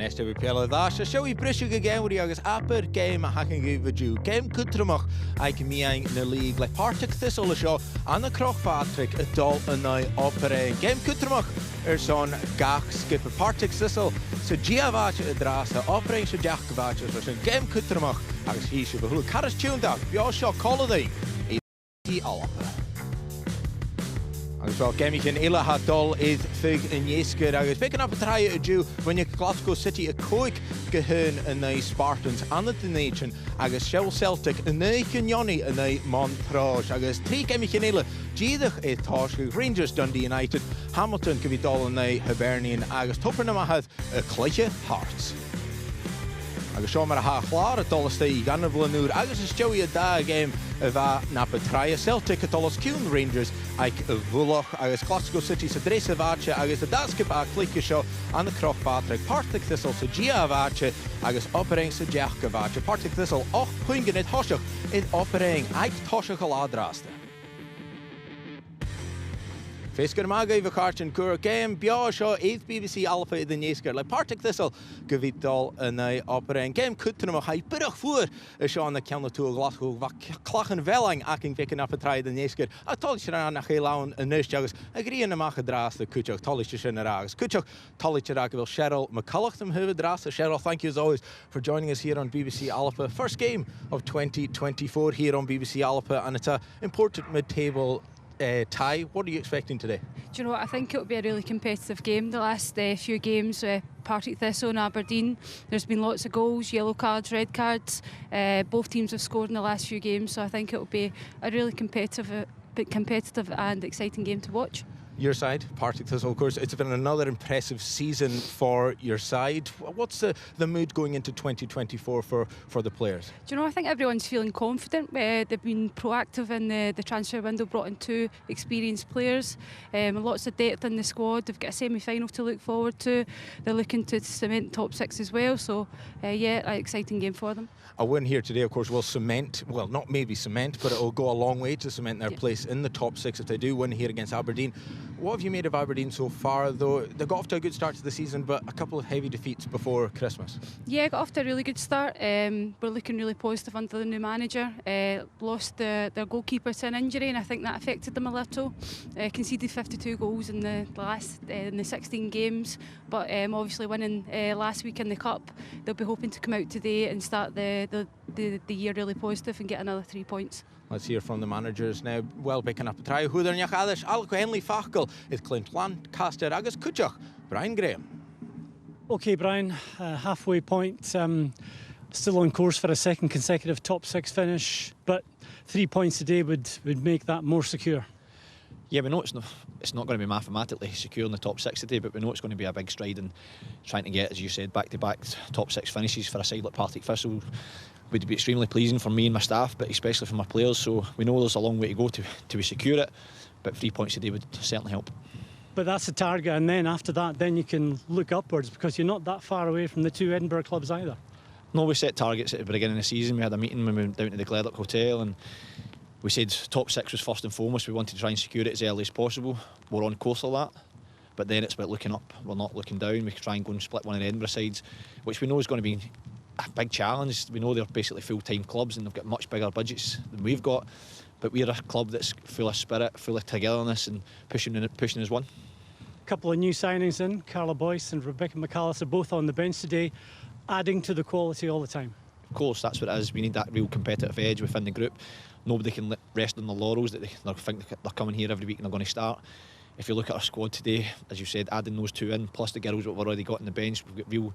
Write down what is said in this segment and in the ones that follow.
SWPL dda, show I brisig y gem wedi agos Aber game a hacen gyf y diw. Gem cwtramach ag miain na lig le Partick Thistle y sio an y croch Partick y dol yna opere. Gem cwtramach son gach skip y Partick Thistle so gia fach y dras a opere sy'n diach gyfach sy'n gem cwtramach agos hi sy'n behwyd caras tiwn dag bio sio coloddi i alapa. Agus wel gemi cyn ila ha dol idd ffig yn iesgyd agus began ap y trai y diw when Glasgow City y coig gyhyn yn ei Spartans an y dynation agus Shell Celtic yn ei cynioni yn ei Montrose agus tri gemi cyn ila gydych eith tosgwg Rangers Dundee United Hamilton gyfi dol yn ei Hibernian agus topper na mahad y Cleiche Hearts. Agus sio mar a ha chlar y dolas da I gan y flynwr agus ys jowi y da game y fa na betrai y Celtic y dolas cwn Rangers ag y fwloch agus Glasgow City sy dres y fache agus y dasgib a clicio sio an y croch Partick Partick Thistle sy gia y fache agus opereng sy diach y fache Partick Thistle och pwyn gynnyd hosioch id opereng ag tosioch o ladrasta. Fesgur maga I vakart yn cwr game bio sio eidd BBC Alpha I ddyn iesgyd le Partick Thistle gyfidol yn ei opereng game cwtyn yma chai byrach fwyr y sio yn y cawn o tŵl Glasgow fa clach yn felang ac yn fecyn ap y trai ddyn iesgyd a tolis yn rhan ach ei lawn yn nysg agos a grin ymach y dras y cwtioch tolis yn yr agos cwtioch tolis yn agos fel Cheryl McCulloch ym hyfyd dras Cheryl thank you as always for joining us here on BBC Alpha first game of 2024 here on BBC Alpha and it's an important mid-table tie. What are you expecting today? Do you know what? I think it'll be a really competitive game. The last few games, Partick Thistle and Aberdeen, there's been lots of goals, yellow cards, red cards. Both teams have scored in the last few games, so I think it'll be a really competitive and exciting game to watch. Your side, Partick Thistle, of course, it's been another impressive season for your side. What's the mood going into 2024 for the players? Do you know, I think everyone's feeling confident. They've been proactive in the transfer window, brought in 2 experienced players, lots of depth in the squad. They've got a semi-final to look forward to. They're looking to cement top 6 as well, so yeah, an exciting game for them. A win here today, of course, will cement, well, not maybe cement, but it'll go a long way to cement their place in the top 6 if they do win here against Aberdeen. What have you made of Aberdeen so far, though? They got off to a good start to the season, but a couple of heavy defeats before Christmas. Yeah, got off to a really good start. We're looking really positive under the new manager. Lost their goalkeeper to an injury, and I think that affected them a little. Conceded 52 goals in the last in the 16 games, but obviously winning last week in the cup, they'll be hoping to come out today and start the year really positive and get another 3 points. Let's hear from the managers now. Well, picking up a try. Hwydr niach adys, alco henley fachgol, idd Clint Lancaster, agus cwtioch, Brian Graham. Okay, Brian, halfway point. Still on course for a second consecutive top 6 finish, but 3 points today would make that more secure. Yeah, we know it's not going to be mathematically secure in the top 6 today, but we know it's going to be a big stride in trying to get, as you said, back-to-back top 6 finishes for a side like Partick Thistle. Would be extremely pleasing for me and my staff, but especially for my players. So we know there's a long way to go to secure it, but 3 points today would certainly help. But that's the target, and then after that, then you can look upwards because you're not that far away from the 2 Edinburgh clubs either. No, we set targets at the beginning of the season. We had a meeting when we went down to the Gleddock Hotel, and we said top 6 was first and foremost. We wanted to try and secure it as early as possible. We're on course of that. But then it's about looking up. We're not looking down. We can try and go and split one of the Edinburgh sides, which we know is going to be a big challenge. We know they're basically full-time clubs and they've got much bigger budgets than we've got, but we're a club that's full of spirit, full of togetherness and pushing as one. A couple of new signings in, Carla Boyce and Rebecca McAllister, both on the bench today, adding to the quality all the time. Of course, that's what it is. We need that real competitive edge within the group. Nobody can rest on their laurels that they think they're coming here every week and they're going to start. If you look at our squad today, as you said, adding those 2 in, plus the girls that we've already got on the bench, we've got real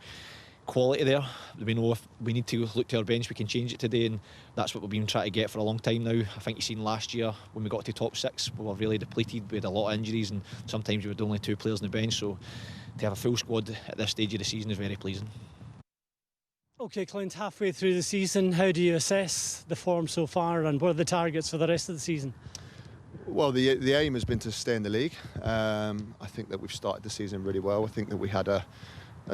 quality there. We know if we need to look to our bench, we can change it today, and that's what we've been trying to get for a long time now. I think you've seen last year when we got to top 6, we were really depleted. We had a lot of injuries, and sometimes we had only 2 players on the bench. So to have a full squad at this stage of the season is very pleasing. Okay, Clint, halfway through the season, how do you assess the form so far, and what are the targets for the rest of the season? Well, the aim has been to stay in the league. I think that we've started the season really well. I think that we had a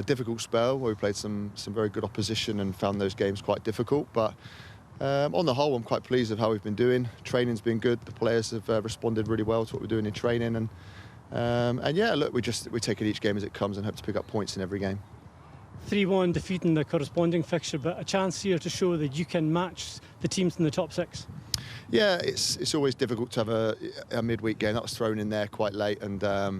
difficult spell where we played some very good opposition and found those games quite difficult, but on the whole I'm quite pleased with how we've been doing. Training's been good, the players have responded really well to what we're doing in training, and yeah, look, we take it each game as it comes and hope to pick up points in every game. 3-1 defeating the corresponding fixture, but a chance here to show that you can match the teams in the top 6. Yeah, it's always difficult to have a midweek game. That was thrown in there quite late, and yeah,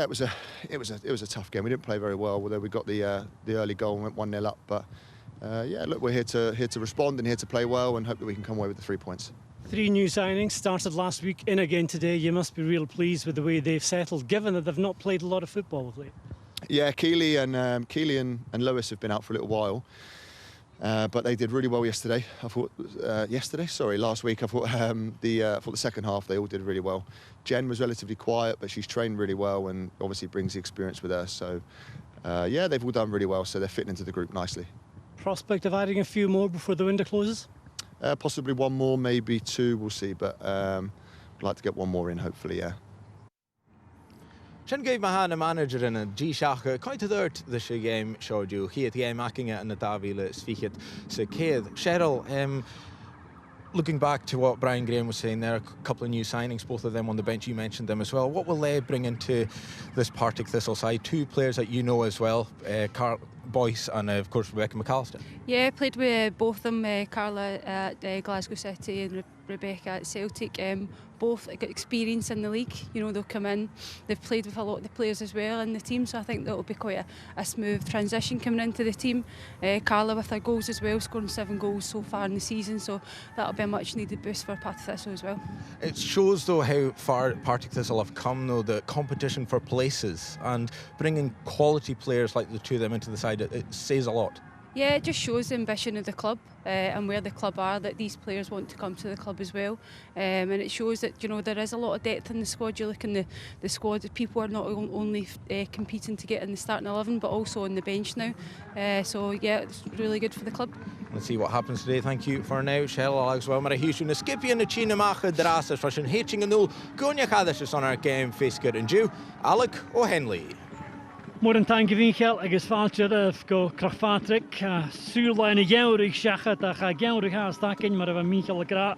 it was a tough game. We didn't play very well, although we got the early goal and went 1-0 up. But yeah, look, we're here to respond and here to play well and hope that we can come away with the 3 points. 3 new signings started last week, in again today. You must be real pleased with the way they've settled, given that they've not played a lot of football of late. Yeah, Keely and Lewis have been out for a little while, but they did really well yesterday. I thought last week. I thought the second half they all did really well. Jen was relatively quiet, but she's trained really well and obviously brings the experience with her. So yeah, they've all done really well. So they're fitting into the group nicely. Prospect of adding a few more before the window closes? Possibly one more, maybe 2. We'll see. But I'd like to get one more in, hopefully. Yeah. Sin gaibh me hána manager in a G seacha cointe dúirt the sé game seoidú chiad game achinge in the Davile svíchiad sa céad. Cheryl, looking back to what Brian Graham was saying there, a couple of new signings, both of them on the bench, you mentioned them as well. What will they bring into this Partick Thistle side? 2 players that you know as well, Carl Boyce and of course Rebecca McAllister. Yeah, I played with both of them, Carla at Glasgow City and Rebecca at Celtic. Both got experience in the league. You know, they'll come in, they've played with a lot of the players as well in the team, so I think that'll be quite a smooth transition coming into the team. Carla with her goals as well, scoring 7 goals so far in the season, so that'll be a much needed boost for Partick Thistle as well. It shows though how far Partick Thistle have come though, the competition for places and bringing quality players like the 2 of them into the side, it says a lot. Yeah, it just shows the ambition of the club and where the club are, that these players want to come to the club as well. And it shows that, you know, there is a lot of depth in the squad. You look in the squad, people are not only competing to get in the starting 11, but also on the bench now. So yeah, it's really good for the club. Let's see what happens today. Thank you for now. Shell Alex well, mar a hiúsú na skipian na China macha drasa for sin hitching and null. Gonya chadis on our game face good and due. Alec O'Henley. Mór an tan gyfínchael agus fáiltear go Partick súrlain a geaurig seachat a cha geaurig has dacin mar a Michael a gra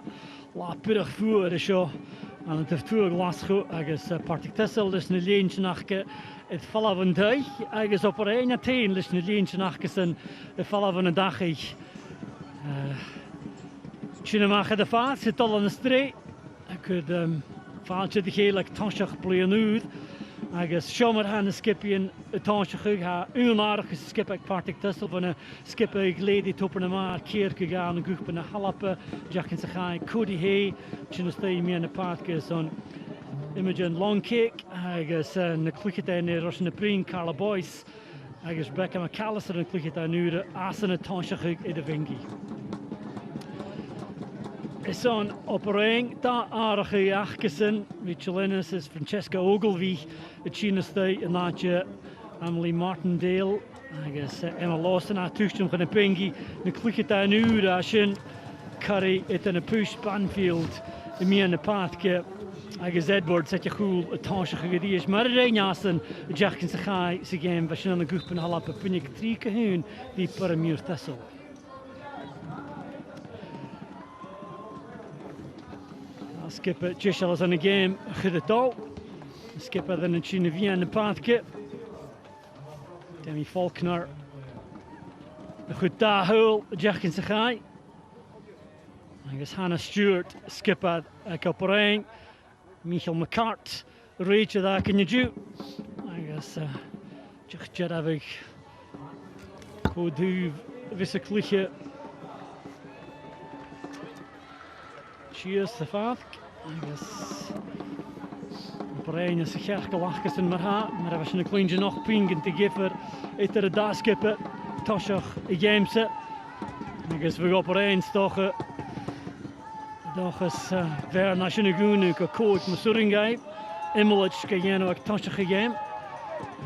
la pyrach fuair a seo an a tuag laschu agus Partick Thistle lys na léintnachge it fallaf an dau agus op ar ein a tein lys na léintnachge san it fallaf an a dachig Sinamach de faat sit al an a stré could fáiltear de chéile táiseach blianúd agus siomar han a skipian a táiseach ha únarach is skipag Partick Thistle van a skipag lady topper na mar keerke gaan a groep na halappe jackin sa chai Cody Hay chin stay me an a partke on Imogen long kick agus na cluchete ne ros na prin Carla Boyce agus Rebecca McAllister an cluchete nu asan a táiseach I de vingi. Is on opering da aardige achgesen Michelinus is Francesca Ogilvie the China State and Nadja Emily Martindale agus Emma Lawson a tuchtum gan a pingi na clucheta nu da sin curry it in a push Banfield the me and the pathke agus Edward set a cool a táiseach a gedíis mar reinasan jackin sa chai sa game vashin an a groepen halap a pinnig 3 cahoon die per a muur Thistle. Skipper Chishel is on the game, Chidetol. Skipper then in Chinavia in the pathke. Demi Faulkner. The Chuda Hole, Jackin Sakai. I guess Hannah Stewart, Skipper Koporang. Michael McCart, Rachel da can you do? I guess Jedavig Kodu Visakliche. She is the fath. Agus Brian is a kerkel achas in Marha, maar was een kleintje nog pingen te geven. Etter de daskippen, Toshach a Jamese. Agus we go Brian stochen. Doch is ver national goon ko coach Masuringai. Emmelich gejeno ak Toshach a game.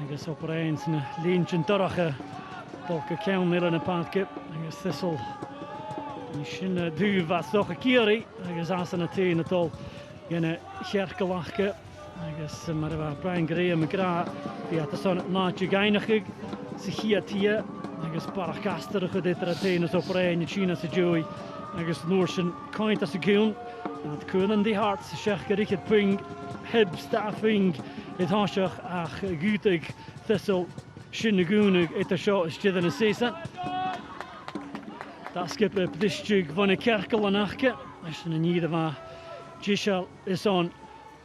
Agus op Brian een leentje torge. Dolke kein meer in een paadkip. Agus Thistle. Misschien duw was toch een keer, agus as aan het een het al geen kerkelachke, agus maar waar Brian Graham gra die had zo'n naadje geinigig, zich hier, agus paragaster gedit er het een is op een China se joy, agus Noorsen kind as a goon, het kunnen die hart, zeg gericht het ping, heb staffing, het haasjach ach gutig Thistle. Shinnagoon at the shot is Jithan Assassin. That skip up this jug van a kerkel and achke. I should need of a Jishal is on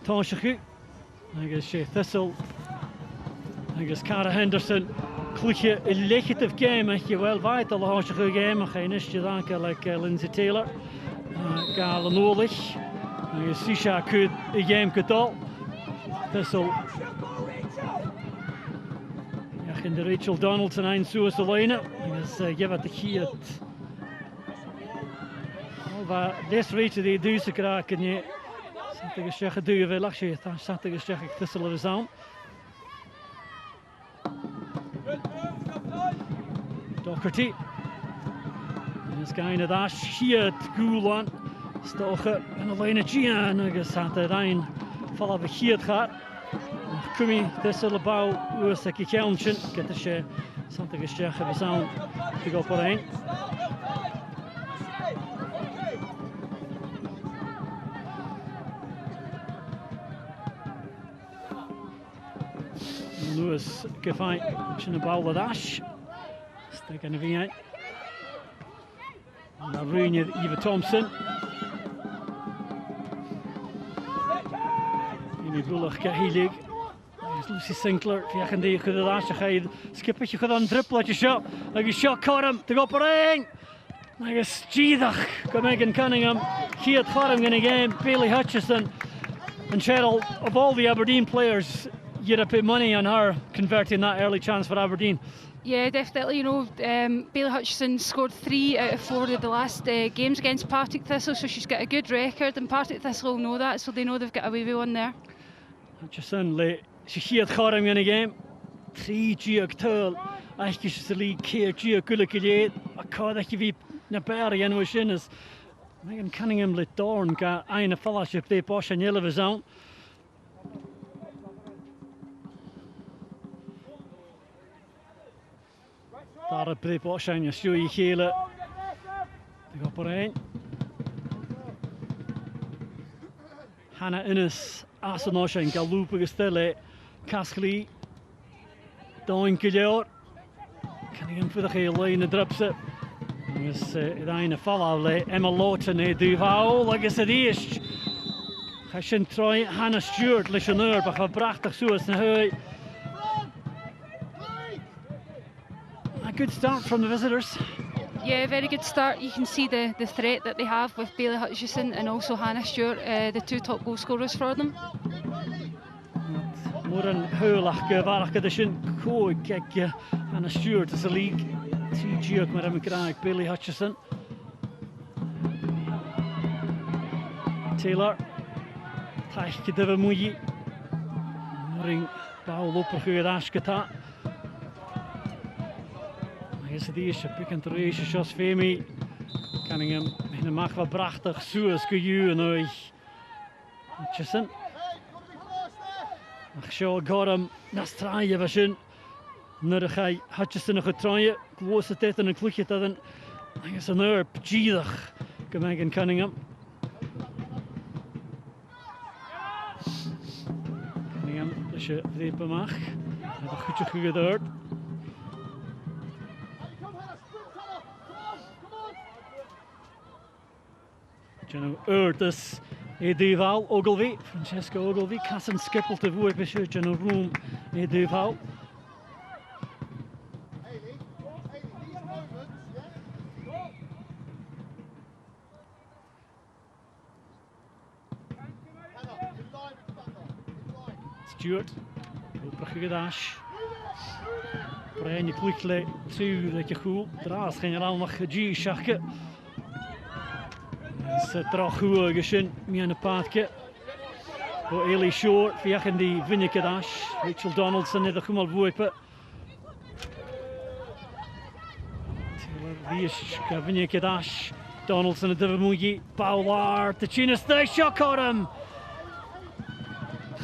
Tashaku. I guess Thistle. I guess Cara Henderson. Cluche a legitive game, echt je wel vital Tashaku game. Geen is je danken like Lindsay Taylor. Galen Nolich. I guess Sisha could a game could all. Thistle. Ja, in de Rachel Donaldson een zoals de lijnen. I guess give it the key at. Maar deze reetje die duurt te kraken je. Zat ik eens zeggen, doe je wel lachje. Dan zat ik eens zeggen, Thistle is aan. Doherty. En is gaan naar daar schiet Gulan. Stochen en alleen het Gian. En zat er een vallen we hier gaat. Kumi Thistle bouw was ik gekantje. Get de je. Zat ik eens zeggen, we zijn te go voor een. Lewis gefijn in de bal de dash. Steken de V1. Dan ruin je Eva Thompson. In die bullig Kahelig. Lucy Sinclair. Via een die de dash ga je skippertje gedaan dribbeltje shot. Dan je shot caught hem. Te go op één. Dan is Giedag. Megan Cunningham. He had caught him in a game. Bailey Hutchison and Cheryl of all the Aberdeen players. You'd have put money on her converting that early chance for Aberdeen. Yeah, definitely. You know, Bailey Hutchison scored 3 out of 4 of the last games against Partick Thistle, so she's got a good record, and Partick Thistle will know that, so they know they've got a wee one there. Hutchison, she had caught him in a game. 3 Giag Tull. Eigenlijk is de league keer Giag Gullikeleed. I caught that you be na berry and was in as Megan Cunningham lit Dorn got eine fellowship they Bosch and Yellow was on. Daar op de Bosch en je stuur je gele. Die gaat er een. Hannah Innes, Asenosha en Galupa gestelde. Kaskli. Doin Gillior. Cunningham voor de gele in de drupse. Dus het einde vallen. Emma Lawton heeft Duval. Like is het eerst. Ga je trooi Hannah Stewart lesioneur. Maar gaat prachtig zo als een hui. Good start from the visitors. Yeah, very good start. You can see the threat that they have with Bailey Hutchison and also Hannah Stewart, the 2 top goal scorers for them. More than huilach waar ik de shin kooi kijk Hannah Stewart is a league. 2 Giag met hem krijg Bailey Hutchison. Taylor. Taich de moeie. Ring bouw loper goed asketa. Is het eerste pick and race shots Femi. Cunningham in de mag wat prachtig zoals gejuw en euch. Hutchison. Ach zo got hem nastraaien was in. Nu ga je Hutchison nog getraaien. Grote tijd en een klukje dat een. Hij is een erp Giedig. Megan Cunningham. Cunningham als je repen mag. Heeft een goedje gegeurd. Jano Urtus, Duval, Ogilvie, Francesca Ogilvie, Cassan Skippel te voer, Bishop Jano Room, Duval. Stewart, prachtige dash. Brian, je klikt toe dat je goed draast, geen al nog G-schakken. Het terug goed gezien met een paardje. Voor Ellie Shore, via die vinneke dash. Rachel Donaldson heeft er goed mal worpen. Die is vinneke dash. Donaldson heeft er moeite. Paulaar, de chin is de shot caught him.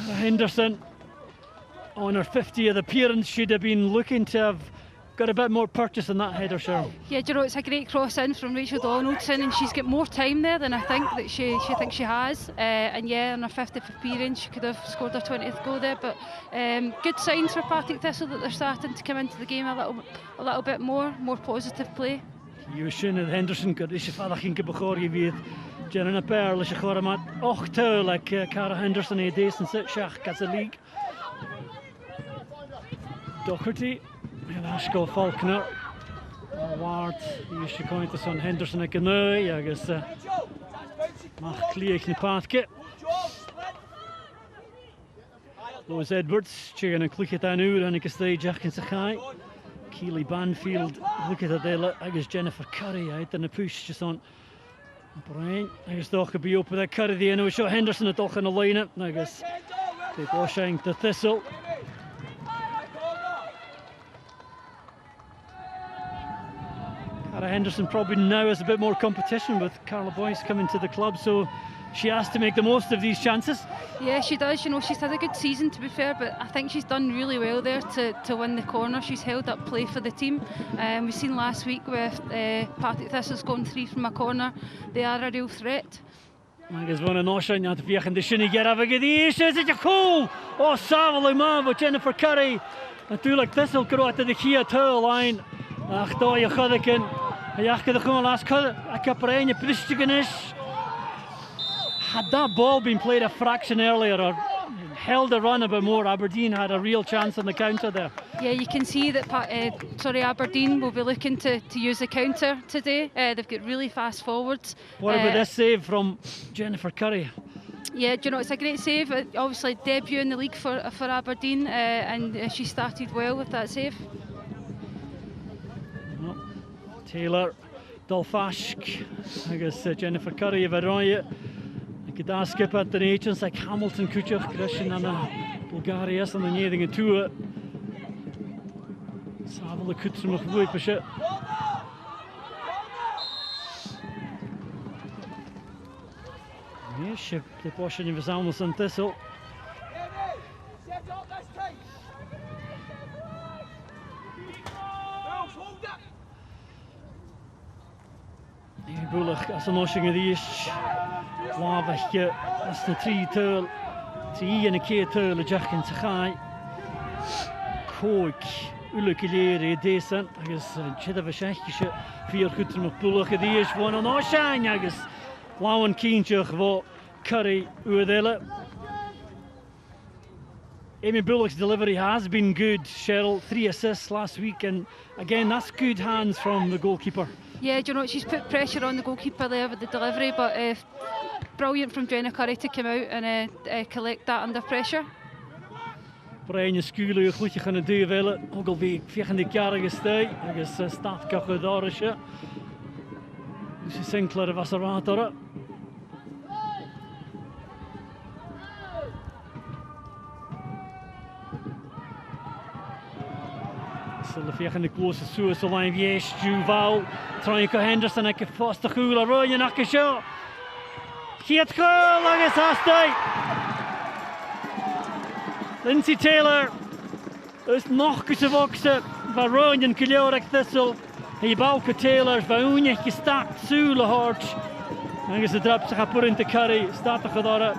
Henderson, on her 50th appearance, she'd have been looking to have got a bit more purchase in that header, Cheryl. Yeah, do you know, it's a great cross in from Rachel Donaldson, and she's got more time there than I think that she thinks she has. And yeah, on her 50th appearance, she could have scored her 20th goal there. But good signs for Partick Thistle that they're starting to come into the game a little bit more positive play. You should have Henderson got is father ging before you with Jenna Pearl is a mat 8 like Cara Henderson a decent shach as a league. Doherty, Ashko Faulkner, Ward, you should go into Son Henderson a canoe, I guess. Mach Cleach in Partick. Lewis Edwards, Chigan and click it anu, and I guess they Jack and Sakai. Keely Banfield, look at that, I guess Jennifer Curry, I had a push just on Brian. I guess they'll be open that Curry, the end shot Henderson at Doch in the lineup, I guess they washing the Thistle. Cara Henderson probably now has a bit more competition with Carla Boyce coming to the club, so she has to make the most of these chances. Yeah, she does. You know, she's had a good season, to be fair, but I think she's done really well there to win the corner. She's held up play for the team. We've seen last week with Partick Thistle's gone 3 from a corner. They are a real threat. I guess one of Noshan had to be in the shinny get over the issues. It's a cool. Oh, Savile man with Jennifer Curry. And do like Thistle go out to the Kia tow line. Ach, do you Hudikin. Had that ball been played a fraction earlier or held a run a bit more, Aberdeen had a real chance on the counter there. Yeah, you can see that Aberdeen will be looking to use the counter today. They've got really fast forwards. What about this save from Jennifer Curry? Yeah, do you know, it's a great save. Obviously debut in the league for Aberdeen, and she started well with that save. Taylor, Dolfashk, I guess Jennifer Curry, if I run it. I could ask skip at the nations like Hamilton, Kuchuk, Christian, and Bulgaria, and then anything into it. Savile Kutsum of Wuipashit. Yes, the Boston of Almus and Thistle. Bullock as een noshing of the ish. Wavachje, as the 3 turl. 3 en een keer turl, a jack in Sakai. Koik, Ulukilere, decent. I guess Chidavashakisha, 4 Kutrum of Bullock of the ish. One on Oshan, I guess. Lawan Keenchuk, Vo, Curry, Uadella. Amy Bullock's delivery has been good, Cheryl. 3 assists last week, and again, that's good hands from the goalkeeper. Yeah, do you know, she's put pressure on the goalkeeper there with the delivery, but brilliant from Jenna Curry to come out and collect that under pressure. Brian Skulu, goed je gaan het doen willen. Ook alweer 34-jarige stij. Ik is staat kagedarische. Dus Sinclair was er water. Sylvia in the closest to us, the line, yes, Duval, trying to Henderson, I can foster cool, a row, you knock a shot. Heat goal, long as Hasty. Lindsay Taylor is nog geswoksen van Rowan en Kiljorik Thistle. Hij bouwt Taylor, van Oenje gestaakt, zoele hard. En als de drop zich gaat put into Curry, staat er gedaan.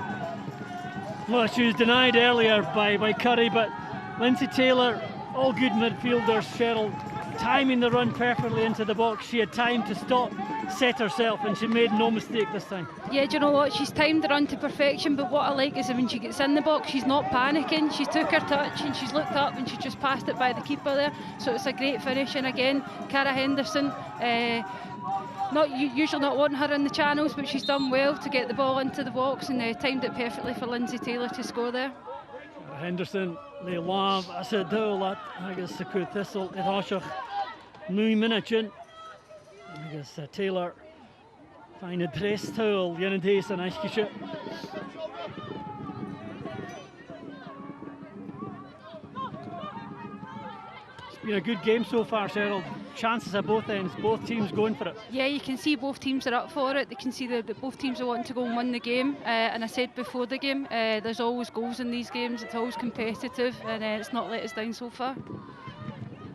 Well, she was denied earlier by Curry, but Lindsay Taylor, all good midfielders, Cheryl, timing the run perfectly into the box. She had time to stop, set herself, and she made no mistake this time. Yeah, do you know what? She's timed the run to perfection, but what I like is that when she gets in the box, she's not panicking. She took her touch and she's looked up and she just passed it by the keeper there. So it's a great finish. And again, Cara Henderson, usually not wanting her in the channels, but she's done well to get the ball into the box and timed it perfectly for Lindsay Taylor to score there. Henderson, they love as a doel, I guess the good Thistle, it Hoshach, 9 minutes in. I guess Taylor find a dress towel, Jan Days and Ashkisha. It's been a good game so far, Cheryl. Chances at both ends, both teams going for it. Yeah, you can see both teams are up for it. They can see that both teams are wanting to go and win the game. And I said before the game, there's always goals in these games. It's always competitive, and it's not let us down so far.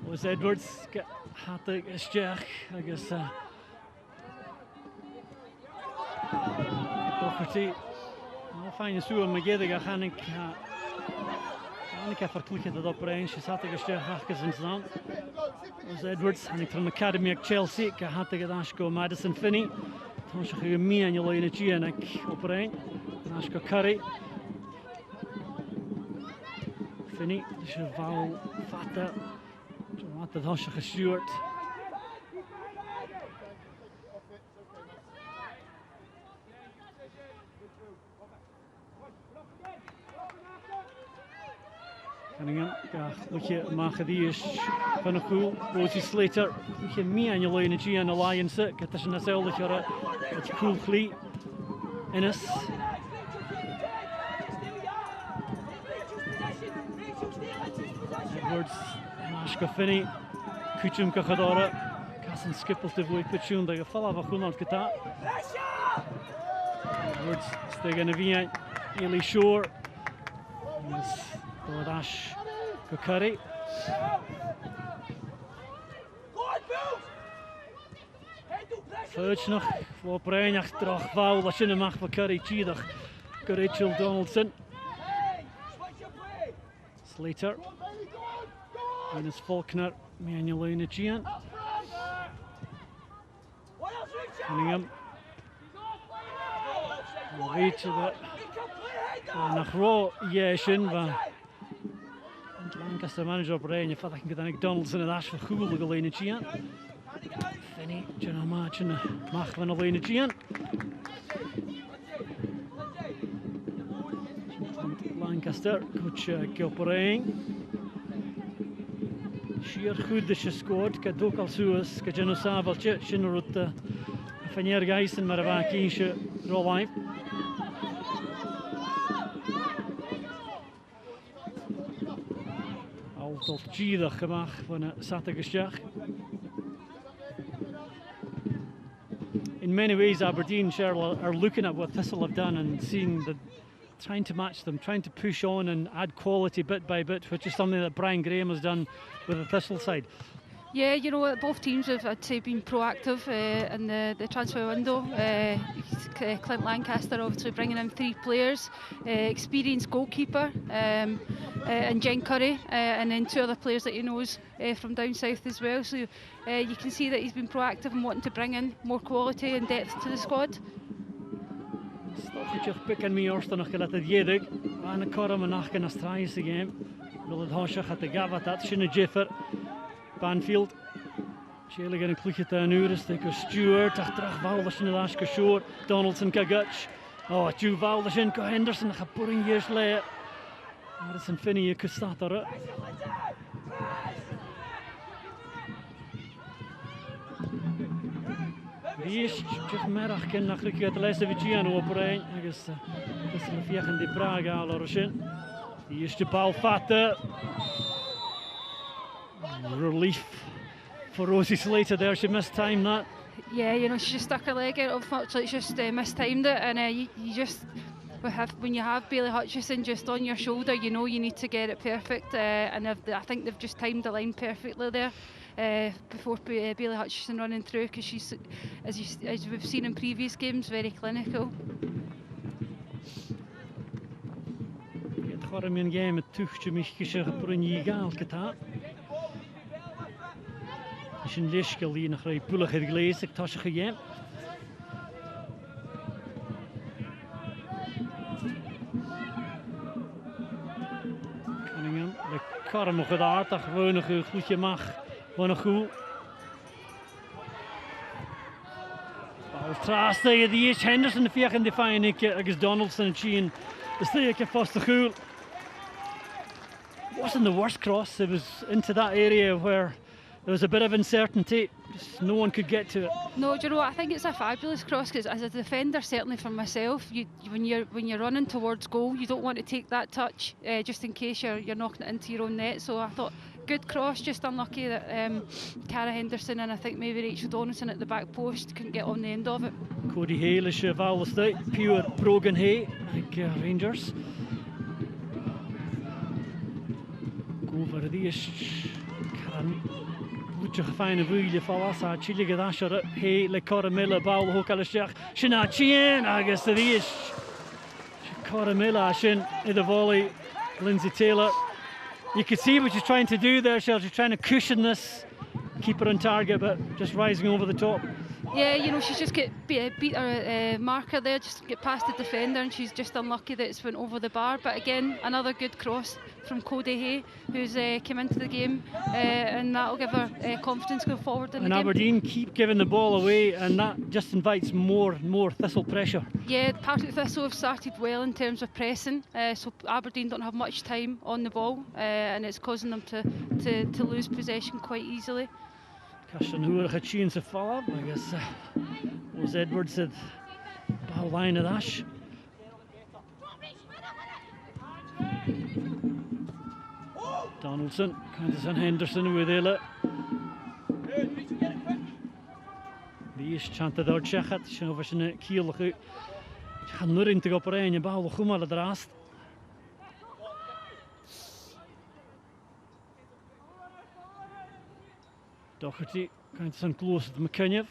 was Edwards get Partick isteach agus Docherty nó fáin sú me géad a chanig efar clúcha a Aberdeen she's Partick isteach achas in Zan was Edwards hanig from Academy of Chelsea ga Partick as go Madison Finney tá se go mí an leine tíanach Aberdeen as go Curry Finney she val fatta wat dat has gestuurd. Cunningham, lookje Magadius van een goal, Rosie Slater, lookje mee aan je leuntje aan de Lions, het is een dezelfde jaren, het is cool glee, Innes. Edwards, Nashka Finney, Kuchum Kachadora, Kassan Skippel te voet Kuchum, dat je vallen van goed aan het getaat. Edwards, stegen de Wien, Eli Shore. Dash go Curry. Fudge nog voor Breinach terug foul dat je mag voor Curry Cheetah. Rachel Donaldson. Slater. Ines Faulkner. Manuel Unachian. Cunningham. Weet je dat? Nach Raw Yeshin van Lancaster manager Aberdeen, je vat ik dan Donaldson en Ash voor goede geleden Gian. Finney, Jenna March en mag van alleen Gian. Lancaster, coach Aberdeen. Sheer goed dat je scoort, que ook al zo is, que Jenna Savaltje, Shinrut van hier geisen, maar waar kiesje Roline. Tot Cheetah gemaakt van Saturdag. In many ways, Aberdeen are looking at what Thistle have done and seeing that, trying to match them, trying to push on and add quality bit by bit, which is something that Brian Graham has done with the Thistle side. Yeah, you know, both teams have, I'd say, been proactive in the transfer window. Clint Lancaster obviously bringing in 3 players, experienced goalkeeper, and Jen Curry, and then 2 other players that he knows from down south as well. So you can see that he's been proactive and wanting to bring in more quality and depth to the squad. Stoffietje pikken me eerst nog gelaten jedig. Aan de korm en nacht in de strijd game. Wil het hoosje gaat de gavat dat Shinne Jeffer. Banfield. Shayla gaan een klukje te een uur. Steken Stewart. Achteraf Walders in de laatste shore. Donaldson Kagutch. Oh, Joe Walders in Henderson. Gaat putting years later. Madison Finney je kunt staan daar. Die is middag kan nog een keer de laatste weekend oprijden. Dus dat is een vijgen die Praga al origin. Die is de bal vatten. Relief for Rosie Slater there. She missed time that. Yeah, you know, she just stuck her leg out. Unfortunately, it's just mistimed it, and you just when you have Bailey Hutchison just on your shoulder, you know you need to get it perfect. And I think they've just timed the line perfectly there. Before Bailey Hutchison running through, because she's, as we've seen in previous games, very clinical. Het gaat hem in game met tuchtje michtische geprunjigaal gedaan. Is een lischkel die nog een pullig het gelezen, ik tasje gegeven. Cunningham, de karm nog het aardig, gewoon nog een goedje mag. Van een goal. Traas tegen die is Henderson de vier in de fijn against Donaldson and Sheehan. The stake first the goal. Wasn't the worst cross. It was into that area where there was a bit of uncertainty. Just no one could get to it. No, do you know what? I think it's a fabulous cross because as a defender, certainly for myself, when you're running towards goal, you don't want to take that touch just in case you're knocking it into your own net. So I thought. Good cross, just unlucky that Cara Henderson and I think maybe Rachel Donaldson at the back post couldn't get on the end of it. Cody Hale is valist uit, pure Brogan Hay, like Rangers. Go over the Lúteach fáin a bhuaile fálas a tíle go dáisiar hé le Caramilla ball hócalisteach sin á tían agus a ríis. Caramilla sin I the volley, Lindsay Taylor. You can see what she's trying to do there, Cheryl. She's trying to cushion this, keep her on target, but just rising over the top. Yeah, you know, she's just beat her marker there, just get past the defender, and she's just unlucky that it's went over the bar. But again, another good cross from Cody Hay, who's came into the game, and that'll give her confidence going forward in the game. And Aberdeen keep giving the ball away, and that just invites more Thistle pressure. Yeah, Partick Thistle have started well in terms of pressing, so Aberdeen don't have much time on the ball, and it's causing them to lose possession quite easily. Castan Húrach a tín sa fáb, agus was Edwards at ball line of Ash. Donaldson, Candace Henderson with Illa. These chanted out Chechat, Shavashin Kielach. Chan nurin to go por ein ball Humal at rast. Doherty, Candace close to McKenniff.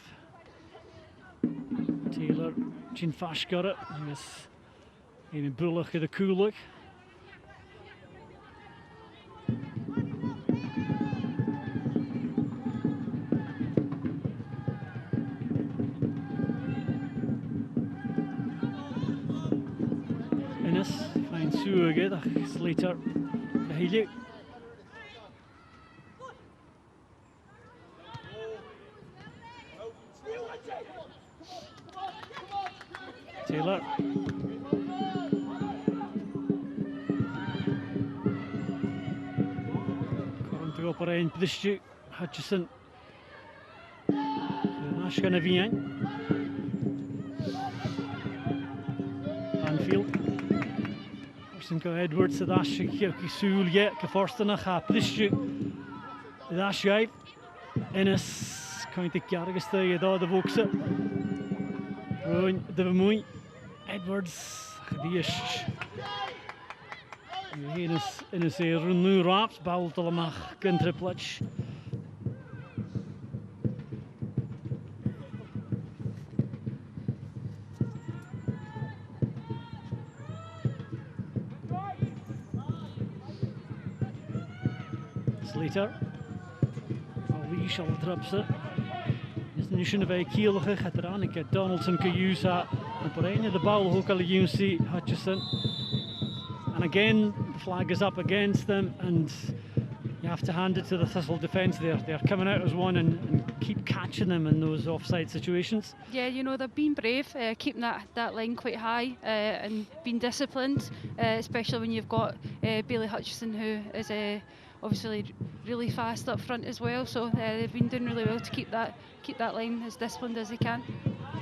Taylor, Jean Fash got it. Yes, Amy Bullock at the Coolick. Innes, fine Sue again, Slater, Kahili. Taylor. Going to go for ein Pdishti, Hutchison. Nash gonna be in. Anfield. Person go Edwards at Ash Sul yet Kaforstana ha Pdishti. Ash guy. Innes going to Garagasta Yada the Voxa. Rowan de Vermoei. Edwards, Gedish. In is a new raps, bal to the mach, country plutch. Slater. Ali shall traps it. Nu zijn wij Kielge, gaat eraan. Ik heb Donaldson Kayusa and Porenia the ball ook al see Hutchison. And again the flag is up against them and you have to hand it to the Thistle defence there. They're coming out as one and keep catching them in those offside situations. Yeah, you know, they've been brave, keeping that line quite high and being disciplined, especially when you've got Bailey Hutchison, who is obviously really fast up front as well. So they've been doing really well to keep that line as disciplined as they can.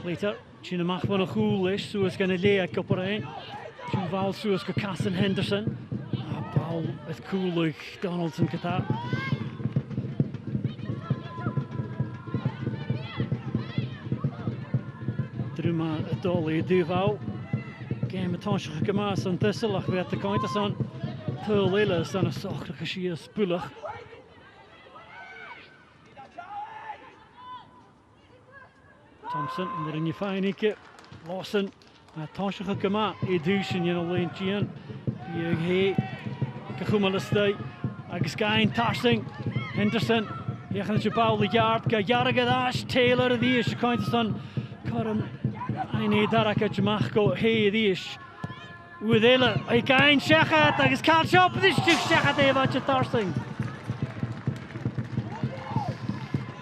Later, Gina mag van een goal is, zo is gaan leer kopperijn. Juval zo is Castan Henderson. Bal met cool Donaldson Qatar. Druma Dolly Duval. Game met Tansje gemaakt aan Thistle, werd de kant aan. Heel lille is dan een zorgelijke schier spullig. Thompson, en erin je fijneke. Lawson, Tansje gemaakt. Education, je nog een tien. Die Kachumalestij. Agiskein, Tarsing, Henderson. Je gaat je bal de yard. Jaragadash, Taylor, die is je kant aan. Karam, een daraka Jamachko, die is. Udela, I can't check it. I can't shop this chick check it. What you Tarsing?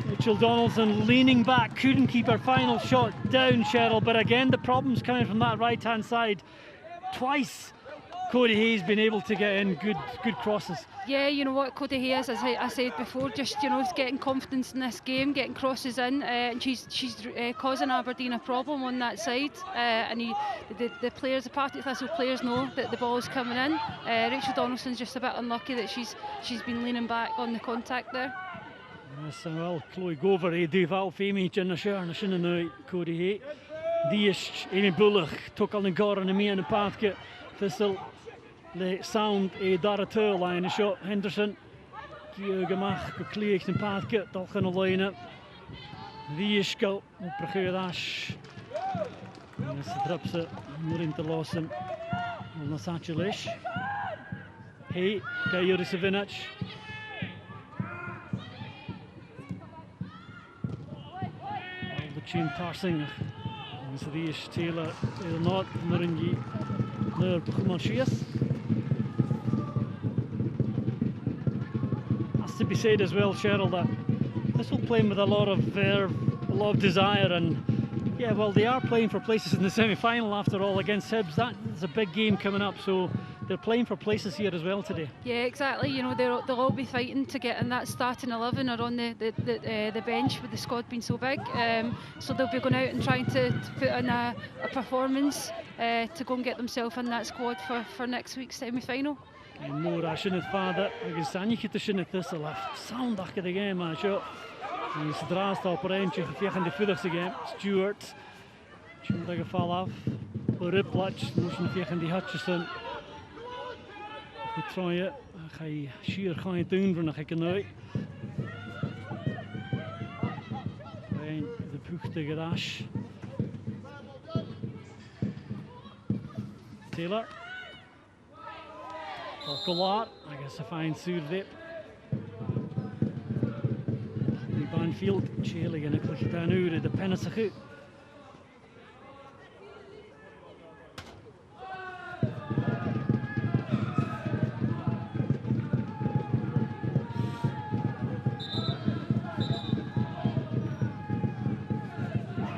Mitchell Donaldson leaning back, couldn't keep her final shot down, Cheryl. But again, the problem's coming from that right-hand side. Twice, Cody Hay's been able to get in good crosses. Yeah, you know what Cody Hay is, as I said before, just he's getting confidence in this game, getting crosses in, and she's causing Aberdeen a problem on that side. And the players, the Partick Thistle players, know that the ball is coming in. Rachel Donaldson's just a bit unlucky that she's been leaning back on the contact there. Yes, well, Chloe Gover, Duval, Femi, Jenna Sher, and Cody Hay. Die is Amy Bullock, took al een gar en mee in de paardje. Thistle. The sound daar het line shot. Henderson Cio gemach go cleach yn Partick dolchan o leine. The ysgol o brachyd ash. Nes y trapsa mwyn dy losen. Wel na Satchelish. Hey, Gair is a vinach. Al the chin tarsing. Nes the ish Taylor not Muringi. Nur Buchmarshias. Has to be said as well, Cheryl, that Thistle playing with a lot of verve, a lot of desire, and yeah, well, they are playing for places in the semi-final after all against Hibs. That's a big game coming up, so they're playing for places here as well today. Yeah, exactly. You know, they'll all be fighting to get in that starting 11 or on the bench with the squad being so big. So they'll be going out and trying to put in a performance to go and get themselves in that squad for next week's semi-final. More I shouldn't father. I guess I need to shouldn't Thistle left. Sound after the game, I show. He's the last operator. If in the fifth game, Stewart. Shouldn't take a fall off. Or Riplach. Motion if in the Hutchison. We try it. I sheer can't do for I can know. Right, the push to Gadash. Taylor. Golar, I guess a fine suit it. Banfield, Chile gonna click it down over the Penassachu.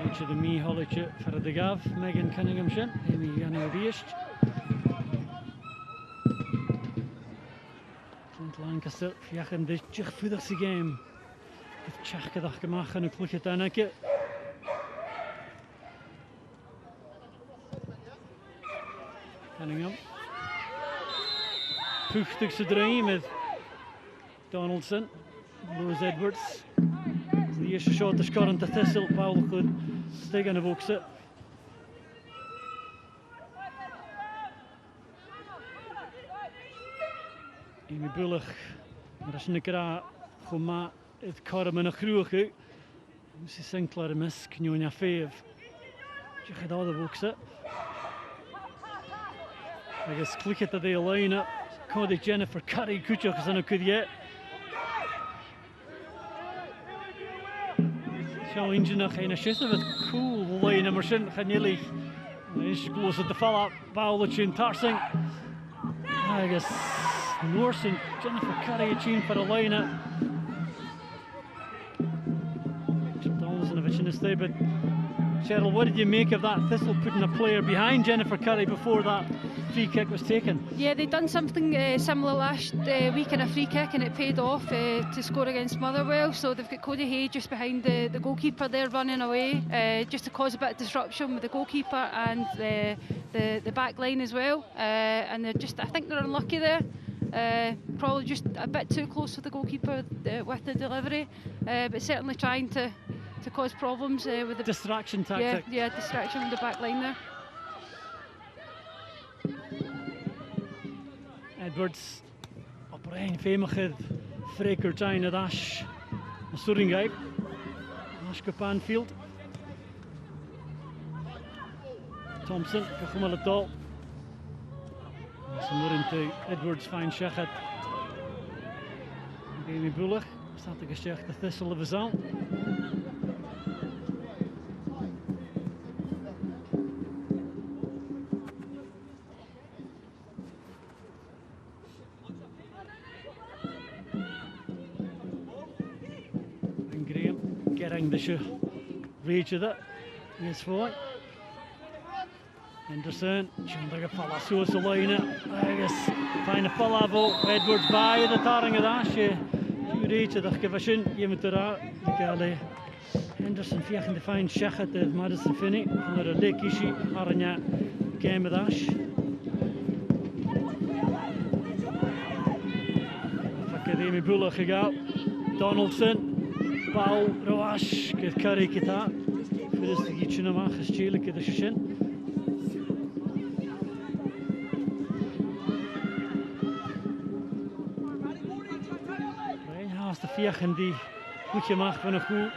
Each of the me Hollicher for the Gav, Megan Cunningham Shin, Amy Yanni Riest. Lancaster, fiachan de Chich Fudder's game. With Chachkadach Gemach and a click at Anake. Cunningham. Puchtig to dream with Donaldson. Rose Edwards. The issue shot the score into Thistle. Paul could stick and evokes it. Amy Bullock, maar als je een keer gewoon het karren met een groeg uit, moet je Sinclair mis, knjoen vijf. Je gaat al de boxen. I guess click it to the line. Kan de Jennifer Curry kutje als dan kun je. Challenge nog een shift with cool line maar zijn gaan jullie. Is close at the follow-up. Bowlich in Tarsing. I guess Norse and Jennifer Curry achieved for a line. Donaldson in the stay, but Cheryl, what did you make of that? Thistle putting a player behind Jennifer Curry before that free kick was taken. Yeah, they'd done something similar last week in a free kick, and it paid off to score against Motherwell. So they've got Cody Hay just behind the goalkeeper there running away, just to cause a bit of disruption with the goalkeeper and the back line as well. And they're just, I think they're unlucky there. Probably just a bit too close to the goalkeeper with the delivery, but certainly trying to cause problems with the distraction tactic. Yeah, distraction with the back line there. Edwards op een famige freker China dash. Suringay. Ash Banfield. Thompson, kachmal het al. Into Edwards fine shachat. Amy Bullock staat de gezegd de Thistle of his own. And Graham getting the reach of it. Yes, right. Henderson, Chandra Palacios line. I guess find a Palavo. Edwards by the tarring of that. You reach the Kavashin, Yemitura, Gale. Henderson fiaching to find Shachat of Madison Finney. Under a Lekishi, Aranya, game of Ash. Academy Bullock gegaan. Donaldson, Paul, Roash, Curry Kita. Voor de Gitchinama, Geschelige de Shin. naast de vechen die goed gemaakt van een goed.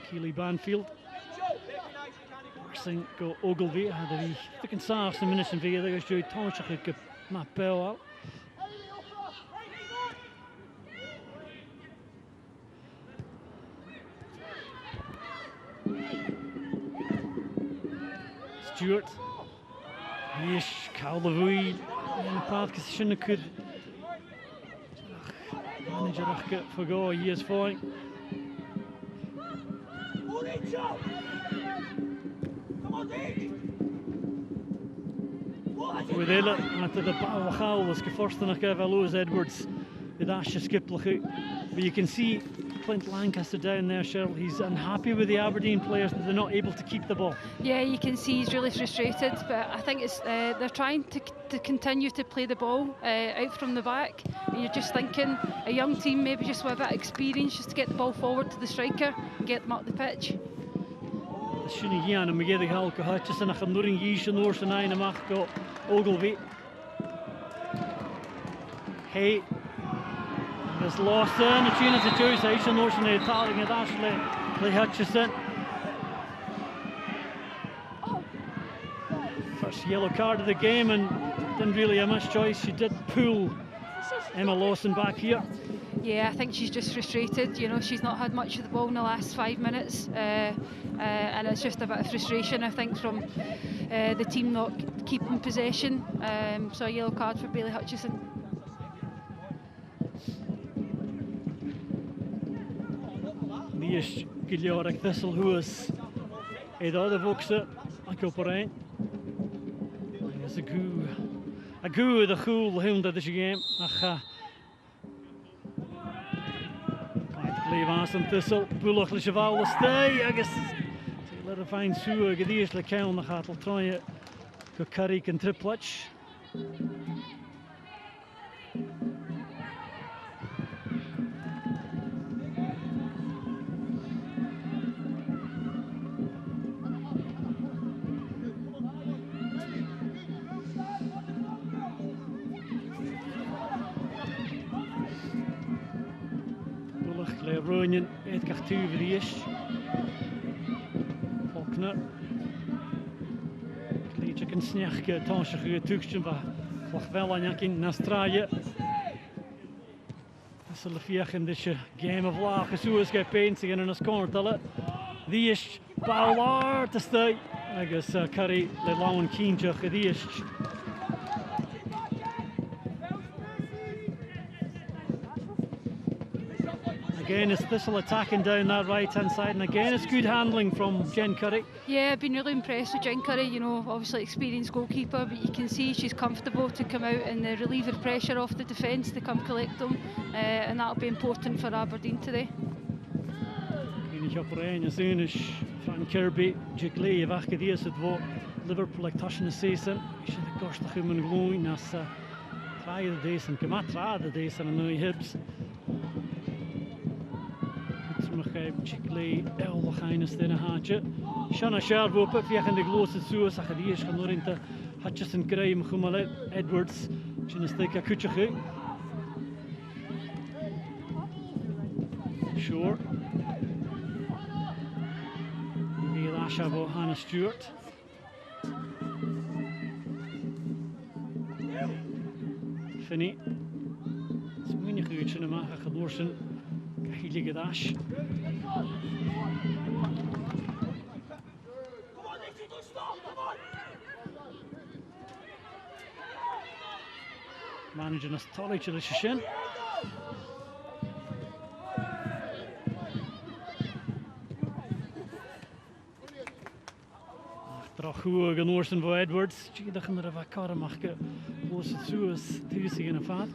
Keely Banfield. Sing go Ogilvy hadden die stukken saars de minuten verder als je tonsje gekip maar pijl al. Stewart. Yes, Caldevoy in de paardjes could manager for go years fine. With Ella at the power howl as first and Lewis Edwards the dash skiplich, but you can see Clint Lancaster down there, Cheryl. He's unhappy with the Aberdeen players that they're not able to keep the ball. Yeah, you can see he's really frustrated, but I think it's they're trying to continue to play the ball out from the back. And you're just thinking a young team, maybe just with a bit of experience, just to get the ball forward to the striker and get them up the pitch. Shouldn't he and Maggie Halka Hutchison a Nuring Yishan Orson Nine Machko Ogilvy. Hey. Is lost in the tune of the choice. Aisha Norton Italian at Ashley Hutchison. First yellow card of the game and didn't really have much choice. She did pull Emma Lawson back here. Yeah, I think she's just frustrated. You know, she's not had much of the ball in the last 5 minutes, and it's just a bit of frustration, I think, from the team not keeping possession. So a yellow card for Bailey Hutchison. Nies Giliorik Thistle who is the Vokse like Aberdeen. There's a goo the cool hound of the game. Leave on Thistle, Bullock le Cheval stay. I guess let her find Sue Gadish le Count the Hattle try go Carrick and Triplach. Ronin, Edgar Tuverish, Faulkner, Kleedje kan snijken, Tansje getuigsten van Lachwellanjak in Nastraje. Zullen vieren deze game of lagen zoals gij peint in een score die is Bauer te stay. I guess Curry le Lawn Kientje die is. Again, it's Thistle attacking down that right-hand side, and again, it's good handling from Jen Curry. Yeah, I've been really impressed with Jen Curry. You know, obviously experienced goalkeeper, but you can see she's comfortable to come out and relieve the pressure off the defence to come collect them, and that'll be important for Aberdeen today. Kienig op Rijn, as soon as Frank Kirby, Jigley, Vachke die is het wo Liverpool like tussen de season. Je ziet de kost om een gloeien als draaien de deze, kemat draaien deze en nu Hibs. Jigley, elke geines in een haatje. Shanna Sharboop, via de gloos het zo, zag die is genoeg in te Hutchison krijgen, Gumale Edwards, Chinesteka Kutje. Sure. Neil Ashabo, Hannah Stewart. Finney. Het is weinig uitje in de maag gedoorsen. Kahili Gadash. Managing us Tolly to the Shishin. Goed genoorsen voor Edwards. Ik dacht dat er wat karren mag los het zo is thuisig in een vaat.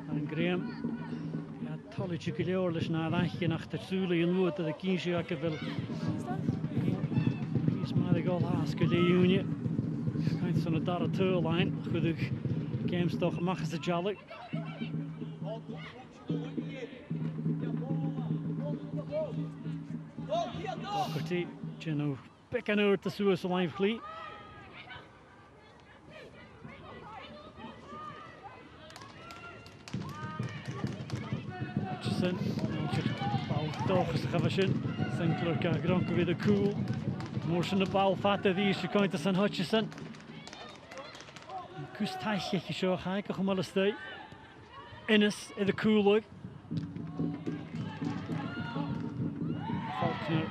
En Graham, ja, tolletje geleorlijk na dagje naar de Zule in Loot dat de kindje ook wil. Kies maar de goal haast Unie. Kind van de derde toerlijn. Goed, games toch mag ze jallig. Doherty, Gino picking out the Suez line fleet. Hutchison. Bal toch is gefashion. Sinclair ka gronk with a cool. Motion the ball fat the is going to San Hutchison. Kus taich je zo ga ik nog maar stay. Innes in the cool look. Faulkner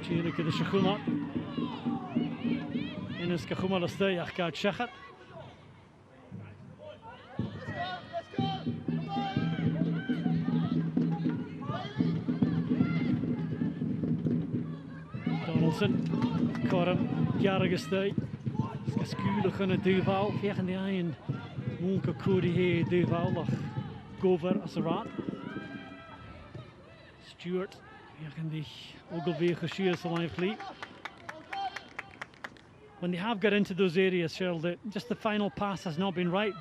Chirike de Shukuma. Innes ka khumar stay ach ka shakhat. Corum, Jargestui, Skule kunnen Duval, vegen die een Monke Cody he Duval, lag Gover als een raad. Stewart, vegen die Ogilvie geschierd zo lang fleet. When they have got into those areas, Cheryl, just the final pass has not been right.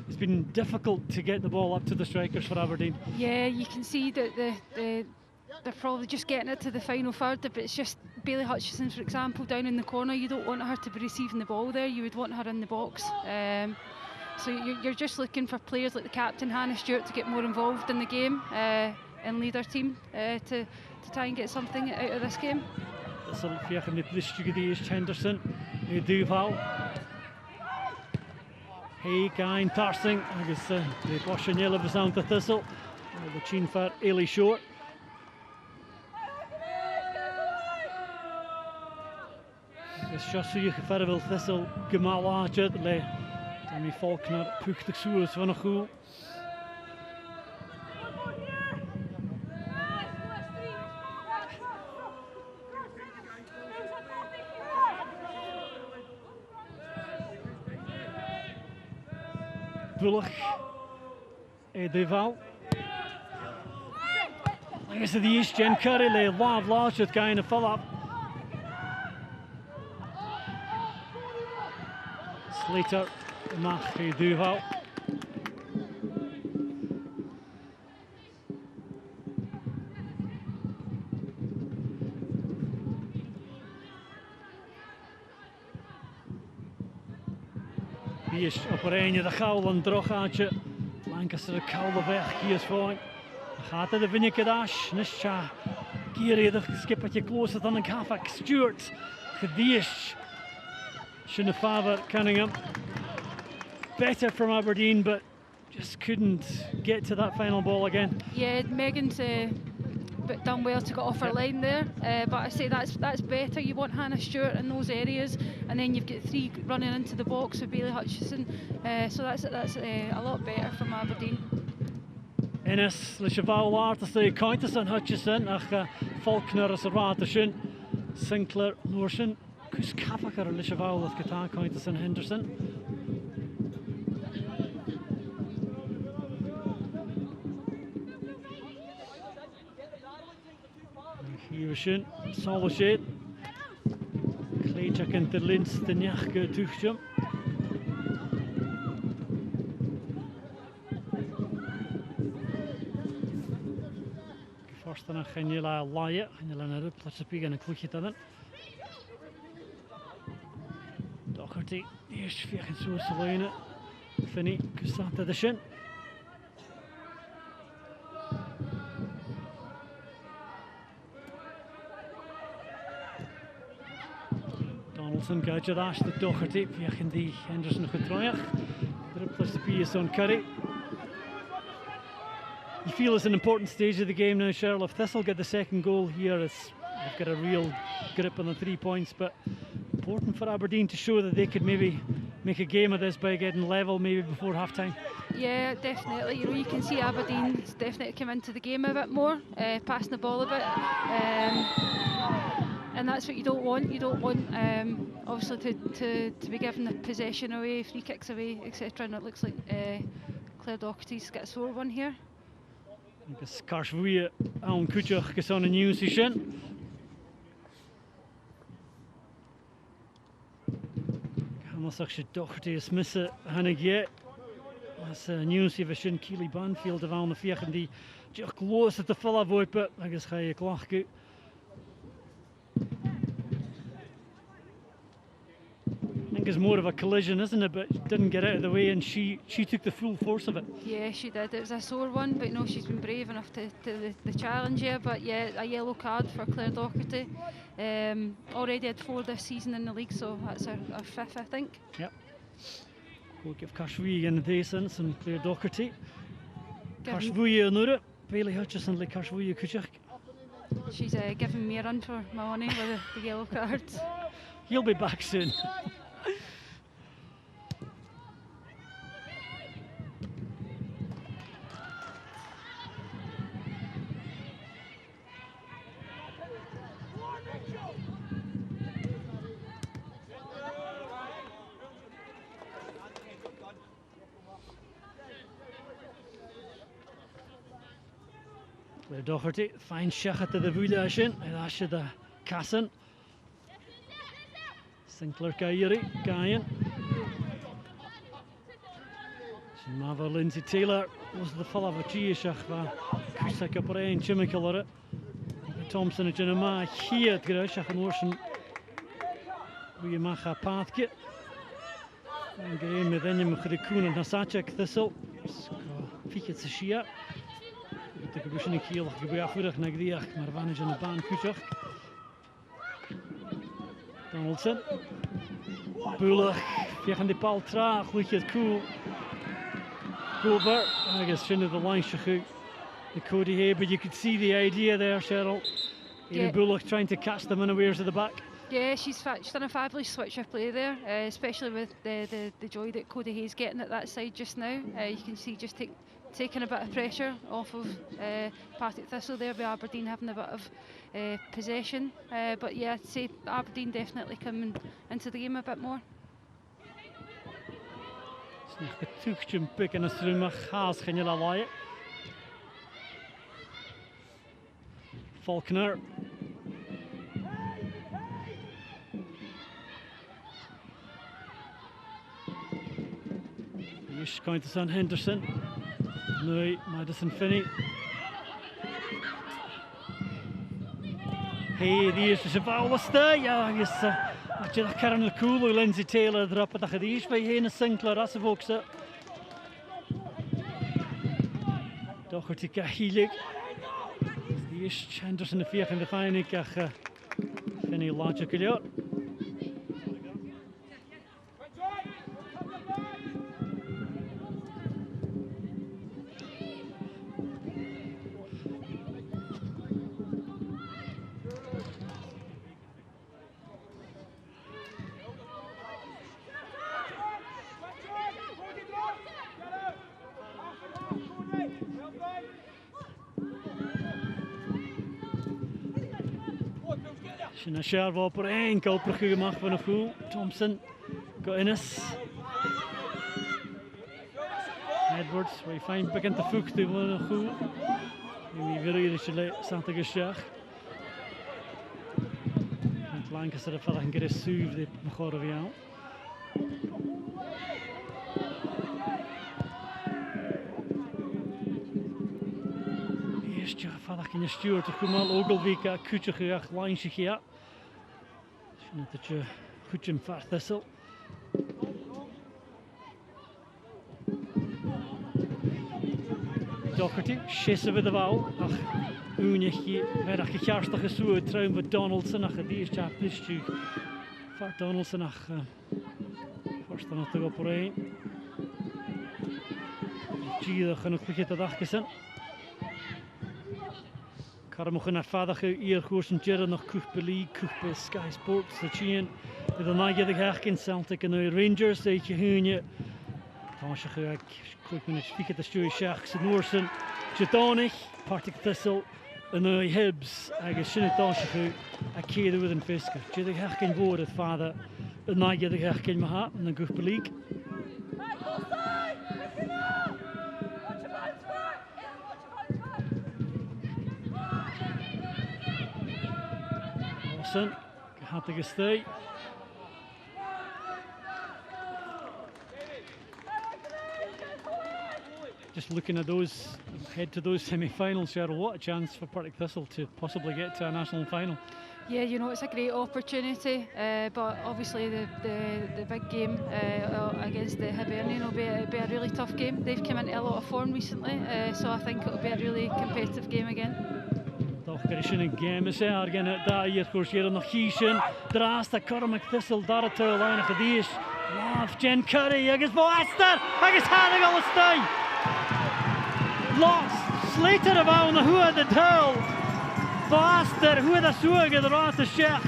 It's been difficult to get the ball up to the strikers for Aberdeen. Yeah, you can see that they're probably just getting it to the final third, but it's just Bailey Hutchison, for example, down in the corner. You don't want her to be receiving the ball there. You would want her in the box. So you're just looking for players like the captain, Hannah Stewart, to get more involved in the game and lead our team to try and get something out of this game. Thistle vegen de Plistje Henderson, Duval. Hey, Kain Tarsing, agus de Washington was down to Thistle. The chin for Ailey Short. Agus Josu Ferville Thistle Gamal Archer le Tommy Faulkner pucht de soers van een goal. Bullock Duval. Langs de East Jen Curry le lav large het kind of fill up. Slater mag Duval. Die is op een de goal en drogaatje. Lancaster de koude weg hier is voor. Gaat er de vinnetje dash. Nisha. Kiri de skippertje closer dan een kafak. Stewart. Gediesh. Shinafava Cunningham. Better from Aberdeen, but just couldn't get to that final ball again. Yeah, Megan's done well to get off her line there, but I say that's better. You want Hannah Stewart in those areas, and then you've got three running into the box with Bailey Hutchison. So that's a lot better from Aberdeen. Innes, le cheval later say Countess and Hutchison, ach Faulkner is a Sinclair Noorsen. Kus Kafakar le cheval with Katan Countess and Henderson. Hier Soloshed. Kleedjak en Terlins de Njachke Tuchtjum. First dan Genjela Laie, Genjela naar de Platsepiek en een kloekje dan. Docherty, eerst via een soort lijnen. Finny, Kusata de Shin. Donaldson gaat je dash de Docherty, via die Henderson getrooiig. De Platsepiek is on Curry. You feel it's an important stage of the game now, Cheryl. If Thistle get the second goal here, they've got a real grip on the 3 points, but important for Aberdeen to show that they could maybe make a game of this by getting level maybe before half-time. Yeah, definitely. You know, you can see Aberdeen's definitely come into the game a bit more, passing the ball a bit, and that's what you don't want. You don't want, obviously, to be given the possession away, free kicks away, etc. And it looks like Claire Doherty's got a sore one here. Agus Karsvuie aan Kutjach geson een nieuw session. Hamasach je Doherty is missen Hanegje. As nieuw session Keely Banfield of aan de vier die just close te vallen voipen. Agus ga je klachten. think it's more of a collision, isn't it? But didn't get out of the way, and she took the full force of it. Yeah, she did. It was a sore one, but no, she's been brave enough to the challenge here. But yeah, a yellow card for Claire Docherty. Already had 4 this season in the league, so that's our 5th, I think. Yep. We'll give Cashvuye in the day since, and Claire Docherty. Cashvuye Nura, Bailey Hutchison, like Cashvuye Kuchak. She's giving me a run for my money with the yellow cards. He'll be back soon. Claire Docherty, fine shot to the Vula sin, and that's the Cassin. Sinclair Gairi, Guyan. Mava Lindsay Taylor was the full of a Giashach, Kusak up Rain, Chimical. Thompson and Jenema here at Greshach and Orson. We macha Pathkit. And game with any Mukhrikun and Hasachek Thistle. Fiket Sashia. The Kabushini Kiel, Gabiafurak, Nagriach, Marvanage and the Ban Kuchach. Donaldson. Bullock, Fiachan de Paul Traag, wicked cool. Over, I guess, Shin of the line, Shahu, the Cody here, but you could see the idea there, Cheryl. Yeah. Bullock trying to catch them unawares at the back. Yeah, she's done a fabulous switch of play there, especially with the joy that Cody Hayes getting at that side just now. You can see just taking a bit of pressure off of Partick Thistle there, with Aberdeen having a bit of possession. But yeah, I'd say Aberdeen definitely coming into the game a bit more. The Tuchjum picking us through Machas, can you lie it? Faulkner. He's going to send Henderson. No, Madison Finney. Hey, die is dus een foulste. Ja, is had je dat kern de cool, Lindsay Taylor erop, dat je die is bij heen Sinclair als ook zo. Docherty Kahilik. Die is Henderson de 4 in de fijn ik Finney logical ja. Een scherp op er enkel gemaakt van een goal. Thompson, Innes. Edwards, we find begint te voeken van een goal. En wie weer is je staat er geschacht. Het Lancaster heeft vandaag een keer suiv dit begonnen voor jou. Eerst ja, vandaag in je stuur te komen ook al week kutje gejaagd, lijntje gejaagd. Net dat je goed in vaart Thistle. Docherty, schissen we de wal. Ach, uunigje, werd gejarstig gezoet, truim voor Donaldson. Ach, die is ja plisje. Vaart Donaldson, ach, first dan nog op rij. Zie dat genoeg vergeet dat achtersen. Carmoch naar vader hier koers en Jerry nog Kuchbeli, Kuchbe Sky Sports, de Chien, de Nagje de Herkin Celtic en de Rangers, de Hunje. Als je gaat, kijk maar eens spieken de stuur Sharks en Noorsen, Jetonig, Partick Thistle en de Hibs. Eigenlijk Shinnetasje gaat, ik keerde with een fisker. Je de Herkin voor het vader, de Nagje de Herkin maha en de Kuchbeli. Gehattige stay. Just looking at those, head to those semi-finals, Cheryl, what a chance for Partick Thistle to possibly get to a national final. Yeah, you know, it's a great opportunity, but obviously the big game against the Aberdeen will be a really tough game. They've come into a lot of form recently, so I think it'll be a really competitive game again. Toch er is een game is ergen daar hier koers hier nog kiezen. Draast de Cormac Thistle daar het line gedies. Love Jen Curry, agus Boaster, agus Harrig all stay. Lost Slater about who had the towel. Boaster, who had a swag the rat the Sheikh.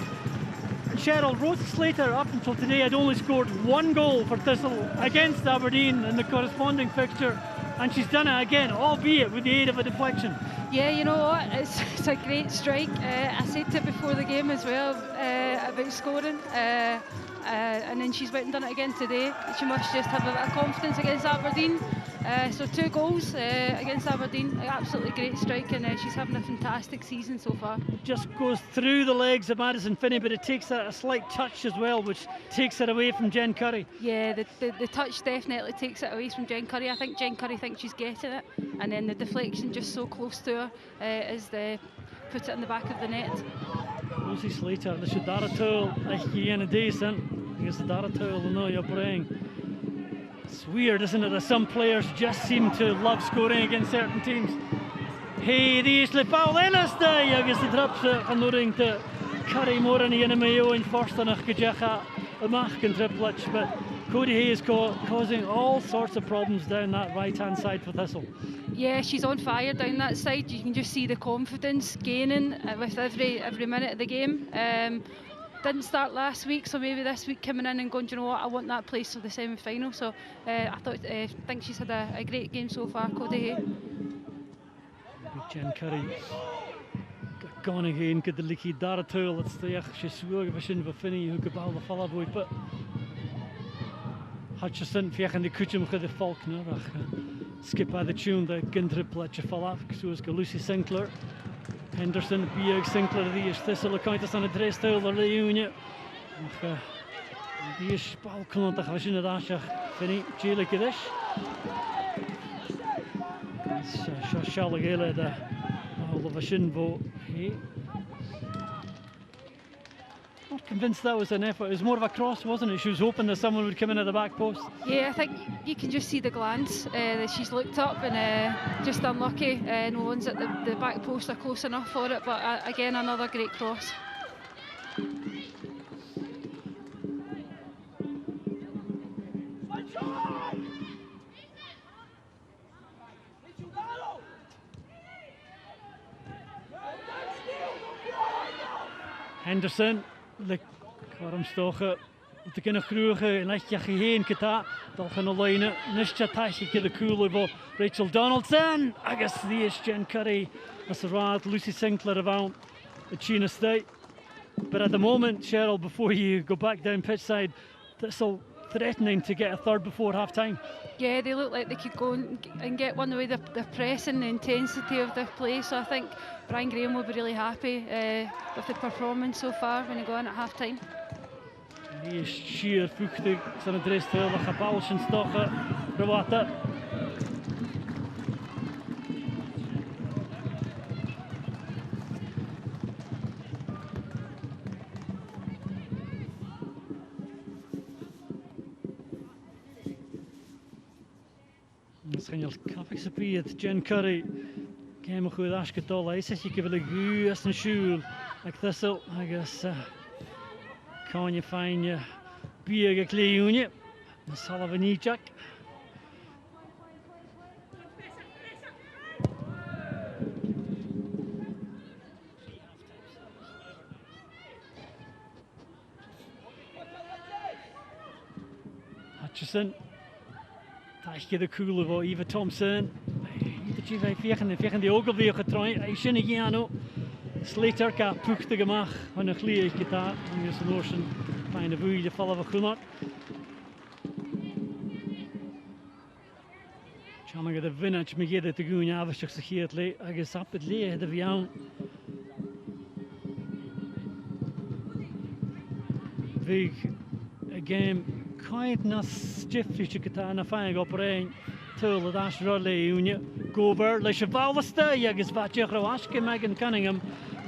Cheryl Rose Slater up until today had only scored 1 goal for Thistle against Aberdeen in the corresponding fixture, and she's done it again, albeit with the aid of a deflection. Yeah, you know what, it's a great strike. I said to it before the game as well about scoring, and then she's went and done it again today. She must just have a bit of confidence against Aberdeen. So 2 goals against Aberdeen, absolutely great strike, and she's having a fantastic season so far. Just goes through the legs of Madison Finney, but it takes a slight touch as well, which takes it away from Jen Curry. Yeah, the touch definitely takes it away from Jen Curry. I think Jen Curry thinks she's getting it, and then the deflection just so close to her as they put it in the back of the net. Lucy Slater, the Shadara like in a decent. I guess the Dara no, you're praying. It's weird, isn't it, that some players just seem to love scoring against certain teams. Hey, the Isle Paul Ennis day, I guess the traps are noting to Curry more in the enemy in first and a Mach and triplet, but Cody Hayes causing all sorts of problems down that right-hand side for Thistle. Yeah, she's on fire down that side. You can just see the confidence gaining with every minute of the game. Didn't start last week, so maybe this week coming in and going, do you know what, I want that place for the semi-final. So I think she's had a great game so far, Cody Hay. Jen Curry gone again, good the leaky Daratul, it's the she's swag of a shin of a Finney who could ball the follow boy, but Hutchison fiach the kuchum the Faulkner, skip by the tune, the Gintriplet, Falaf, so is Lucy Sinclair. Henderson, Biag Sinclair, die is Thistle, Countess aan het dreestel, de Union. Die is balkant, dat was inderdaad, Finney, Chile Kiddish. Shall Gale, the whole of a shinbo. Not convinced that was an effort. It was more of a cross, wasn't it? She was hoping that someone would come in at the back post. Yeah, I think you can just see the glance that she's looked up and just unlucky. No one's at the back post are close enough for it, but again, another great cross. Henderson, de Kormstochen, de kunnen kroegen en echt je heen keta, dat gaan alleen nisje tasje de koele voor Rachel Donaldson. I guess die is Jen Curry, as the right Lucy Sinclair around the China State. But at the moment, Cheryl, before you go back down pitch side, Thistle threatening to get a third before half time. Yeah, they look like they could go and get one the way they're pressing, the intensity of their play. So I think Brian Graham will be really happy with the performance so far when they go in at half time. Die is sheer vochtig, zijn het rest heel wat gebouwtjes stochen, verwachten. Misschien als kapikse piet, Jen Curry. Game een goed afgetol. Hij zegt je kan wel een goeie een school. Like Thistle, I guess. Kan je fijn je bier gekleed je. Dat zal we niet check. Hutchison. Taakje de koele voor Eva Thompson. Dat je vegen die ook alweer getraind. Hij zinnig Jano. Slater ka puchtige mag van een gleed gitaar. En is een oorsen fijne boei de vallen van groenart. Jammer de vintage me geeft te doen ja was zich geert le. Hij is op het leeg de vian. Weg again kind na stiffische gitaar na fijn operating. Tulle dash rolle unie. Gover le cheval stay. Hij is wat je Roaske Megan Cunningham.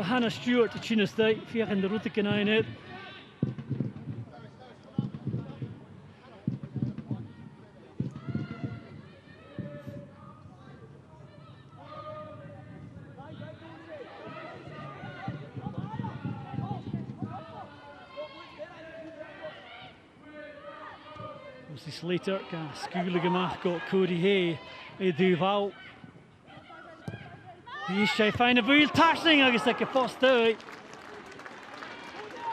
Hannah Stewart to China State, Fiach in the route can I net. Slater, Skule gemacht, got Cody Hay, Duval. He's trying to find a real touching, I guess like a first out.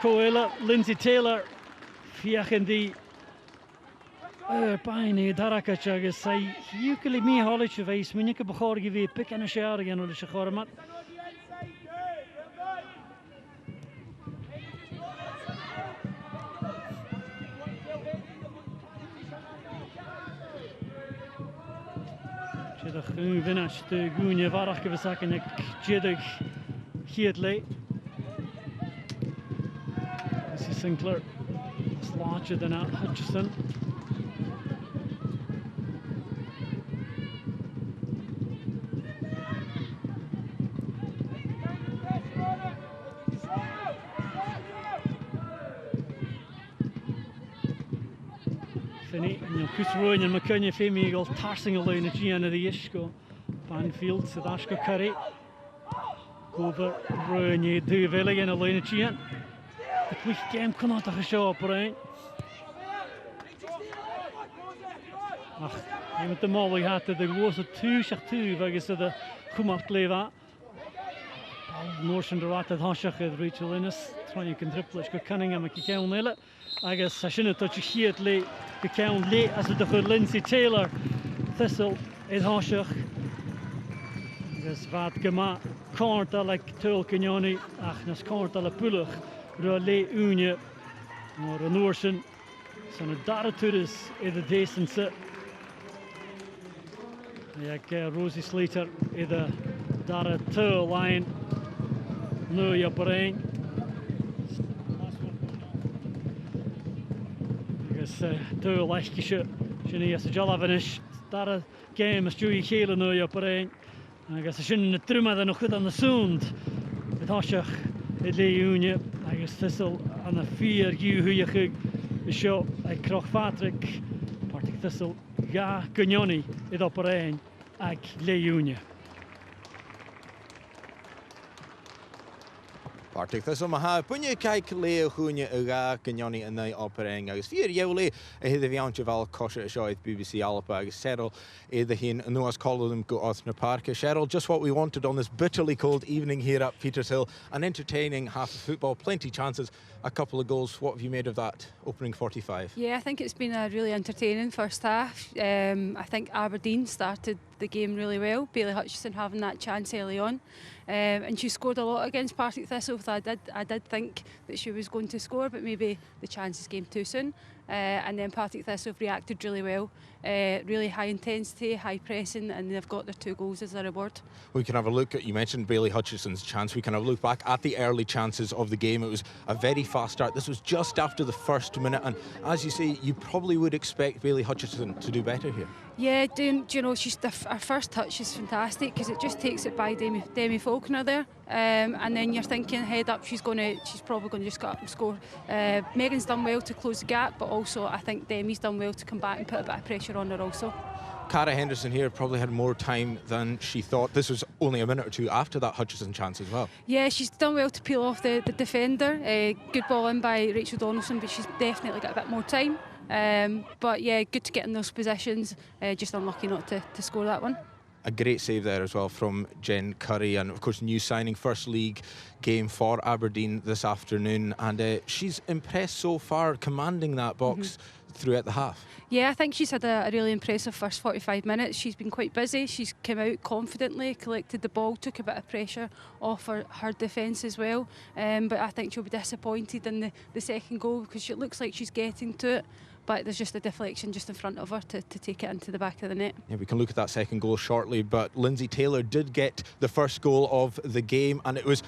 Coella, Lindsay Taylor, Fiach in the Pine, Darakach, I guess I usually me Hollish of Ace, when you could before give you pick and a share again on the Shakoramat. Groen winnaars de Goenje Varachke bezakken ik Jiddig Giedley. This is Sinclair. It's larger than Hutchison. Rowan and McCunny Femi Eagle tarsing alone at the end of the Ishko. Banfield, Sadashko Curry. Over Rowan, you do Valley and alone at the end. The quick game cannot have a show up, right? I'm at the Molly hat that there was a 2-2, I guess, at the Kumat Leva. Norsen the Rat at Hoshach at Rachel Innes. Trying to triple it, Cunningham and Kikell Nilla. I guess I shouldn't touch a heat late. The count late as the Lindsay Taylor, Thistle, Ed Hoshach. I guess Vat Gama, Korta like Tull Kenyoni, Achnas Korta la Pullach, Rale Unje, nor a Norsen, son of Daraturis, Ed a Decent. Like Rosie Slater, Ed a Dara Tull line, no Yaparain. Two Lashkisha, Shania Sajalavanish, Dara game, Stewie Hale, no Yaparain. I guess I shouldn't Truma than a good on the sound. With Hoshach, Edley Unia, I guess Thistle, and the fear you who you could the show like Croch Patrick, Partick Thistle, Ga Gugnoni, Ed Operain, Ag Le Unia. Partick Thistle maha punya kaik leo hunya uga Kenyoni and the operating agus fear yewle a the viant val kosher show at BBC Alapa agus Cheryl the hin noas called them go off na park. Cheryl, just what we wanted on this bitterly cold evening here at Petershill, an entertaining half of football, plenty chances, a couple of goals. What have you made of that opening 45? Yeah, I think it's been a really entertaining first half. I think Aberdeen started the game really well. Bailey Hutchison having that chance early on, and she scored a lot against Partick Thistle. So I did think that she was going to score, but maybe the chances came too soon. And then Partick Thistle reacted really well, really high intensity, high pressing, and they've got their 2 goals as a reward. We can have a look at, you mentioned Bailey Hutchison's chance, we can have a look back at the early chances of the game. It was a very fast start. This was just after the first minute, and as you say, you probably would expect Bailey Hutchison to do better here. Yeah, do you know, her first touch is fantastic because it just takes it by Demi Faulkner there, and then you're thinking head up, she's probably going to just go up and score. Megan's done well to close the gap, but also I think Demi's done well to come back and put a bit of pressure on her also. Cara Henderson here probably had more time than she thought. This was only a minute or two after that Hutchison chance as well. Yeah, she's done well to peel off the defender. Good ball in by Rachel Donaldson, but she's definitely got a bit more time. But yeah, good to get in those positions, just unlucky not to score that one. A great save there as well from Jen Curry, and of course new signing, first league game for Aberdeen this afternoon, and she's impressed so far, commanding that box throughout the half. Yeah, I think she's had a really impressive first 45 minutes. She's been quite busy. She's come out confidently, collected the ball, took a bit of pressure off her defence as well. But I think she'll be disappointed in the second goal because it looks like she's getting to it, but there's just a deflection just in front of her to take it into the back of the net. Yeah, we can look at that second goal shortly, but Lindsay Taylor did get the first goal of the game, and it was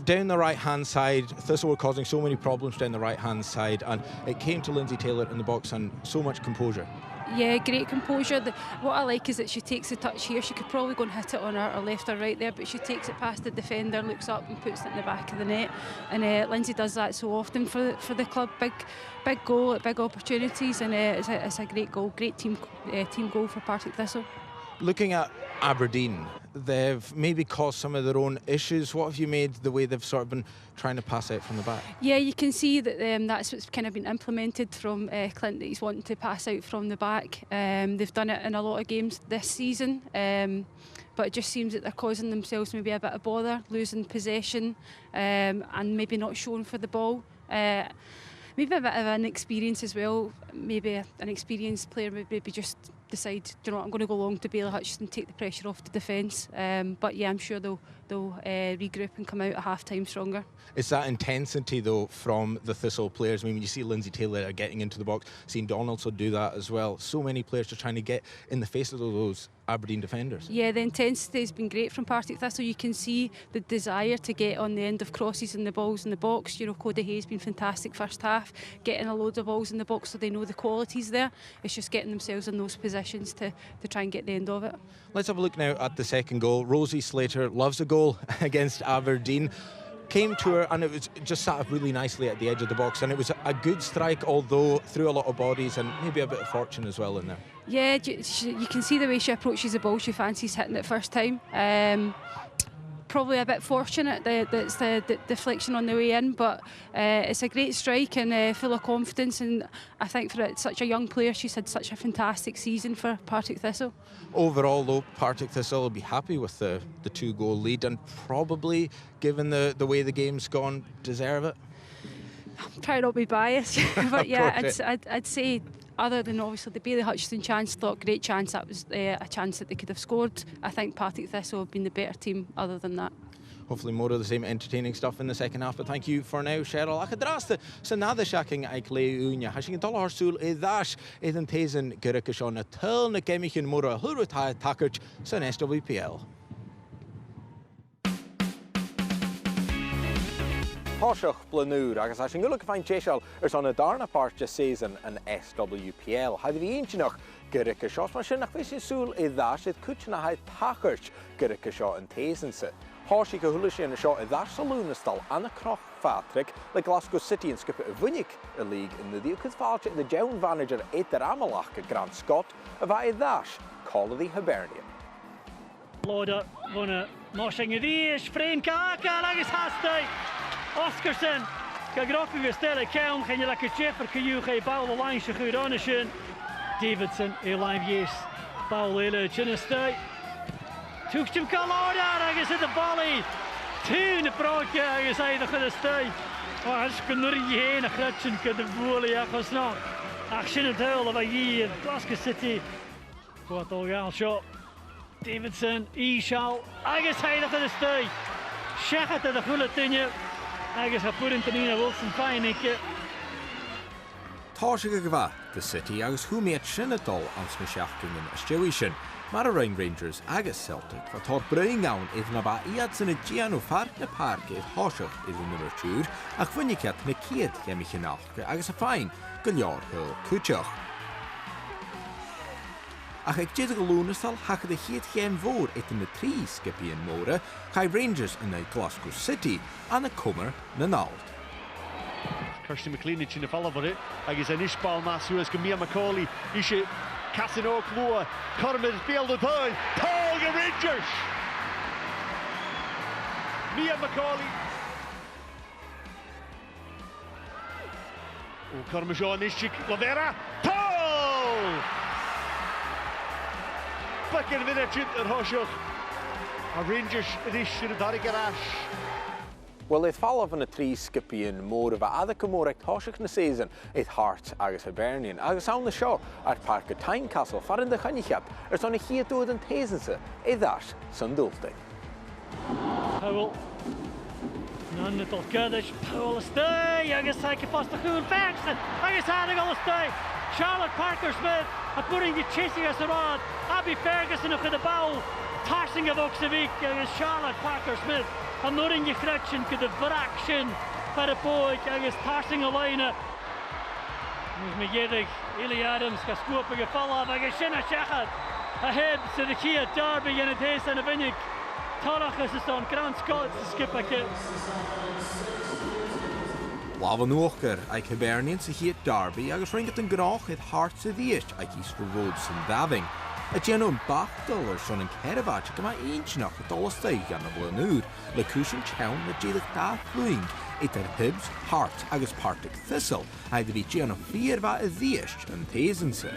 down the right hand side. Thistle were causing so many problems down the right hand side, and it came to Lindsay Taylor in the box, and so much composure. Yeah, great composure. What I like is that she takes the touch here. She could probably go and hit it on her left or right there, but she takes it past the defender, looks up and puts it in the back of the net. And Lindsay does that so often for the club. Big goal, big opportunities, and it's a great goal, great team goal for Partick Thistle. Looking at Aberdeen, they've maybe caused some of their own issues. What have you made the way they've sort of been trying to pass out from the back? Yeah, you can see that that's what's kind of been implemented from Clint, that he's wanting to pass out from the back. They've done it in a lot of games this season, but it just seems that they're causing themselves maybe a bit of bother, losing possession, and maybe not showing for the ball. Maybe a bit of an experience as well. Maybe an experienced player would maybe just decide, do you know what, I'm going to go long to Bailey Hutchinson, take the pressure off the defence. But yeah, I'm sure they'll regroup and come out at half-time stronger. It's that intensity though from the Thistle players. I mean, when you see Lindsay Taylor getting into the box, seeing Donaldson do that as well. So many players are trying to get in the face of those Aberdeen defenders. Yeah, the intensity has been great from Partick Thistle. You can see the desire to get on the end of crosses and the balls in the box. You know, Cody Hayes been fantastic first half, getting a load of balls in the box, so they know the quality's there. It's just getting themselves in those positions to try and get the end of it. Let's have a look now at the second goal. Rosie Slater loves a goal against Aberdeen. Came to her and it was just sat up really nicely at the edge of the box, and it was a good strike, although through a lot of bodies and maybe a bit of fortune as well in there. Yeah, you can see the way she approaches the ball. She fancies hitting it first time. Probably a bit fortunate that it's the deflection on the way in, but it's a great strike and full of confidence, and I think for such a young player, she's had such a fantastic season for Partick Thistle. Overall though, Partick Thistle will be happy with the 2-goal lead, and probably, given the way the game's gone, deserve it. I'm trying not to be biased, but yeah, I'd say, other than obviously the Bailey Hutchinson chance, thought great chance, that was a chance that they could have scored. I think Partick Thistle have been the better team other than that. Hopefully more of the same entertaining stuff in the second half, but thank you for now, Cheryl. Ach draste sa nada shacking ag le unya. Hashing a dollar sul e dash eden tezen gurikashon a tul na gemichin mura hurutha takert san SWPL. Páiseach Blanúr agus as an gulach fain téisial on a darna páirte season an SWPL. Had bhí intinach gurike seo mar sin nach bhí sin súil I dháis it cútna haid takert gurike seo an tésansa. Háisí go thuailise sin seo I dháis sa lúnastal anna croch Partick le Glasgow City and skip a Vunic a league in the deal could fáilte the Jown manager Étar Amalach a Grant Scott a bhí dháis call of the Hibernian. Lóda bhna máising a dhíis Fréin Caca agus hastai Oscarson ga graffiga stelle ceann chéine le go Jeffer cúch é bail line se chuúrána sin Davidson é live yes bail éile Chinnistay Tuchtim Calóda agus in the volley two na bráce agus é the Chinnistay as go nuirí héin a chretin go the volley achos ná ach sin an tail of a year Glasgow City what all gal shot Davidson Ishal agus é the Chinnistay Shechat the Chulatinne agus a put into Nina Wilson fine ikke. Tá go bhá the City agus thuméad sinna dul an smaseachting in Stewie sin, mar a Rangers agus Celtic, fa tar brain gawn iad na ba iad sin a Gianno fart na park iad háiseach iad an nummer 2 ach fuiniciad na ciad gemich nach agus a fine go leor hill cúteach. Ach ag déad go lúnastal hachad a chiad chéim mhór it in na 3 skipian móra chai Rangers in the Glasgow City and a cummer na náld. Kirsty McLean in the follow for it. Agus an isbal masu as Gamia McCauley. Ishe Casino Cloa. Cormid is bailed at time. Tolga Rangers. Mia McCauley. Oh, Cormajon Ishik Lavera. Tol! Back in a minute at Hoshuk. A Rangers Rish in the Darigarash. Well, it fall of an a 3 skipian more of a other comorect Hoshuk na season, it Heart agus Hibernian, agus on the show at Park of Tynecastle, far in the Chanichap, it's on a here to and Tazense, it dash Sundulte. Powell. None little Kurdish. Powell stay, agus take a fast the cool Ferguson, agus having all stay. Charlotte Parker Smith, a putting the chasing us around. Abby Ferguson of the bow, tossing of Oxavik, agus Charlotte Parker Smith. A nothing you correction could have fraction for the boy, agus tossing a line. Agus Megedig, Ely Adams, Gascopa Gefalla, agus sinna Shechad, ahead to the Kia Derby in a days and a vinnig. Tarachas is on Grand Scots to skip a kit. Lavan Ocher, ag Hibernian sa Kia Derby, agus ringet an grach it hart sa ddiest ag Easter Roads yn Daving. A gennym bachdol son yn Cerabach ac yma einchnach y dolostau gan y blynŵr, le cwysyn chawn na jeilig da flwyng, eiter Hibs, Hart agus Partick Thistle, a ydw i gennym ffyrfa y ddiest yn Tesense.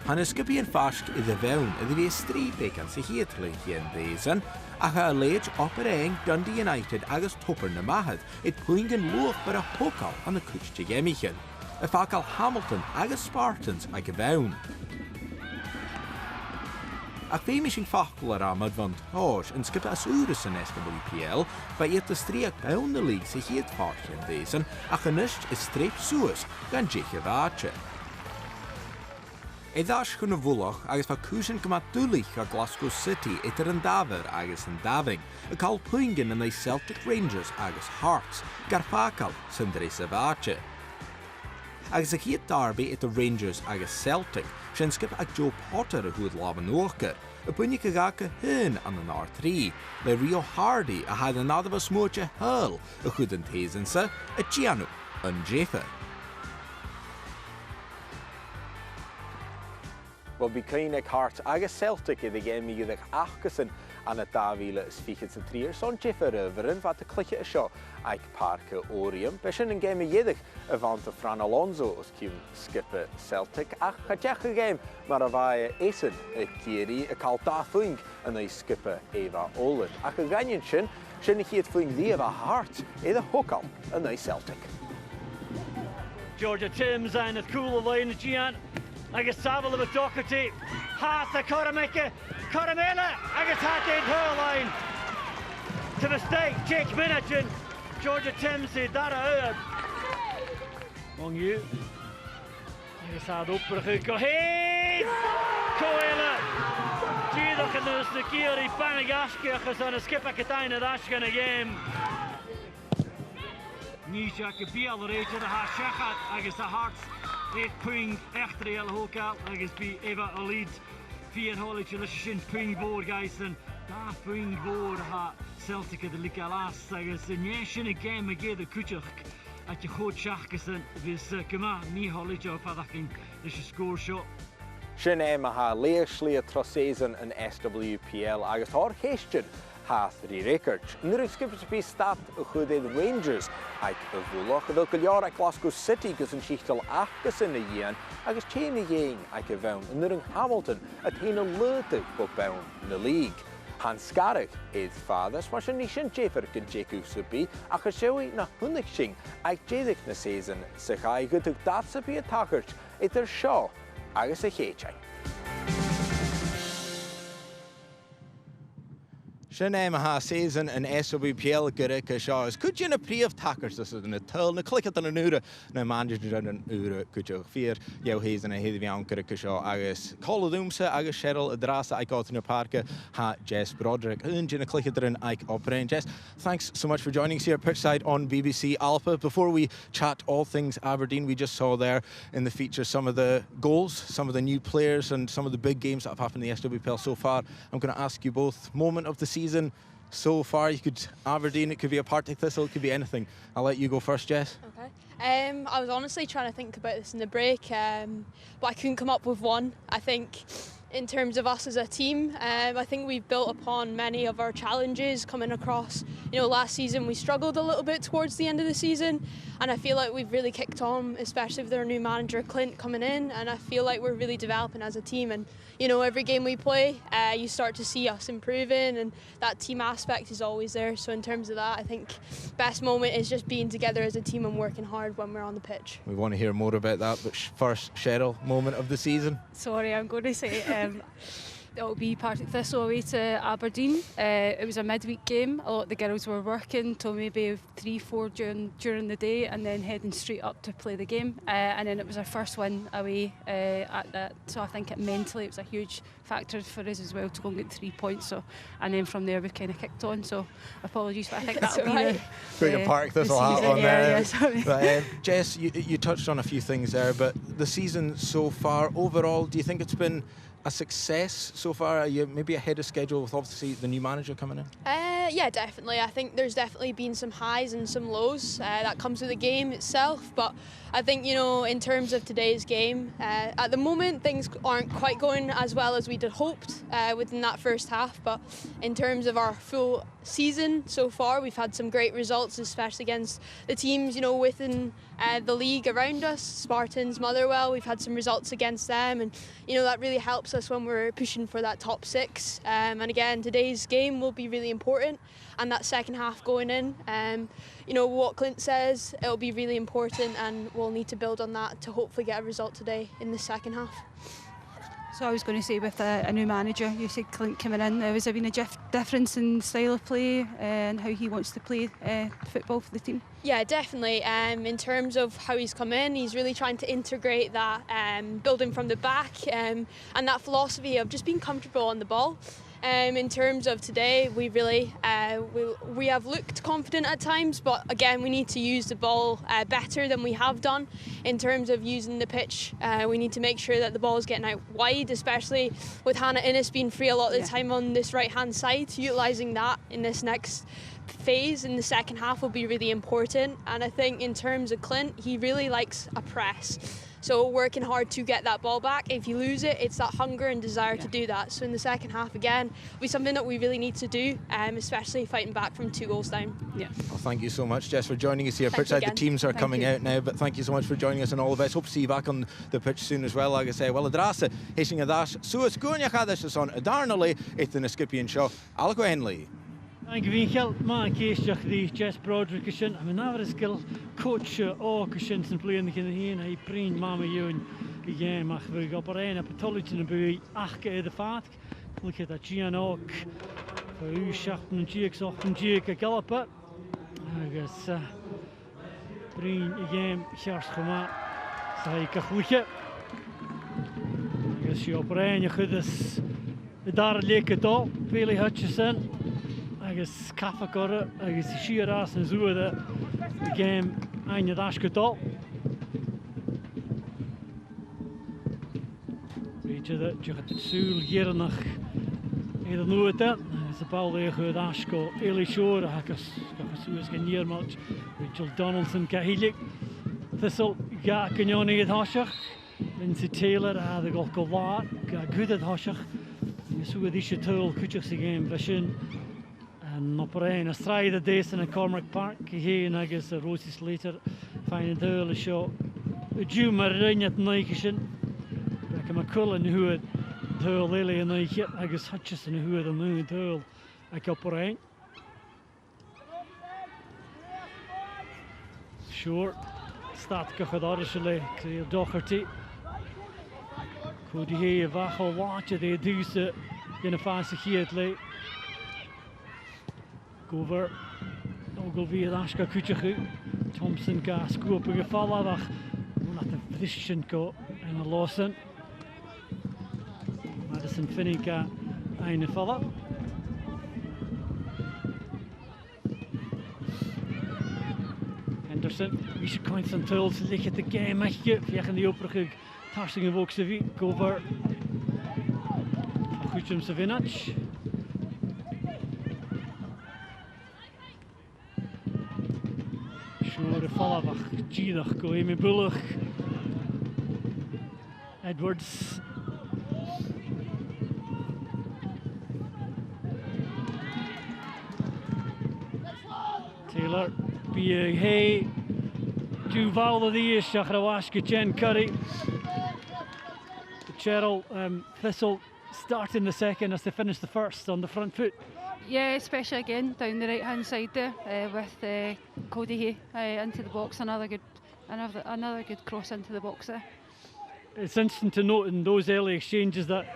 Han ysgybu yn ffasg iddo fewn ydw i ystribig an sy hietlu hi yn Desen, ac a leid Opereng Dundee United agus Tupper na Mahad, et pwyngen lwch bar a hokal an y cwtste gemichen. Y ffacal Hamilton agus Spartans ag y fewn. Ac fe mis sy'n ffacl ar amad fan Toj yn sgyda aswrys yn SWPL fa i'r dystriag fewn y lig sy'n hyd ffordd yn Desen ac yn ysg y streip sŵs gan Jeicha Ddache. E ddash chwn y fwloch agus fa cwysyn gyma dwlich a Glasgow City eiter yn Dafer agus yn Daving y cael pwyngen yn ei Celtic Rangers agus Hearts gar ffacal sy'n dres y Ddache. Agus a Kia Derby at the Rangers agus Celtic, sy'n skip ag Joe Potter a hwyd Lavan Ocher, y bwynig ag aga hyn an yn R3, le Rio Hardy a had an adab a smwtje hyl a hwyd yn Tesense, a Gianno yn Jeffer. Wel, bu Cynnig Hart agus Celtic iddi gemi ydych achgysyn an y 2023 son Jeffer yfyryn fat y clicio y sio ag Parc y Orium. Besyn yn gemi ydych y fant y Fran Alonso os cym skipper Celtic ach chadech y gem mae'r fai esyn y giri y cael dathwyng yn ei skipper Eva Olin. Ac y ganyan sy'n i hyd ffwyng ddi efo Hart iddo hwcal yn ei Celtic. Georgia Timms and the cool line of Gian. Agus safel of a Doherty, Hath a Coramela, agus Hath in her line. To mistake, Jake Minachin, Georgia Timms said that out. Long you. Agus had opbrug go heen. Coela. Giedoch en dus de Kieri Panagaski agus aan de skipper Katayn at Ashkan again. Nisha Kabiel reach de Hashachat agus the Hearts. Eich pwing echt real hokal agus bi Eva Olid fi en holig sin pwing board guys en da pwing board ha Celtic de Liga las agus en sin a game agé de kutjach at je goed schachges en vis gema ni holig op adakin is a score shot. Sin ha leersli a trosezen an SWPL agus hor hestion hath ri records. Nu'r ysgybys bi stat y chwydedd Rangers ag y fwloch y fel gylior ag Glasgow City gys yn sichtel achgys yn y ian agos chen y ieing ag y fewn nu'r Hamilton a tein y lydig o fewn yn y lig. Hans Scarrig edd fathers mas yn nisyn Jeffer gyn Jacobs y bi ac y siawi na hwnnw syng ag jeddig na season sy'n chai gydag dat y bi y tachart either sio agos y chechai. Sin ha season an SWPL gyrig y sio. Cwyd yn y prif tacers ys yn y tyl, na clicad yn y nŵra, na manager yn y nŵra cwyd yw'ch ffyr, iaw heiz yn y heddi fiawn gyrig y sio, agos Colin Dwmsa, agos Cheryl y drasa ag oed yn y parca, ha Jess Broderick, yn y clicad yn ag Operan. Jess, thanks so much for joining us here pitchside on BBC Alpha. Before we chat all things Aberdeen, we just saw there in the feature some of the goals, some of the new players and some of the big games that have happened in the SWPL so far. I'm going to ask you both, moment of the season so far. You could Aberdeen, it could be a Partick Thistle, it could be anything. I'll let you go first, Jess. Okay. I was honestly trying to think about this in the break, but I couldn't come up with one. I think in terms of us as a team, I think we've built upon many of our challenges coming across. You know, last season we struggled a little bit towards the end of the season, and I feel like we've really kicked on, especially with our new manager Clint coming in, and I feel like we're really developing as a team. And you know, every game we play, you start to see us improving, and that team aspect is always there. So in terms of that, I think best moment is just being together as a team and working hard when we're on the pitch. We want to hear more about that, but first, Cheryl, moment of the season. Sorry, I'm going to say It'll be Partick Thistle away to Aberdeen. It was a midweek game. A lot of the girls were working till maybe 3-4 during the day, and then heading straight up to play the game. And then it was our first win away at that. So I think mentally it was a huge factor for us as well to go and get 3 points. So, and then from there we kind of kicked on. So apologies, but I think that'll be the Partick Thistle hat on there. Yeah, but, Jess, you touched on a few things there, but the season so far, overall, do you think it's been a success so far? Are you maybe ahead of schedule with obviously the new manager coming in? Yeah, definitely. I think there's definitely been some highs and some lows that comes with the game itself, but I think, you know, in terms of today's game, at the moment things aren't quite going as well as we'd had hoped within that first half, but in terms of our full season so far, we've had some great results, especially against the teams, you know, within the league around us, Spartans, Motherwell. We've had some results against them, and you know that really helps us when we're pushing for that top 6. And again, today's game will be really important, and that second half going in, you know what Clint says, it'll be really important, and we'll need to build on that to hopefully get a result today in the second half. So I was going to say, with a new manager, you said Clint coming in, has there been a difference in style of play and how he wants to play football for the team? Yeah, definitely. In terms of how he's come in, he's really trying to integrate that building from the back and that philosophy of just being comfortable on the ball. In terms of today, we really we have looked confident at times, but again we need to use the ball better than we have done. In terms of using the pitch, we need to make sure that the ball is getting out wide, especially with Hannah Innes being free a lot of the time on this right hand side. Utilising that in this next phase in the second half will be really important. And I think in terms of Clint, he really likes a press. So working hard to get that ball back. If you lose it, it's that hunger and desire to do that. So in the second half, again, will be something that we really need to do, especially fighting back from 2 goals down. Yeah. Well, thank you so much, Jess, for joining us here. Thank you Pitchside, again. the teams are Thank coming you. out now, but thank you so much for joining us, and all the best. Hope to see you back on the pitch soon as well. Like I say, well, a drasa, hishing a dash, suas gonya chadash on a darnally, ethan a skipian show, Alco Henley. Thank you, Michael. Man, Keisha, the Jess Broderick, Cushion. I mean, never a skill coach or Cushion and playing the Kinaheen. I bring Mama Ewan again. Mach we go Aberdeen, a pathologist in the buoy, Achke the Fat. Look at that Gianok. For who Schachten and Jake, Sochten Jake, a Gallopet. I guess bring again, Charles Khama. Say Kahuike. I guess you Aberdeen, you could this. The Dar Lake at all, Bailey Hutchison. Agus Kaffa Gorra, agus Shiras and Zuada, the game Anya Dashkatol. Weet je dat je het zuur hier nog even nooit hebt. Is de bal tegen Dashko, Eli Shore, agus Suez Ganiermatch, Rachel Donaldson, Kahilik, Thistle, Ga Kanyoni at Hoshach, Lindsay Taylor, the Golkovar, good at Hoshach, Suadisha Tool, Kuchas again, Vision. En op een strijde deze in Cormac Park heen, I guess Rosie Slater fine de hele show. Ju maar rin het neigischen. Ik heb cool en hoe het heel lily en neigje. I guess Hutchison hoe het nu het heel. Ik op een. Short. Staat gegadarishele. Clear Doherty. Could he wacht al watje de duze in de fase hier Over Ogilvy Ashka Kuchaku, Thompson gas scoop a Fallavach, not the position go and a Lawson. Madison Finnica eine Falla. Henderson, wie should coins and tools lig at the game, Mechje, Viechen die oprug, Tarsingen Voksevi, Gover, Kuchum Savinac. De Fallavach, Gidach, Goemi Bulloch, Edwards. Taylor, B.A. Hay, Duval of the year, Shachrawashka, Jen Curry. Cheryl, Thistle starting the second as they finish the first on the front foot. Yeah, especially again down the right hand side there with Cody Hay into the box. Another good cross into the box there. It's interesting to note in those early exchanges that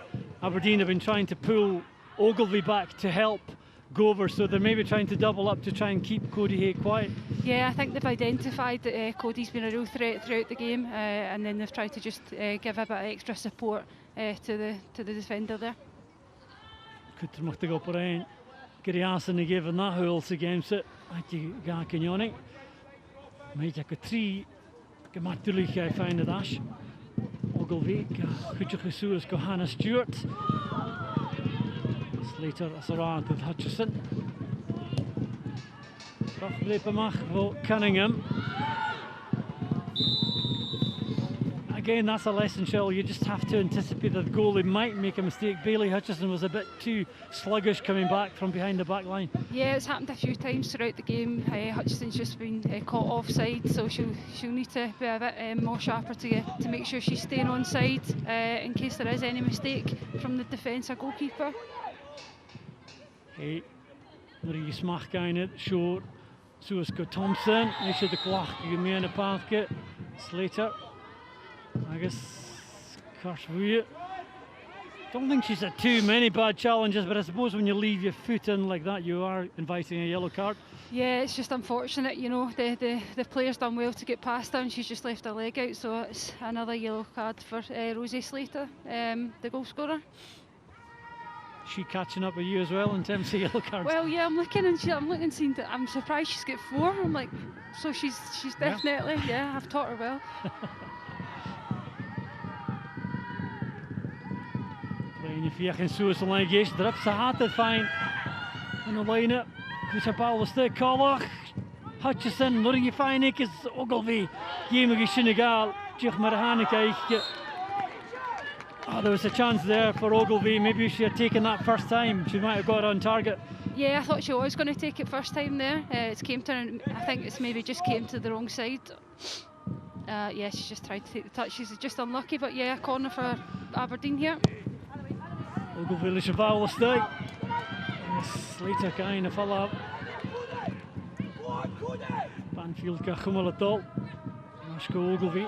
Aberdeen have been trying to pull Ogilvie back to help Gover, so they're maybe trying to double up to try and keep Cody Hay quiet. Yeah, I think they've identified that Cody's been a real threat throughout the game, and then they've tried to just give a bit of extra support to the defender there. Goed er mag te op Rijn. Geriasen die geven na huls against it. Had je gaan Kenyoni. Maar je hebt 3 gemakkelijk find the dash. Ogilvie, goed gesuurd go Hannah Stewart. Slater as around with Hutchison. Teruglepen mag voor Cunningham. Again, that's a lesson, Shell. You just have to anticipate that the goalie might make a mistake. Bailey Hutchison was a bit too sluggish coming back from behind the back line. Yeah, it's happened a few times throughout the game. Hutchison's just been caught offside, so she'll need to be a bit more sharper to make sure she's staying on side in case there is any mistake from the defence or goalkeeper. Hey, Marie Smach going it short. Suasko Thompson. Hij should de klach mee in de paadje. Slater. I guess Karshvuye. Don't think she's had too many bad challenges, but I suppose when you leave your foot in like that, you are inviting a yellow card. Yeah, it's just unfortunate, you know. The player's done well to get past her, and she's just left her leg out, so it's another yellow card for Rosie Slater, the goal scorer. She catching up with you as well in terms of yellow cards? Well, yeah, I'm looking and seeing that I'm surprised she's got 4. I'm like, so she's definitely, yeah, I've taught her well. En je vier geen soos de lijn geest, druk ze had het fijn. En de lijnen, dus een bal was de Collar. Hutchison, nog een fijn ik is Ogilvie. Jemige Senegal, Jich maar aan kijken. Oh, there was a chance there for Ogilvie. Maybe she had taken that first time. She might have got on target. Yeah, I thought she was going to take it first time there. It's came to her, and I think it's maybe just came to the wrong side. Yeah, she just tried to take the touch. She's just unlucky, but yeah, corner for Aberdeen here. Ogilvie is een foul stuk. Slater kind of follow up. Banfield kan gewoon het al. Nasko Ogilvie.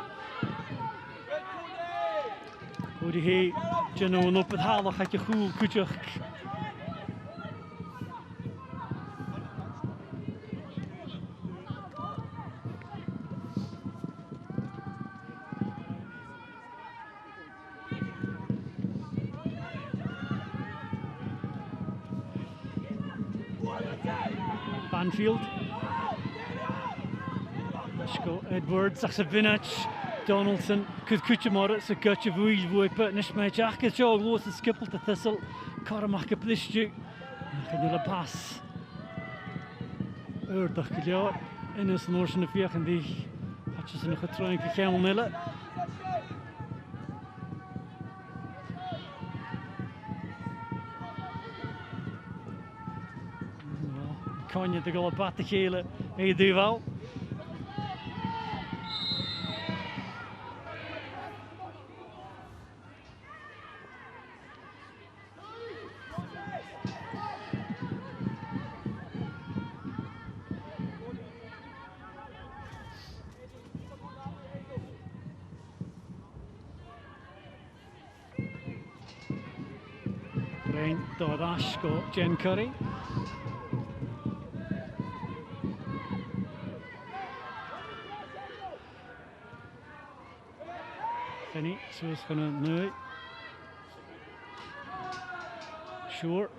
Cody Hay, Jeno op het halen gaat je goed terug. Banfield. Nasko Edwards, Saksevinac. Donaldson, Kutje Moritz, a Kutje Vui, Putnish, Majak, is Jog, Loos, and Skipple to Thistle, Karamaka Plishju, Nakadilla Pass. Urdak Gilliard, in his notion of Fiach and the Hutchison of Trying to Camel Miller. Kanye de Gola Batakele, hey, do well. Dodash got Jen Curry. Finney, so it's gonna no. Sure.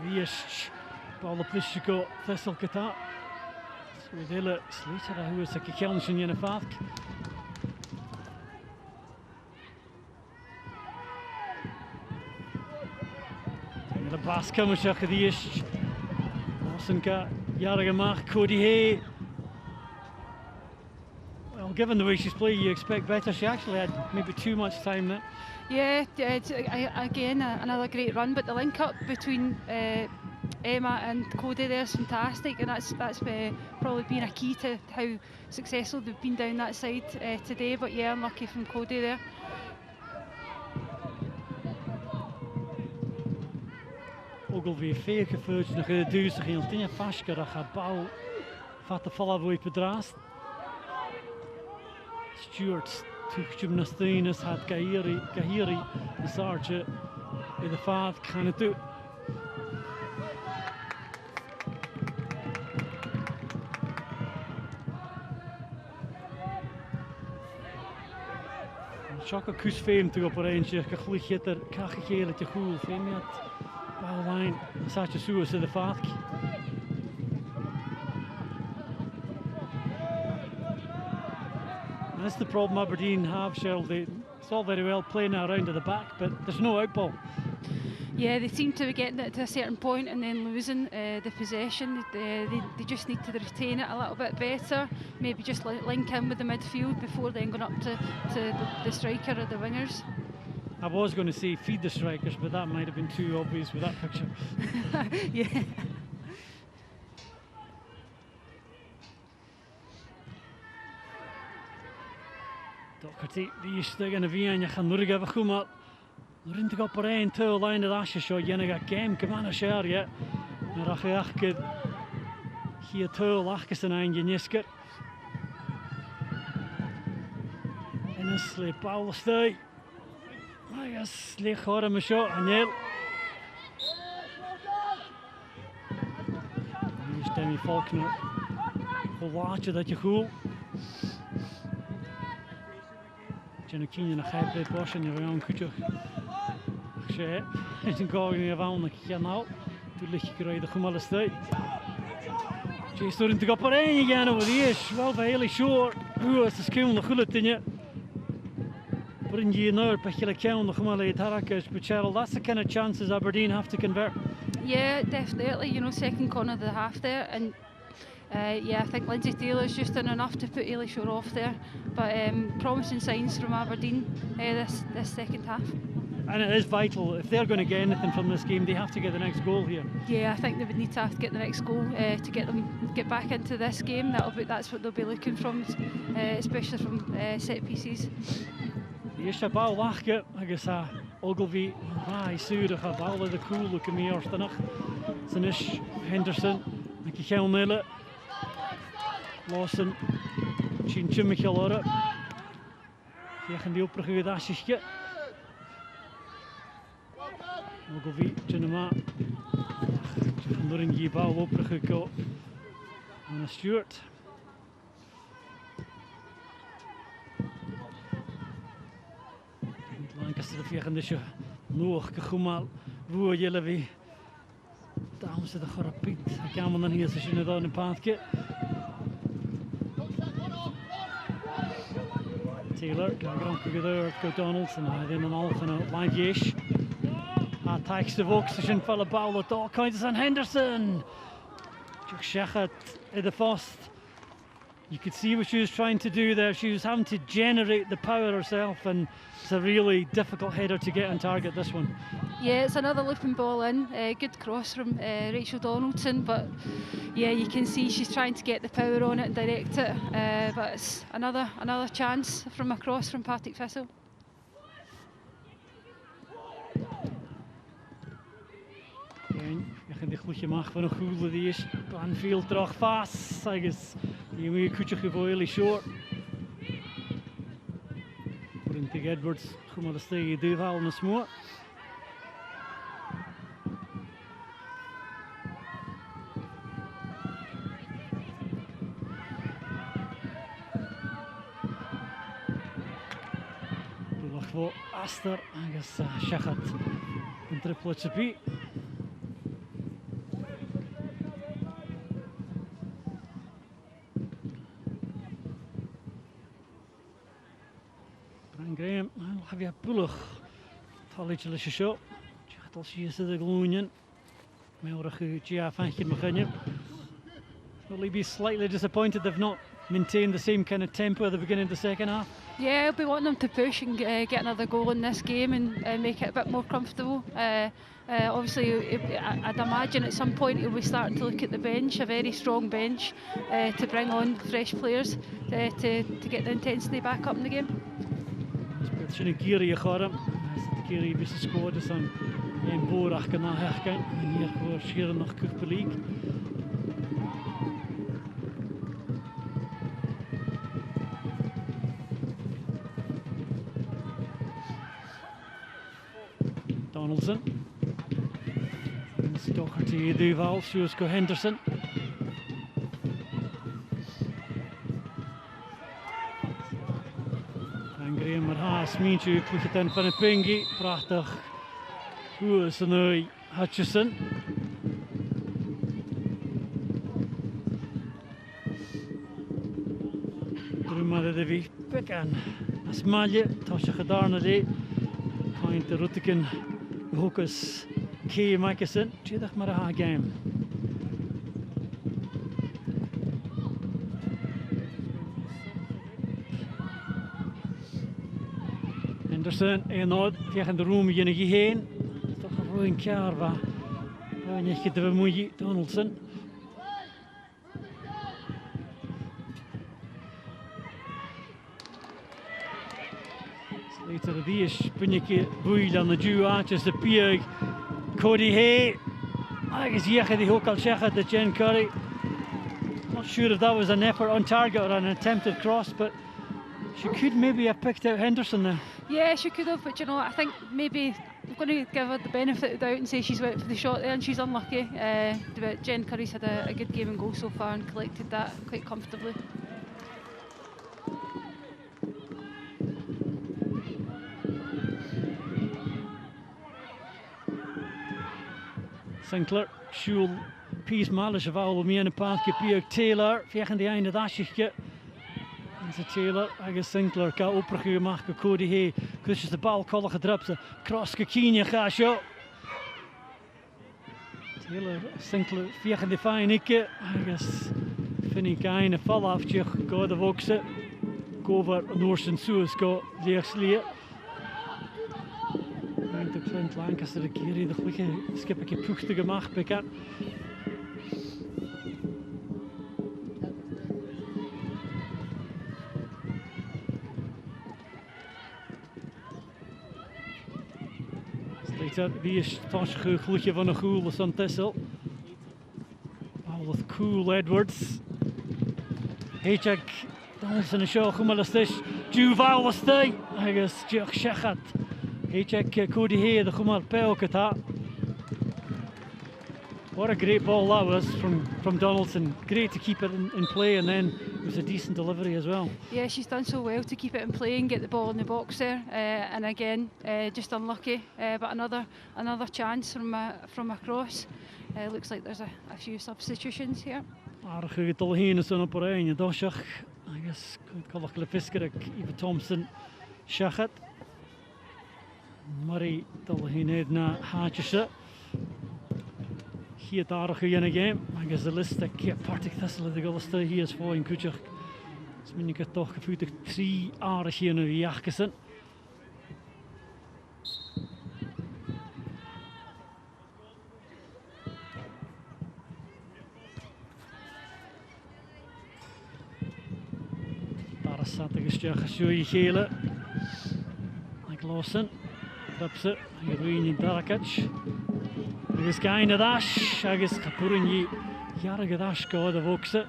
Wiest, bal de plisje got Thistle Kata. So we deel Slater, who is a kikelsje in a faak. De baas komen zeggen die is. Lawsonka, jarige maag, Cody Hay. Well, given the way she's playing, you expect better. She actually had maybe too much time there. Yeah, again another great run, but the link up between Emma and Cody there is fantastic, and that's probably been a key to how successful they've been down that side today. But yeah, unlucky from Cody there. Ogilvie veel gevoerd nog in de duizend ging tegen Vaska dat gaat bal vat de vallen voor je bedraast. Stewart Tuchjum Nastinas had Gahiri, the sergeant, in the Fath, kind of do. Shaka Kus fame to go por eentje, gechlichetter, kachegele te goed, fame had Bouwlijn, Saatje Suez in the Fath. That's the problem Aberdeen have, Cheryl. It's all very well playing around to the back, but there's no outball. Yeah, they seem to be getting it to a certain point and then losing the possession. They just need to retain it a little bit better. Maybe just link in with the midfield before then going up to the striker or the wingers. I was going to say feed the strikers, but that might have been too obvious with that picture. Yeah. Doherty, die is tegen de via en je gaat nog even goed, maar er is toch op een tuil lijn de asje zo je nog game come on share ja. Maar dat je echt hier tuil achter zijn eigen nisker. En een sleep Paul stay. Maar ja, slecht hoor me zo Anel. Hier is Demi Faulkner. Laat je dat je goed. En Keenan a chaip le bosh en yawn kuchach she en going yawn na nou tu lich groi de gumal stay she storin te gopar en again over the ish well very short who is the skill na khulatinja bring you no pachila count na gumal e tarakas but Cheryl, that's the kind of chances Aberdeen have to convert. Yeah, definitely, you know, second corner of the half there, and yeah, I think Lindsay Taylor's just done enough to put Ailey Shore off there, but promising signs from Aberdeen this second half. And it is vital, if they're going to get anything from this game, they have to get the next goal here. Yeah, I think they would need to have to get the next goal to get back into this game. That's what they'll be looking from, especially from set pieces. Die eerste bal lachen, agus Ogilvie, hij zuurde gaat ballen de cool, look at me eerst nog. Zenish Henderson, met die geel nille. Lawson, Chinchim Michael die gaan die opbruggen weer dasje. Ogilvie, Chinema. Van door in die bal opbruggen ko. En Stuart. Lancaster de vierende show. Nog gegumal. Hoe jullie wie. Dames de gerapiet. Ik kan dan hier zo in een paadje. Taylor, Granke weer go Donaldson. Hij in een half en een lijntje. Attacks de Volkswagen van de bal. Het all kinds van Henderson. Just shachat in the first. You could see what she was trying to do there. She was having to generate the power herself, and it's a really difficult header to get on target, this one. Yeah, it's another looping ball in. Good cross from Rachel Donaldson, but yeah, you can see she's trying to get the power on it and direct it. But it's another chance from a cross from Partick Thistle. Je gaat die goedje mag van een goede die is aan veel terug vast. Zeg eens, je moet je goedje gewoon short. Bring tegen Edwards, goed maar de stegen duivel en een smoor. Doe nog voor Aster, en je Shachat een tripletje bij. Graham, I'll have you a bullock. Talletje lesje zo. Gaat als je zit de gloonjen. Meelrige Gia Fankin McGinnion. Will he be slightly disappointed they've not maintained the same kind of tempo at the beginning of the second half? Yeah, I'll be wanting them to push and get another goal in this game and make it a bit more comfortable. Obviously, I'd imagine at some point he'll be starting to look at the bench, a very strong bench, to bring on fresh players to get the intensity back up in the game. Speelt een keer je gaat hem. De keer je best scoort is dan een boorach kan naar herken. En hier voor scheren nog Kuchpeliek. Donaldson. Docherty Duval, Susko Henderson. En Graham met haast, Mientje, ploeg het in van het Pingy. Prachtig. Hoe is er nu Hutchison? Drummer de wie pikken. Asmalje, tasje gedaan de. Kaint de Rutteken, Hokus. Kee Mickelson, Chidach maar een game. Henderson, en nooit tegen de roem je heen. Toch gewoon een keer waar je het bemoeien, Donaldson. Later die is puntje boeil aan de duwatjes de pier. Cody Hay, I guess die ook al zeggen dat Jen Curry. Not sure if that was an effort on target or an attempted cross, but she could maybe have picked out Henderson there. Yeah, she could have, but you know, I think maybe I'm going to give her the benefit of the doubt and say she's went for the shot there and she's unlucky. But Jen Curry's had a good game and goal so far and collected that quite comfortably. Sinclair, Schul, Pies Malish of Owl, me and a path, Pierre Taylor, vegan die einde dasje. En Taylor, Agus Sinclair, ka opgeruimd maken, Cody Hay, kusjes de bal, kolle gedrupt, cross gekien, ga zo. Taylor, Sinclair, vegan die fijn ikke, Agus, vind ik een val afje, go de wokse, go over Noorsen Suez, go leerslie. De Clint Lancaster de keer de goede skip ik ploegte gemaakt bekend. Steeds wie is toch een gloedje van een goal van Thistle. All with cool Edwards. Heetjek Donaldson en show goed maar dat is Duval was hij. Hij is Jack Shachat. Heetjek Cody Hay de goed maar pelket ha. What a great ball that was from Donaldson. Great to keep it in play, and then it was a decent delivery as well. Yeah, she's done so well to keep it in play and get the ball in the box there. And again, just unlucky, but another chance from across. Looks like there's a few substitutions here. Aardige getal heen is op een doshach. I guess kan ik Fisker, Eva Thompson, Shachat. Murray tal heen na haatje. Hier aardige in game. I guess the list that Partick Thistle de goalster hier is voor in Kutcher. Dus ben ik toch gevoelig 3 aardige in de jachtsen. Daar staat de gestjage Joey Gele. Like Lawson. Trapse. Jeroen Darakac. Er is geen dash. Er is Kapurinji. Jarige dash de wokse.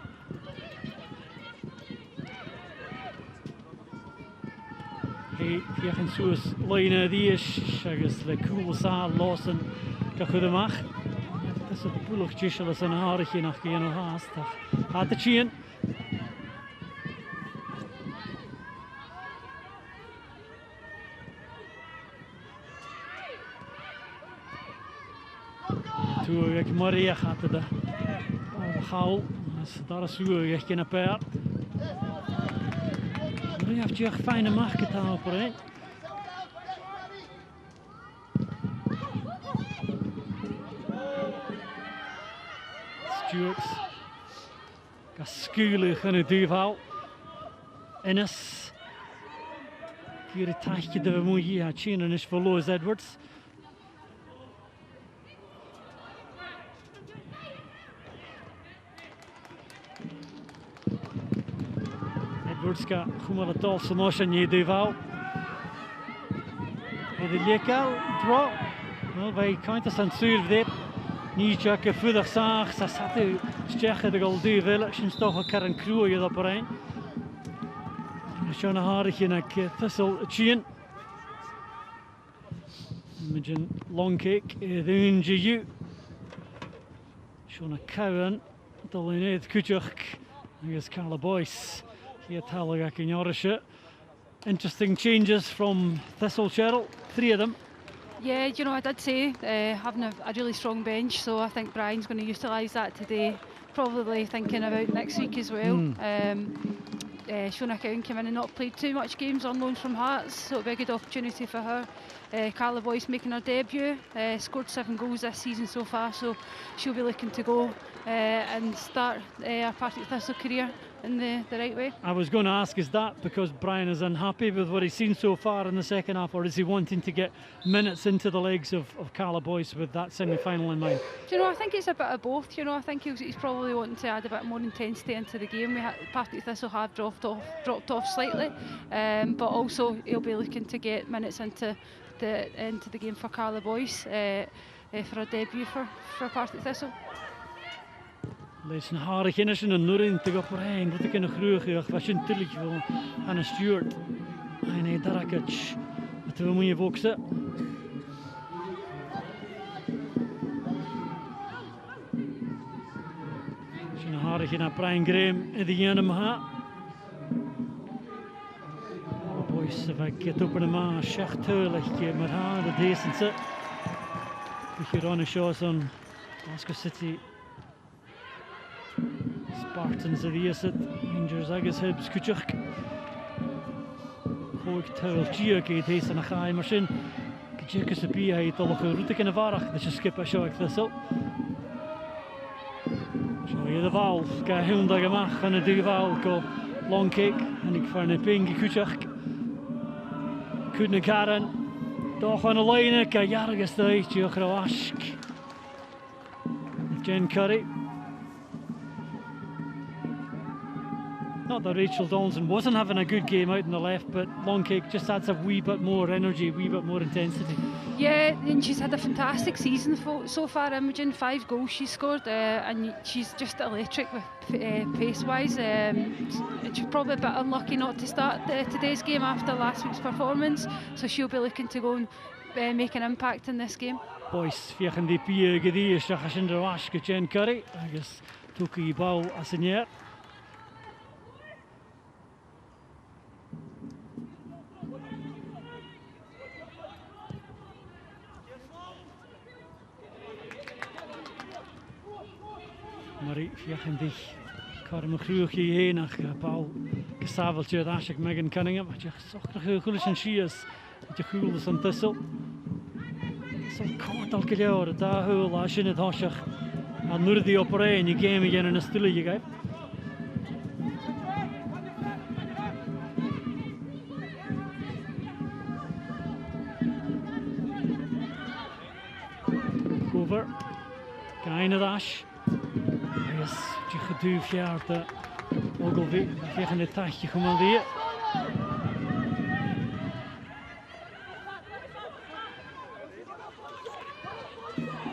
Hij vliegen zoals lijnen die is. Er is de cool zaal Lawson. Kan goed mag. Dat is een poelig dat is een haartje nog geen haast. Had het zien. Toen ik Maria gaat de gauw, daar is ik geen paard. Maria heeft je fijne macht gedaan op hè. Stuart, kaskulig in het duivel. Ennis, hier het tachtje de moeie had zien en is verloren Edwards. Edwardska goed het al zo nog niet duivel. De lekker draw. Wel bij kanten aan zuur dit. Niet jakke voedig zaag. Ze zat u zeggen de goal duivel. Sinds toch een keer een kroeje op een. Zo'n haartje naar Thistle zien. Imogen Longcake, Edwin Jiu. Shona Cowan, Dolineid Kuchuk, agus Carla Boyce. Here Talaga Kinyorisha. Interesting changes from Thistle, Cheryl, 3 of them. Yeah, you know, I did say having a really strong bench, so I think Brian's going to utilise that today. Probably thinking about next week as well. Shona Cowan came in and not played too much games on loan from Hearts, so it'll be a good opportunity for her. Carla Boyce making her debut, scored 7 goals this season so far, so she'll be looking to go and start her Partick Thistle career in the right way. I was going to ask, is that because Brian is unhappy with what he's seen so far in the second half, or is he wanting to get minutes into the legs of Carla Boyce with that semi-final in mind? Do you know, I think it's a bit of both. You know, I think he's probably wanting to add a bit more intensity into the game. Partick Thistle have dropped off slightly, but also he'll be looking to get minutes into the game for Carla Boyce for a debut for Partick Thistle. Lees een harig innersen en Nurin te op Rijn. Wat ik in de groeg, was je tillig van Anna Stewart. En Darakic. Wat we moet je boksen. Een harig in Brian Graham in de ene maat. Boys, if I get up in the man, schachtuurlijk met haar de decent. Ik hier aan de shows on Glasgow City. Spartans of the Isid, Rangers agus Hibs Kuchuk. Hoog tuil Giac hees aan de gaai, maar sin Giac is de bie heet al een route in de varach, dus je skip a show Thistle. Zo je de val, ga hundag gemach van de val go Longcake en ik van de pinge Kuchuk. Kunnen Karen, toch van de lijnen, ga jarige stuit, je Kroask. Jen Curry. Not that Rachel Donaldson wasn't having a good game out in the left, but Longcake just adds a wee bit more energy, a wee bit more intensity. Yeah, and she's had a fantastic season so far, Imogen. 5 goals she's scored, and she's just electric with pace-wise. She's probably a bit unlucky not to start today's game after last week's performance, so she'll be looking to go and make an impact in this game. Boys, viechen die pie gedie, stachas in de wash, Jen Curry, agus toki bal assigneer. Marie viechen die karme groegje heen nach bal gesaveltje daar ik Megan Cunningham, wat je zocht goelis en Shias, dat je goelis aan Thistle. Zo kort al geleden, daar hul als je het hosje aan Nurdi op Rijn, je game again in een stille je over, keine dash. Yes, je geduwd jaar de Ogilvie, tegen het tachtje gemandeerd.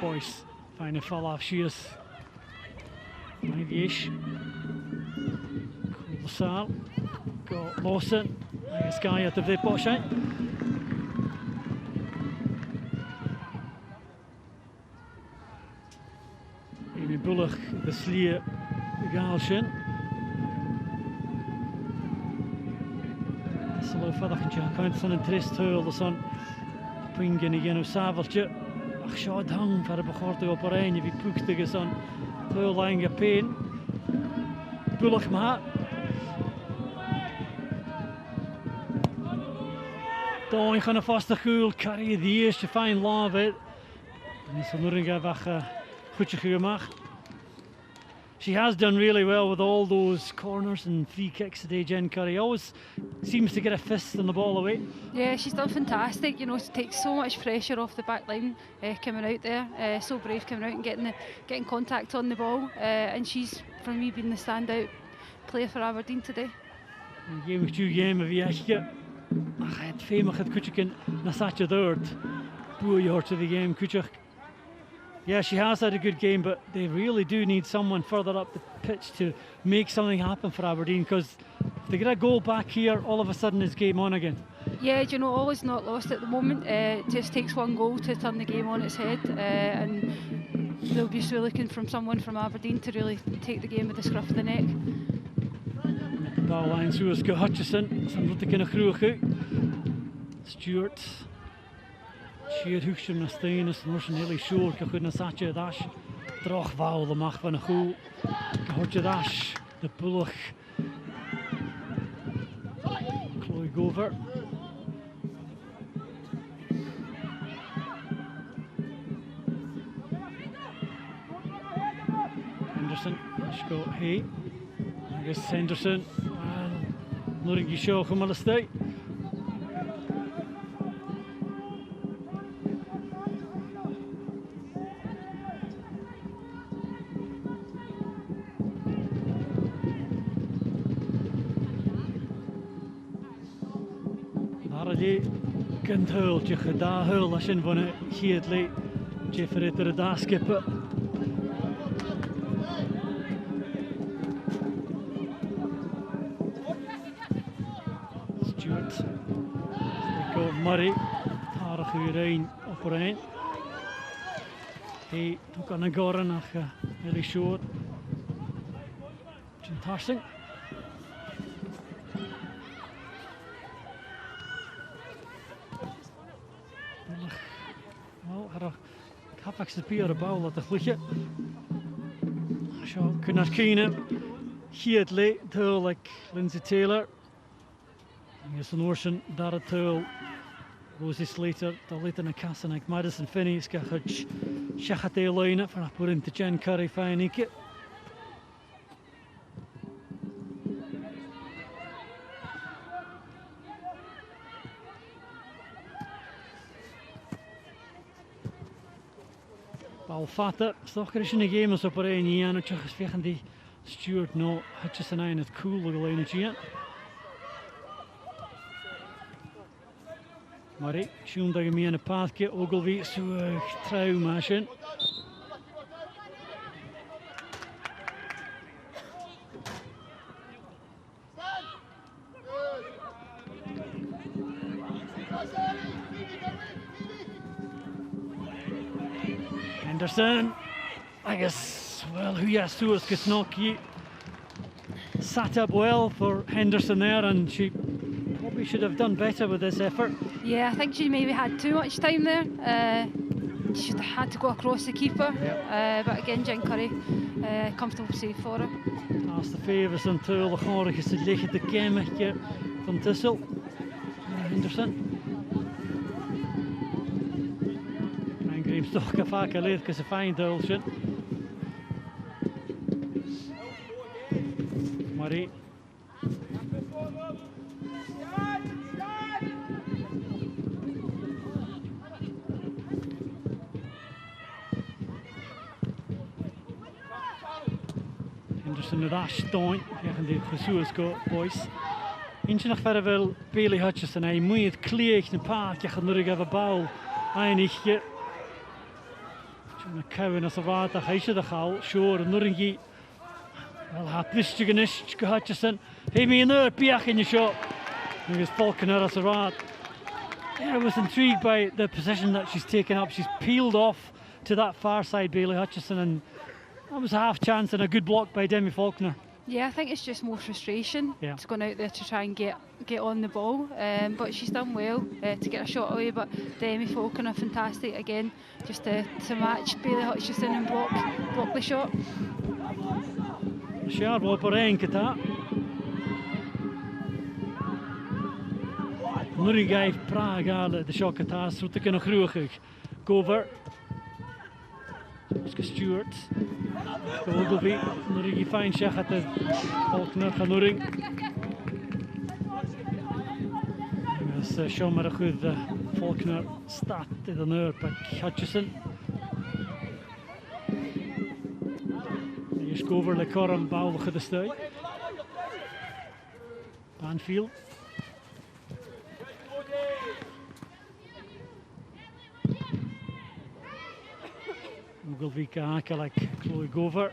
Boys, fijne val af, Shears. Maybe-ish. Cool Saal. Go Lawson. Nice guy uit de Vipbosje. Amy Bullock, de slier, de Gaalsje. Thistle verder kan zo'n trist huil, de zo'n pingen igen op saveltje. Ach, zo hang voor de begorte op een wie poektige zo'n heel lange pijn. Bullock maar. Dan gaan een vaste goal, carry die eerste fijn love. En is er nog een keer goedje gemaakt. She has done really well with all those corners and free kicks today, Jen Curry. Always seems to get a fist on the ball away. Yeah, she's done fantastic. You know, she takes so much pressure off the back line coming out there. So brave coming out and getting contact on the ball. And she's, for me, been the standout player for Aberdeen today. Game of 2 game of Yashka. Ach, het famous het Kuchuk na satje dort. Boer je hoort to the game Kuchuk. Yeah, she has had a good game, but they really do need someone further up the pitch to make something happen for Aberdeen, because if they get a goal back here, all of a sudden it's game on again. Yeah, do you know, all is not lost at the moment. It just takes one goal to turn the game on its head, and they'll be still looking from someone from Aberdeen to really take the game with the scruff of the neck. Met de bouwlijn zoals Hutchison, zijn route kunnen groeien. Stewart. Sheer hoekje naar steen is een hele show. Ik ga naar Satje Dash. Droog wauw, de macht van een goal. Hutje Dash, de pullig. Chloe Gover. Henderson, Scott Hay. I guess Henderson. Norigi show come on the stay. Kunt huiltje gedaan huil als je van een gietli Jeffrey er daar skippen. Stewart, Stick Murray, Tarek Urein op Rijn. Hij doet aan een goren naar Willy Shore. Jim Tarsing. Hafaks de pier bouw dat de vliegje. Zo kunnen kijken. Hier le duidelijk Lindsay Taylor. Hier is een oorschen daar het tuil. Rosie Slater, de lid in kassen en Madison Finney is gehad. Schachat de lijnen van het punt te Jen Curry fijn ikke. Fatter, stoch er is in de game als op er een hier en het is vechten die Stewart no Hutchison en het cool alleen hier. Maar ik zie dat je meer een paadje Ogilvie zo trouw maken. Henderson, I guess, well, who has to us Kisnoki sat up well for Henderson there, and she probably should have done better with this effort. Yeah, I think she maybe had too much time there. She should have had to go across the keeper, but again, Jen Curry, comfortable save for her. Als de favours until de gorig is het liggen de kemmetje van Thistle. Henderson. Greeps toch vaak alleen because ze fijn duiltje. Marie. Henderson de dash steun tegen de Jesuusco boys. Eentje nog verder wil Bailey Hutchison. Hij moet het kleeg een paard. Je gaat nog even bouw. Eindigje. Een kouwen als water, hij zit er al, sure, Norringi. Wel, hij piste genischt, Hutchison. Hij mee een piach in je shot. He was Falconer as a rat. I was intrigued by the position that she's taken up. She's peeled off to that far side, Bailey Hutchison, and that was a half chance and a good block by Demi Falconer. Yeah, I think it's just more frustration. Yeah. It's gone out there to try and get on the ball, but she's done well to get a shot away. But Demi Falconer, fantastic again, just to match Bailey Hutchison and block the shot. Sharp op er één keer. Norringi heeft Praga de shot getaast, zo te kunnen groeien. Cover. Stewart. Ogilvie. Norringi fijn zeggen de Falconer gaan Norring. Dus show maar een goed Falconer staat in de neur bij Hutchison. Hier is Cover de korm bouwige de stuy. Banfield. Ogilvie kijken like Chloe Gover.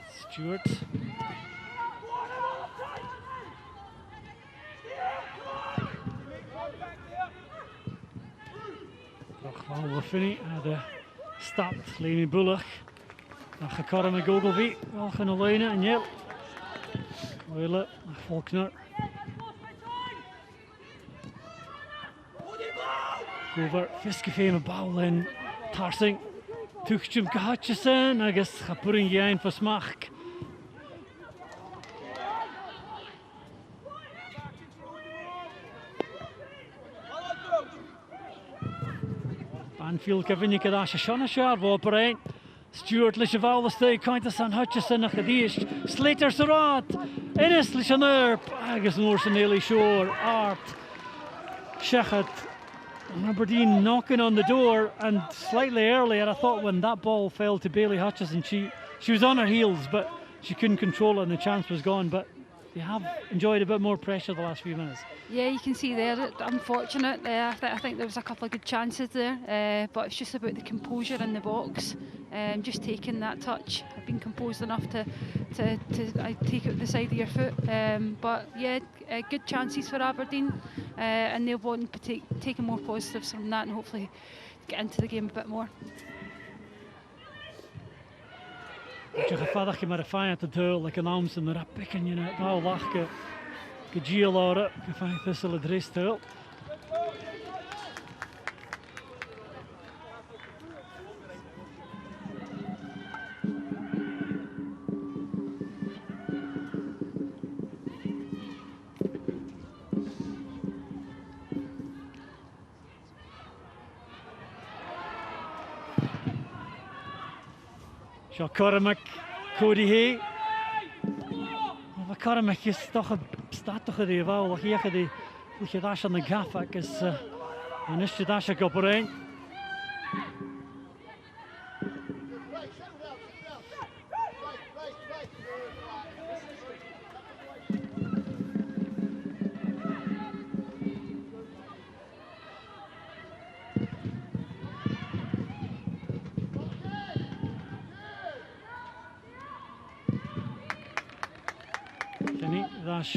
Stewart. wel Finney de stapt Leni Bullock. Dan gekarren met Gogelby. Wel gaan lijnen en Jel. Wille naar Faulkner. Over Fiskefeme bal en Tarsing. Tuchtjum Hutchison. Agus Gapuring Jain voor Smach. Banfield Gavinny Kadash Shonashar Woperein. Stuart Lishaval stay Countess and Hutchison nach Gadish. Slater Sarat. Innes Lishanerp. Agus Norsen Nearly Shore. Art. Shechat. Aberdeen knocking on the door, and slightly earlier I thought when that ball fell to Bailey Hutchison, she was on her heels but she couldn't control it and the chance was gone. But they have enjoyed a bit more pressure the last few minutes. Yeah, you can see there, unfortunate. I think there was a couple of good chances there, but it's just about the composure in the box. Just taking that touch, being composed enough to take it the side of your foot. But yeah, good chances for Aberdeen, and they'll want to take more positives from that and hopefully get into the game a bit more. Je gevaarlijk je maar de fijn te deur, like een arms en de rap pikken je net wel lachen. Gejiel horen, gevaarlijk Thistle het rest deur. Zo Cormac, Cody Hay. Maar Cormac is toch staat toch die wel, hier die je daar aan de gaf, is en is je daar op een.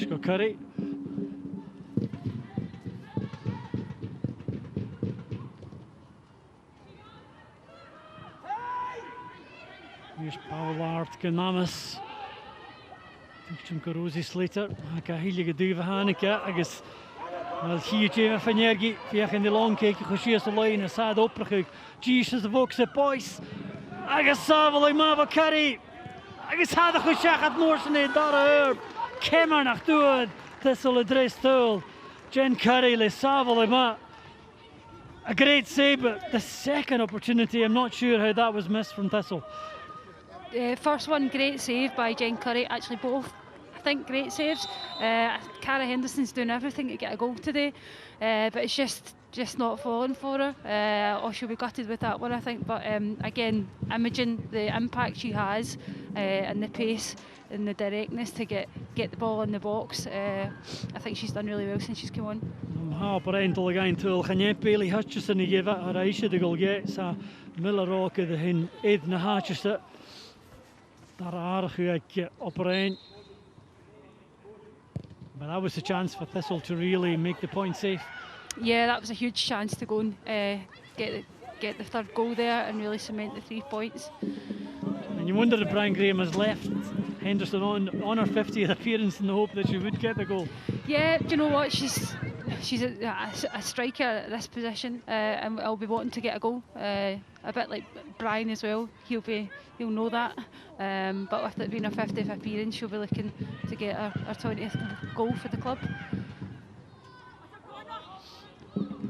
Go Curry. Here's Paulard, Ganamas. Tuchtjum Karosi Slater. Ga heel geduwen Haneke. Agus. Wel hier van Jergi. Via in de long cake. Geschies de lijn. Sad opgerukt. Jesus de Vokse Boys. Agus Savel Mava Curry. Agus had de Gushach at Norsen in daar. Kemmer nach dood, Thistle adres tool. Jen Curry le Savel a great save, but the second opportunity, I'm not sure how that was missed from Thistle. First one, great save by Jen Curry. Actually, both, I think, great saves. Cara Henderson's doing everything to get a goal today, but it's just not falling for her. Or she'll be gutted with that one, I think. But again, Imogen, the impact she has and the pace and the directness to get the ball in the box, I think she's done really well since she's come on. Parental again tool. Gaan jij Bailey Hutchison geven? Aisha de goal get. Sa Miller roken de hin Ed na Hutchison. Daar aardig ik op een. But that was the chance for Thistle to really make the point safe. Yeah, that was a huge chance to go and get the third goal there and really cement the 3 points. And you wonder if Brian Graham has left Henderson on her 50th appearance in the hope that she would get the goal. Yeah, do you know what? She's a striker at this position, and will be wanting to get a goal. A bit like Brian as well. He'll know that. But with it being her 50th appearance, she'll be looking to get her 20th goal for the club.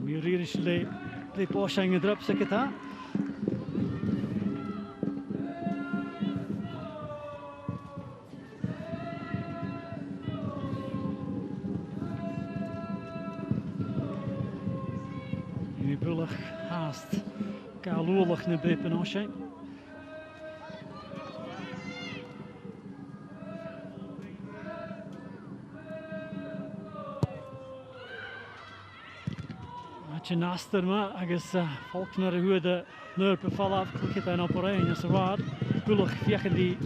Meer hier is de Boschingen erop, zeg het hè? Nu bullig haast. Kaloelig naar Bepen Osheng. Naster ma agus Faulkner hoe de nurpe val af klikt en op een is waar bullig vegen die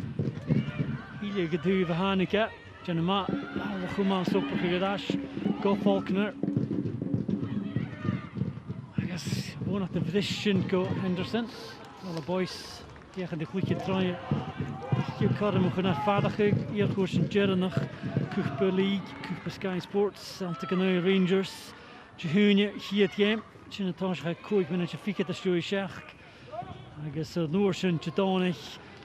hele geduwe Haneke Janema ja goed man super gedash go Faulkner agus Gewoon at de Vrishin go Henderson. Alle boys tegen de goede trein. Je kan hem gaan vaardigen. Hier koers een Jernog. Kuch per League, Kuch per Sky Sports, Celtic and Rangers. Jehunje hier het game. Chin Tosh ga koik met een fiket de stoei Shach. I guess Noorsen Chetonig.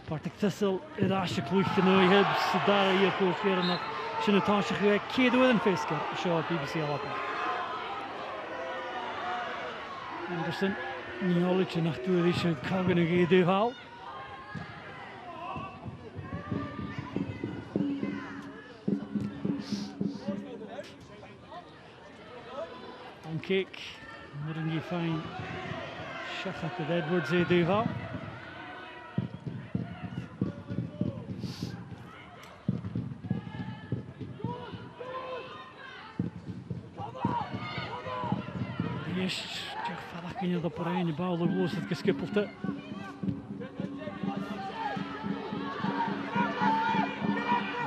Partick Thistle. Irasje kloeg genoeg Hibs. Daar hier koers weer nog. Chin Tosh ga keer door een fisker. Show BBC al op. Anderson, knowledge nach tourische Kagen Duval. On kick, moeten je fijn. Shachat de Edwards Duval. Yes. Je dat per een bal de los het geskippelte.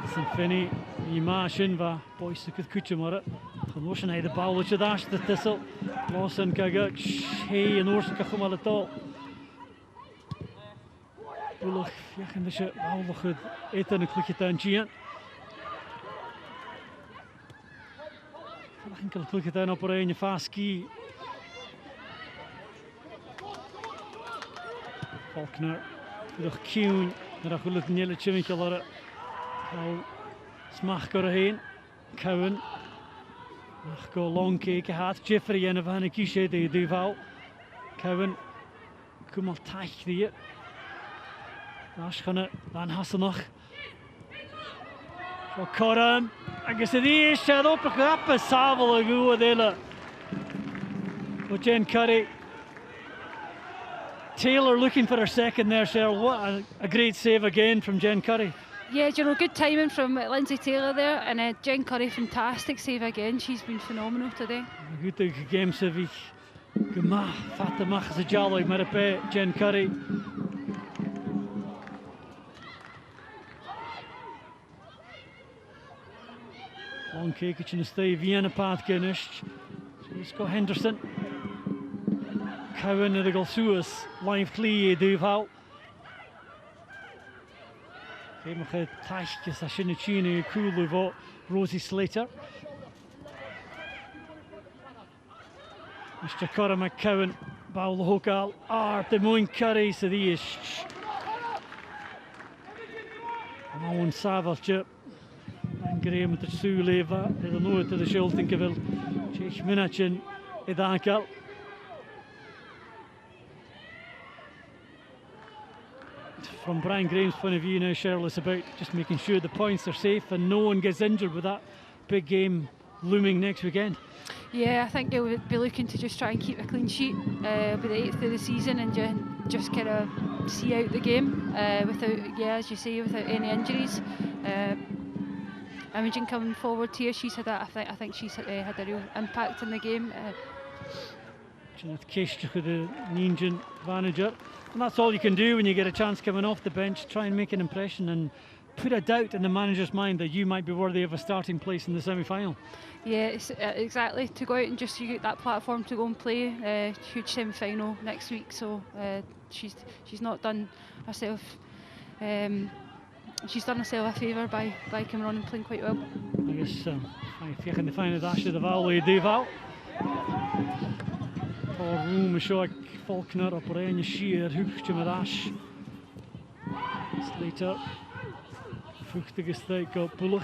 Dat is Finney, die machine waar boys het kutje maar. Genossen hij de balletje daar de Thistle. Lossen kaga, hey en oorst kan maar het al. Bullig, ja en dus je bal goed eten een klikje tandje. Enkel klikje dan op een Faski. Faulkner, door Kuhn, naar de hele chimminkelere. Al smach er heen. Cowan. Nog go long kijken had. Jeffrey en van een kiesje de Duval. Cowan. Kom al tacht die. Daar gaan dan hassen nog. Voor Coram. Ik is die eerste op de grappen. Savel een goede delen. Voor Jen Curry. Taylor looking for her second there, Cheryl. What a great save again from Jen Curry. Yeah, you know, good timing from Lindsay Taylor there, and Jen Curry, fantastic save again. She's been phenomenal today. Goed game save. Gemach, fatte mag ze jolly met een Jen Curry. Long kick in de stay Vienna path genished. Let's go Henderson. Cowan de Golsuas, live clear Duval. Geef nog een tachtjes als je een chine cool voor Rosie Slater. Mr. Curry McCowan, bal de hoek al. De mooi Curry ze die is. Nou een saveltje. En Graham met de Suleven. De nooit de schuld in gewil. 6 minuten in de aankel. From Brian Graham's point of view now, Cheryl, it's about just making sure the points are safe and no one gets injured with that big game looming next weekend. Yeah, I think he'll be looking to just try and keep a clean sheet by the 8th of the season and just kind of see out the game without, yeah, as you say, without any injuries. Imogen coming forward here, she's had that. I think she's had a real impact in the game. And that's all you can do when you get a chance coming off the bench. Try and make an impression and put a doubt in the manager's mind that you might be worthy of a starting place in the semi-final. Yeah, exactly. To go out and just get that platform to go and play a huge semi-final next week. So she's not done herself. She's done herself a favour by coming on and playing quite well. I guess if you can find a dash of the Valley Duval. For room is short. Faulkner op een sheer hoekje met Ash. Slater. Vruchtige steek op Bullock.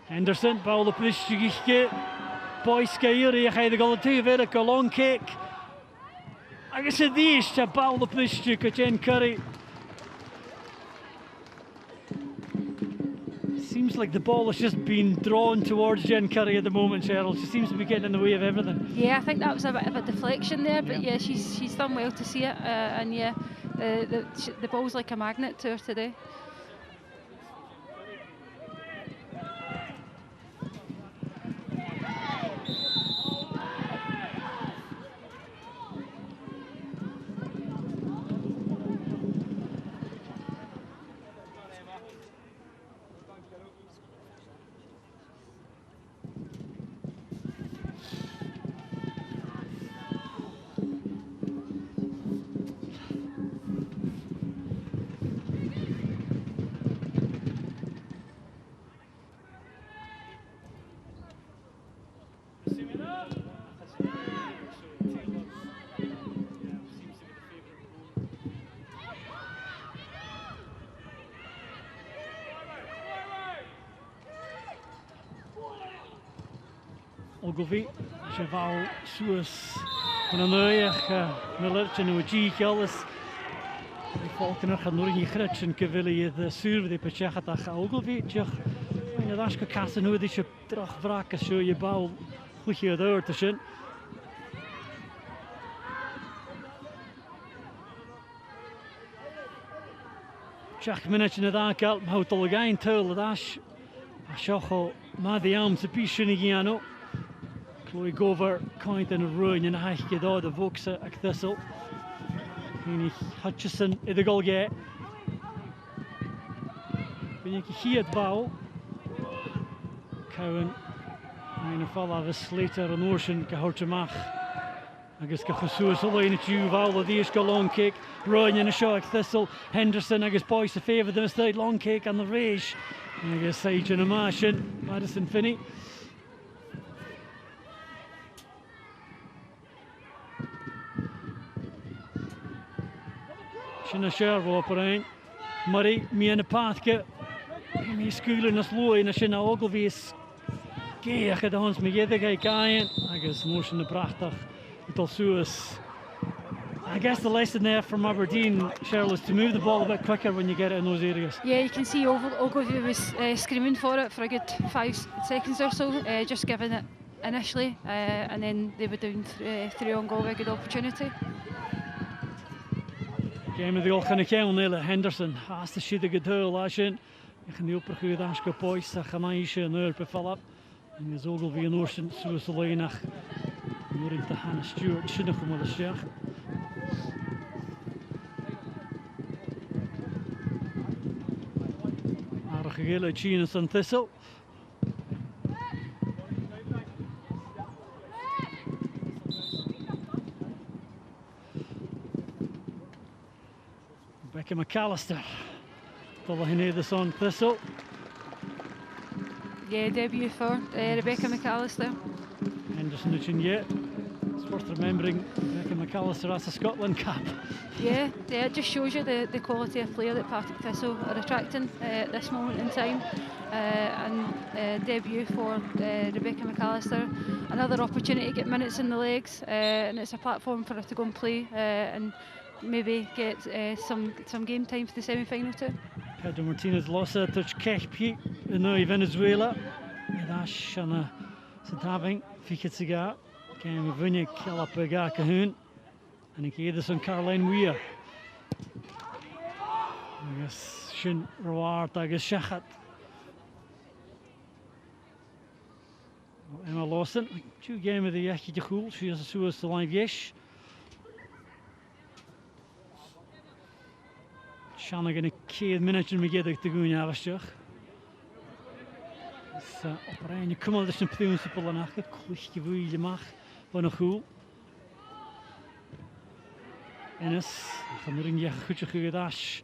Henderson, bal op de Boys hier, je gaat de goal toe weer een long kick. I guess het is de bal op de Jen Curry. Seems like the ball has just been drawn towards Jen Curry at the moment, Cheryl. She seems to be getting in the way of everything. Yeah, I think that was a bit of a deflection there, but yeah, she's done well to see it, and yeah, the ball's like a magnet to her today. Ogilvy. Cheval Suez van een neuer Millertje nu G alles. Die volken gaan nog niet gretchen keville de sur de pechach dat Ogilvy. En dat is kassen hoe die je terug wraken zo je bal goed je door te zien. Check minutes in het aankelt, maar houdt al geen tuil dat is. Ashocho maar de arm te pissen giano. Chloe Gover kind in een ruin en hij gaat door de Vokse at Thistle. Henny Hutchison in de goal get. Ben je hier het bal? Cowan in een val af Slater en Ocean gehoord te mag. Agus go chusúas in het juval dat die is go long kick. Ruin in a show at Thistle. Henderson agus boys to favour them state long kick on the rage. Agus Sage in a martian. Madison Finney. Sinna Shervo op een. Murray me in de pathke. Me schoolen as low in a sinna Ogilvy's. Geach het ons me gedig hij kaaien. Agus motion de prachtig. Thistle Suez. I guess the lesson there from Aberdeen, Cheryl, is to move the ball a bit quicker when you get it in those areas. Yeah, you can see Ogilvy was screaming for it for a good 5 seconds or so, just giving it initially, and then they were down 3 on goal, a good opportunity. Game of the Olchan Nele Henderson has to shoot a good hole last in. Je kan die oppergoed aansche boys, dat gaan meisje een uur per val op. En is Ogilvy en Ocean, zoals alleen nog. More into Hannah Stewart, shouldn't come with a share. Aardige gele Chinas en Thistle. Rebecca McAllister. Tolle Hinedes on Thistle. Yeah, debut for Rebecca McAllister. Henderson yet. It's worth remembering Rebecca McAllister has a Scotland cap. Yeah, it just shows you the quality of player that Partick Thistle are attracting at this moment in time. And debut for Rebecca McAllister. Another opportunity to get minutes in the legs, and it's a platform for her to go and play and maybe get some game time for the semi-final too. Pedro Martinez lost a touch Kechpi in Venezuela. Dash on a Sint-Having, Fieketziga. Kan we winnen, Kelapega Kahun. En ik geef dus aan Caroline Weir. I guess Shin Rawart, I guess Shachat. Emma Lawson, 2 game of the Yaki de Goel. She has a suas to live yesh. Shanna gonna keer minutes in me get te doen ja was toch. Op een je komt al dus een principe aan achter, klichtje hoe je mag van een goal. Ennis, van erin je goedje gedash.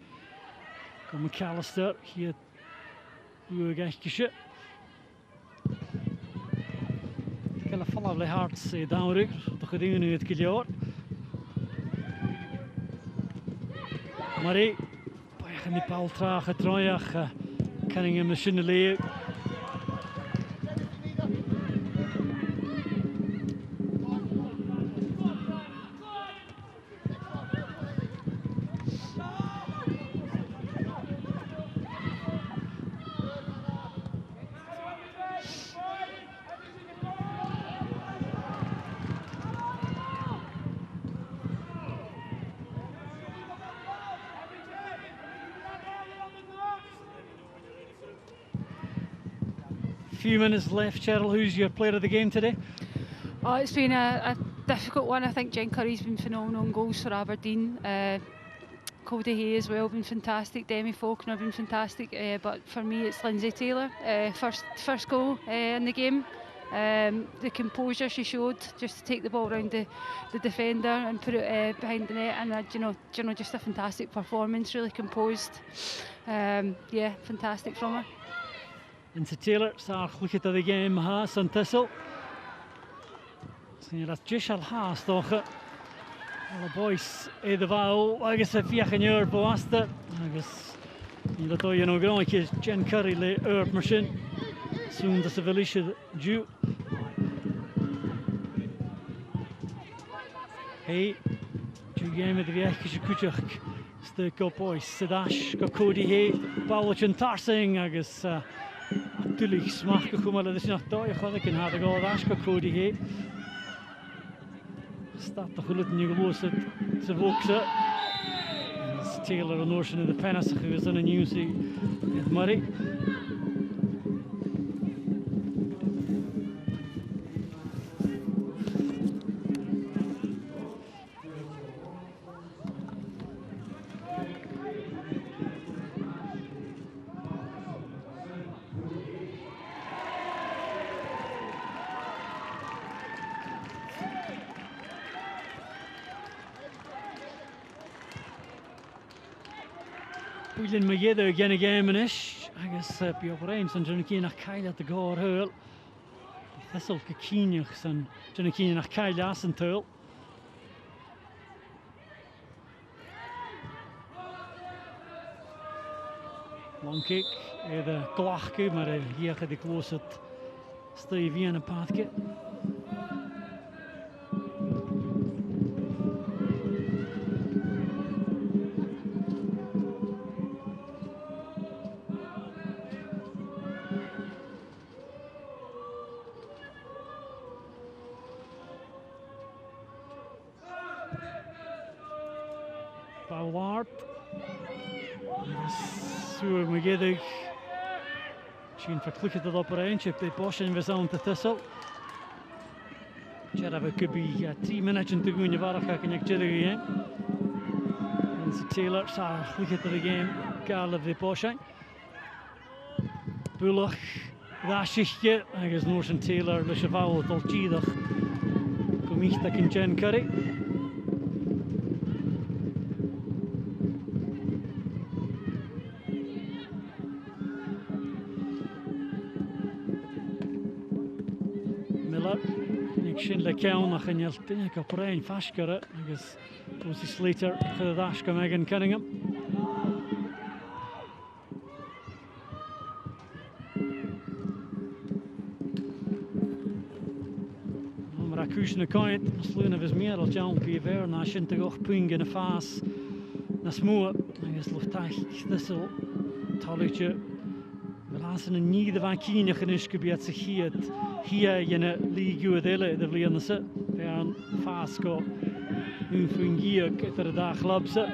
Kom McAllister hier, hoe ga je? Ik kan vallen bij hard downrug, toch gedingen nu het kiljoor. Maar hij, bij die paal traag, traag, kan ik hem misschien leer. Few minutes left, Cheryl. Who's your player of the game today? Oh, it's been a difficult one. I think Jen Curry's been phenomenal on goals for Aberdeen. Cody Hay as well been fantastic. Demi Faulkner been fantastic. But for me, it's Lindsay Taylor. First goal in the game. The composure she showed just to take the ball around the defender and put it behind the net, and you know, just a fantastic performance. Really composed. Yeah, fantastic from her. Into Taylor, star look at the game Haas and Thistle. Sien je dat Jishal Haas toch? Alle boys de val, I guess if you can hear Boaster. I guess you know you know going to Jen Curry le machine. Soon the civilization due. Hey, two game of the Viech Kuchak. Stick up boys, Sadash, go Cody Hay, Bowlich and Tarsing, I guess. Tulich smaak gekomen, dat is nog toe. Je gaat ik in harde goal, Dash go Cody Hay. Staat de goed nu geloos het ze volkse. Taylor en Noorsen in de pennis geweest en een nieuwsie met Murray. Bwylyn mae gyda gen y gêm yn ish. Agus bi o brain sy'n dyn nhw nach cael at y gor hyl. Thistle gyciniwch sy'n dyn nhw nach cael as yn tyl. Long kick, y glachgu, mae'r hiach ydy glwys at Stevie yn y Partick. Ballard. Zo we gedig. Zien verklikt het op een eindje. De Bosch en we zijn te Thistle. Jera we kubi 3 minuten te gaan. Je waar ga ik jera gaan. En ze Taylor sa klikt de game. Karl of de Bosch. Bullock. Rashichtje. En is Noorsen Taylor. De Cheval tot Chidag. Kom ik dat in Jen Curry. Sin le ceann nach an duine go brain fascare agus Lucy Slater chu dáis go Megan Cunningham. Mar a cúis na coint slúna bhís méal John P. Ver ná sin te goch puing in a fás na smó agus luchtaich Thistle tálaigte Belasan yn nid y fan cynnych yn ysgybiad sy'n chiad hia yn y ligiw y ddele y ddeflion ysa fe an ffasgo nhw'n ffwyn giag ydy'r y da chlabsa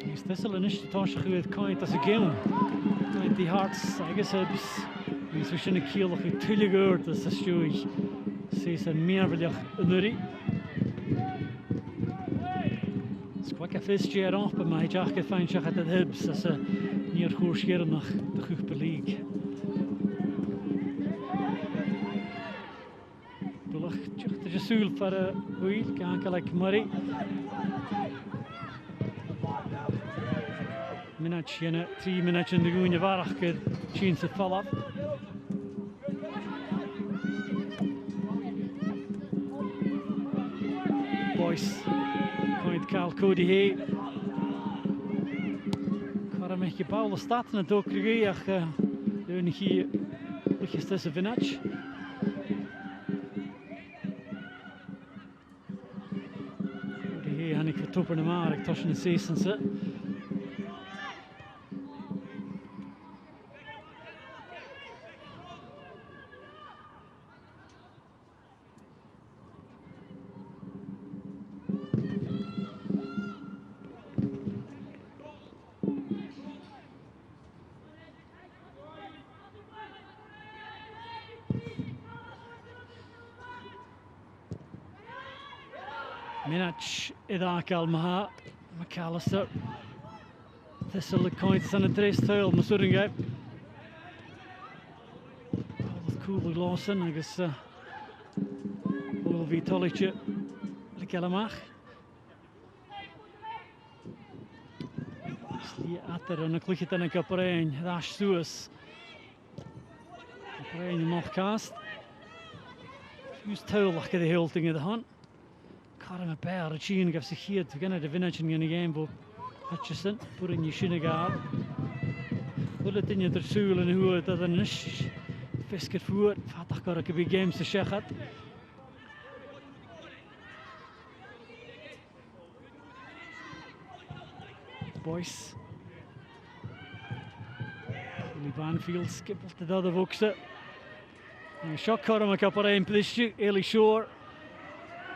Ys Thistle yn ysgyd tosach chwydd coint as y gewn coint di Hearts agos hybs Ys fy sy'n y ciolach i tylig ywrt as y stwy sys yn merfiliach yn yri Sgwag a ffys ger op yma i jach gyda ffain siach at y hybs as y Nier chwrs gyrnach de chwch belig. Bwlach tjwch de jesúl for y hwyl, gan gael ag Murray. Minach yna, 3 minach yn ddygwn y farach gyda chyn sydd falaf. Boys, coed cael Cody Hay. Mech je Paul staat in het ook gereag de hier lichtjes tussen Vinach. Die han ik vertoppen hem maar ik tussen de seasonse. Minach idda gael maha McAllister Thistle y coint yn y dres teul na Suringa Oedd cwbl Lawson agos Wil fi tolich y gelamach Sli ater yn y clychyd yn y gybrain Dash Sŵs Gybrain yn moch cast Fws teul ac ydy hilting ydy hon Carm a bear a chin gaf sich hier to gonna de vinachin in the game bo Hutchison put in Yishinagar Bullet in your soul and who that an ish Fisker foot Fatah got a big game to Shechat Boyce. Lee Banfield skip off the other vuxet. Shock Cormac up around Partick, Ellie Shore,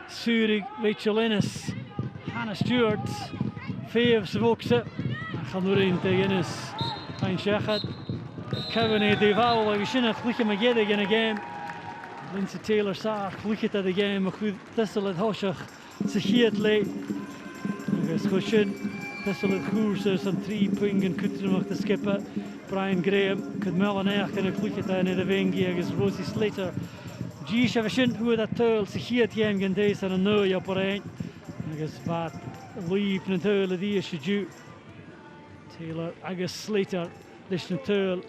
Surig, Rachel Ennis, Hannah Stewart, Faves vuxet. Chanurine te Ennis, Hein Shechat, Kevin Deval, we shouldn't have clicked him again again. Lindsay Taylor Sark, look at the game, a good Thistle at Hoshach, Sahiatley. I guess Hushin. Thistle at Hoosers and 3 ping and Kutrimach the skipper. Brian Graham could Melaneach and a click at the Vengi against Rosie Slater. G. Shavashin who that toil Sahiat Yam Gandays and a no Yaparain. I guess Vat leave and toil of the issue. Taylor, I guess Slater, Lishna toil.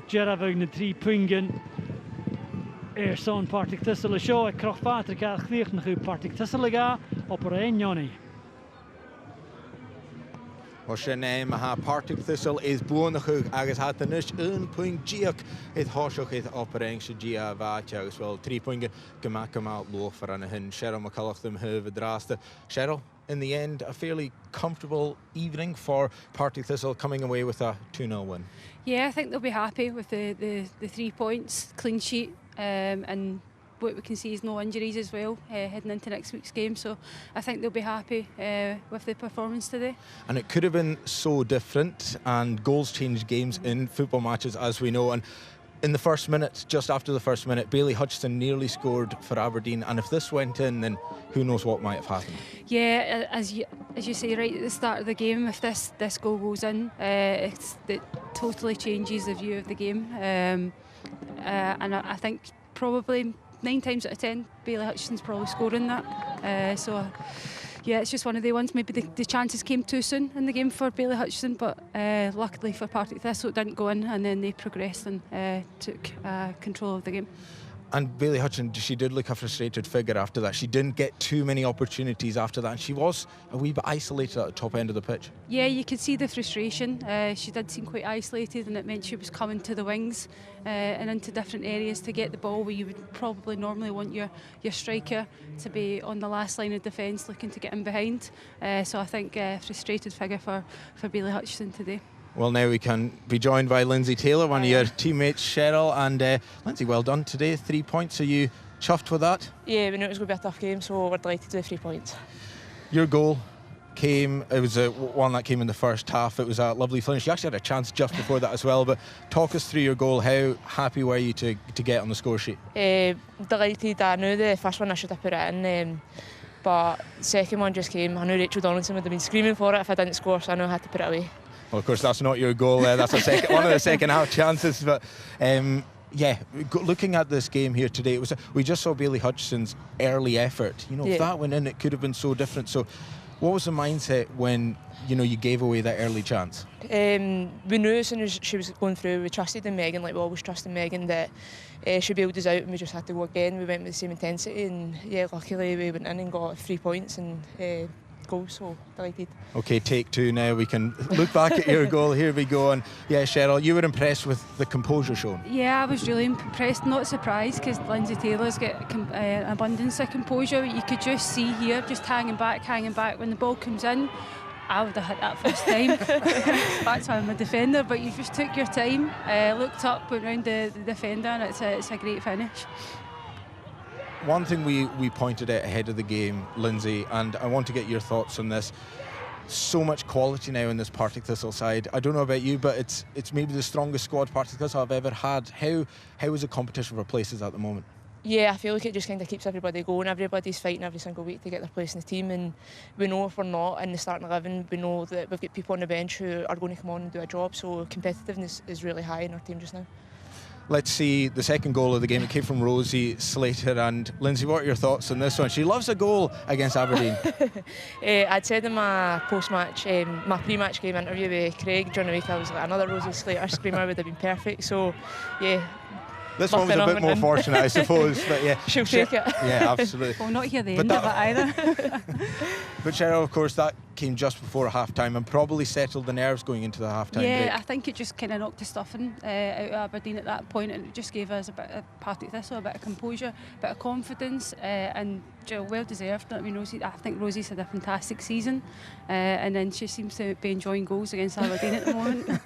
Jeravag and 3 pingen. Son Partick Thistle show at Croch Patrick at Clearton who Partick Thistle ga Operain Johnny. Sin maha Partick Thistle is buonachug agus hat an ish point giach it hoshach it operating se gia vacha as well 3 point gemakama low for an hin Cheryl McCulloch them have draste. Cheryl, in the end a fairly comfortable evening for Partick Thistle coming away with a 2-0 win. Yeah, I think they'll be happy with the 3 points, clean sheet, and what we can see is no injuries as well heading into next week's game, so I think they'll be happy with the performance today. And it could have been so different, and goals change games in football matches, as we know. And in the first minute, just after the first minute, Bailey Hutchinson nearly scored for Aberdeen, and if this went in, then who knows what might have happened. Yeah, as you say right at the start of the game, if this goal goes in, it totally changes the view of the game, and I think probably 9 times out of 10 Bailey Hutchinson's probably scoring that, so yeah, it's just one of the ones. Maybe the chances came too soon in the game for Bailey Hutchinson, but luckily for Partick Thistle it didn't go in, and then they progressed and took control of the game. And Bailey Hutchinson, she did look a frustrated figure after that. She didn't get too many opportunities after that, and she was a wee bit isolated at the top end of the pitch. Yeah, you could see the frustration. She did seem quite isolated, and it meant she was coming to the wings and into different areas to get the ball, where you would probably normally want your striker to be on the last line of defence looking to get in behind. So I think frustrated figure for Bailey Hutchinson today. Well, now we can be joined by Lindsay Taylor, one of your teammates, Cheryl. And Lindsay, well done today. 3 points. Are you chuffed with that? Yeah, we knew it was going to be a tough game, so we're delighted with 3 points. Your goal came, it was one that came in the first half. It was a lovely finish. You actually had a chance just before that as well. But talk us through your goal. How happy were you to get on the score sheet? Delighted. I knew the first one I should have put it in. But the second one just came. I knew Rachel Donaldson would have been screaming for it if I didn't score, so I knew I had to put it away. Well, of course, that's not your goal. That's one of the second half chances. But yeah, looking at this game here today, we just saw Bailey Hutchinson's early effort. If that went in, it could have been so different. So, what was the mindset when you gave away that early chance? We knew as soon as she was going through, we trusted in Megan, like we always trust in Megan, that she bailed us out, and we just had to go again. We went with the same intensity, and yeah, luckily we went in and got 3 points and goals, so delighted. Okay, take 2 now. We can look back at your goal. Here we go. And yeah, Cheryl, you were impressed with the composure shown. Yeah, I was really impressed. Not surprised, because Lindsay Taylor's got an abundance of composure. You could just see here, just hanging back. When the ball comes in, I would have hit that first time. That's why I'm a defender, but you just took your time, looked up, went round the defender, and it's a great finish. One thing we pointed out ahead of the game, Lindsay, and I want to get your thoughts on this. So much quality now in this Partick Thistle side. I don't know about you, but it's maybe the strongest squad Partick Thistle I've ever had. How is the competition for places at the moment? Yeah, I feel like it just kind of keeps everybody going. Everybody's fighting every single week to get their place in the team, and we know if we're not in the starting 11, we know that we've got people on the bench who are going to come on and do a job, so competitiveness is really high in our team just now. Let's see the second goal of the game. It came from Rosie Slater. And Lindsay, what are your thoughts on this one? She loves a goal against Aberdeen. I'd said in my post-match, my pre-match game interview with Craig during the week, I was like, another Rosie Slater screamer would have been perfect. So yeah, This one was a bit more fortunate, I suppose. But yeah, she'll take it. Yeah, absolutely. Well, not hear the end of it either. But Cheryl, of course, that came just before half-time and probably settled the nerves going into the half-time break. Yeah, I think it just kind of knocked the stuffing out of Aberdeen at that point, and it just gave us a bit of Partick Thistle, a bit of composure, a bit of confidence, and well deserved. I mean, I think Rosie's had a fantastic season, and then she seems to be enjoying goals against Aberdeen at the moment.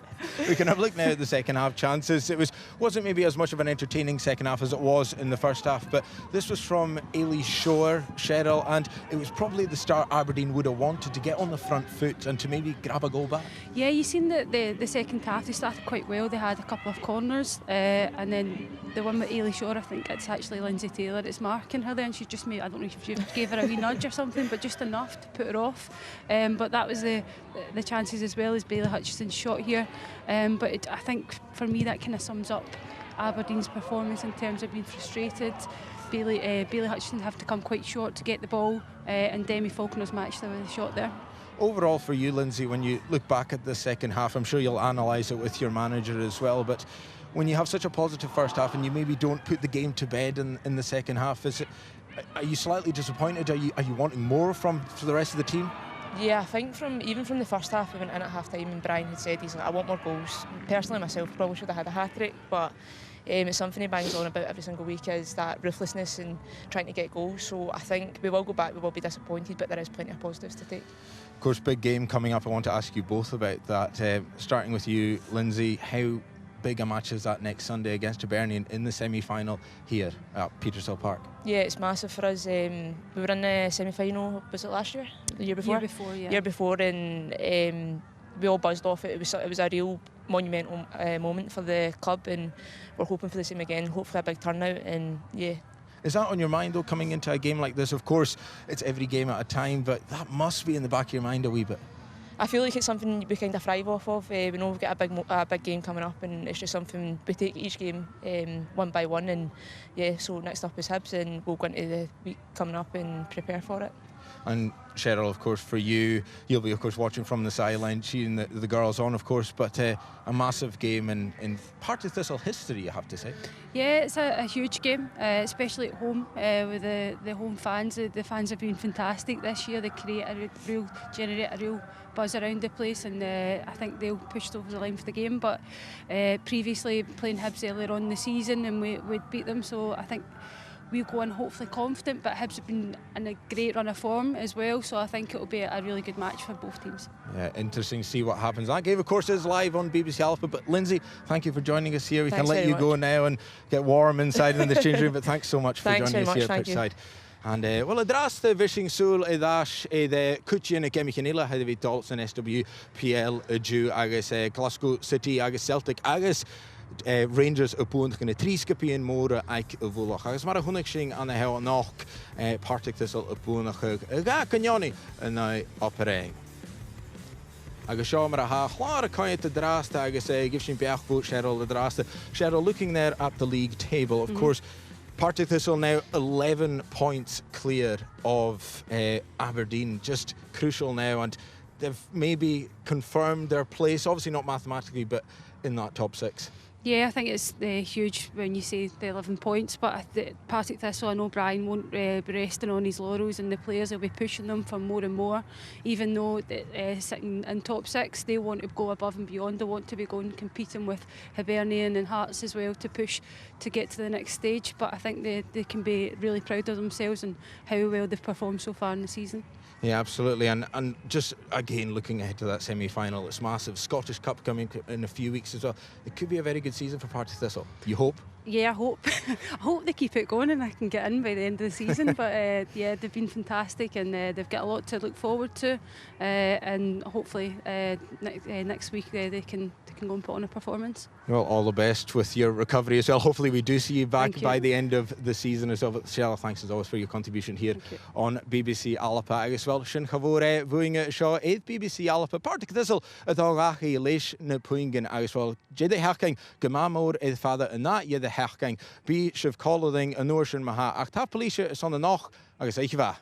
We can have a look now at the second half chances. It wasn't maybe as much of an entertaining second half as it was in the first half, but this was from Ailey Shore, Cheryl, and it was probably the start Aberdeen would have wanted to get on the front foot and to maybe grab a goal back. Yeah, you've seen the second half, they started quite well. They had a couple of corners, and then the one with Ailey Shore, I think it's actually Lindsay Taylor that's marking her there, and she just made, I don't know if you gave her a wee nudge or something, but just enough to put her off. But that was the chances, as well as Bailey Hutchison's shot here. But I think for me that kind of sums up Aberdeen's performance in terms of being frustrated. Bailey Hutchison have to come quite short to get the ball, and Demi Faulkner's matched her with a shot there. Overall for you, Lindsay, when you look back at the second half, I'm sure you'll analyse it with your manager as well, but when you have such a positive first half and you maybe don't put the game to bed in the second half, are you slightly disappointed? Are you wanting more for the rest of the team? Yeah, I think even from the first half, we went in at half-time and Brian had said he's like, I want more goals. Personally, myself, probably should have had a hat-trick, but it's something he bangs on about every single week, is that ruthlessness and trying to get goals. So I think we will go back, we will be disappointed, but there is plenty of positives to take. Of course, big game coming up. I want to ask you both about that. Starting with you, Lindsay, how big a match is that next Sunday against Aberdeen in the semi-final here at Petershill Park? Yeah, it's massive for us. We were in the semi-final, was it last year? The year before? Year before, and we all buzzed off it. It was a real monumental moment for the club, and we're hoping for the same again, hopefully a big turnout, and yeah. Is that on your mind though, coming into a game like this? Of course, it's every game at a time, but that must be in the back of your mind a wee bit. I feel like it's something we kind of thrive off of. We know we've got a big game coming up, and it's just something we take each game one by one. And yeah, so next up is Hibs, and we'll go into the week coming up and prepare for it. And Cheryl, of course, for you, you'll be, of course, watching from the sideline, cheering the girls on, of course, but a massive game in Partick Thistle history, you have to say. Yeah, it's a huge game, especially at home with the home fans. The fans have been fantastic this year. They generate a real buzz around the place, and I think they'll push over the line for the game. But previously playing Hibs earlier on in the season, and we'd beat them, so I think we go in hopefully confident, but Hibs have been in a great run of form as well, so I think it'll be a really good match for both teams. Yeah, interesting to see what happens. That game, of course, is live on BBC Alpha, but Lindsay, thank you for joining us here. We can let you go now and get warm inside in the change room, but thanks so much for joining us here at Pitchside. And well, a draste Vishing Soul dash the Kuchian Kemichanila had we talks in SWPL Jew agus Glasgow City agus Celtic agus Rangers opponent going to 3 skippy and more like a volach. Agus maar hunnigsing aan de hel nog Partick Thistle opponent ga Kenyoni en opering. Agus show mar ha chlare kind to draste agus gives him beachboot Cheryl the draste. Cheryl looking there at the league table, of course. Partick Thistle now 11 points clear of Aberdeen, just crucial now, and they've maybe confirmed their place, obviously not mathematically, but in that top 6. Yeah, I think it's huge when you say the 11 points, but Partick Thistle, I know Brian won't be resting on his laurels, and the players will be pushing them for more and more. Even though sitting in top 6, they want to go above and beyond. They want to be going competing with Hibernian and Hearts as well to push to get to the next stage. But I think they can be really proud of themselves and how well they've performed so far in the season. Yeah, absolutely, and just again looking ahead to that semi-final, it's massive. Scottish Cup coming in a few weeks as well. It could be a very good season for Partick Thistle. You hope? Yeah, I hope. I hope they keep it going and I can get in by the end of the season. But yeah, they've been fantastic, and they've got a lot to look forward to. And hopefully next week they can go and put on a performance. Well, all the best with your recovery as well. Hopefully we do see you back by the end of the season as well. But Cheryl, thanks as always for your contribution here on BBC Alpha. Agus well, sin chavore vuinge shaw BBC Alpha Partick Thistle a dagachi leish na puingen agus well jede herking gemamor father and that ye the herking be shiv calling a notion maha ach ta police is on the noch agus eichva.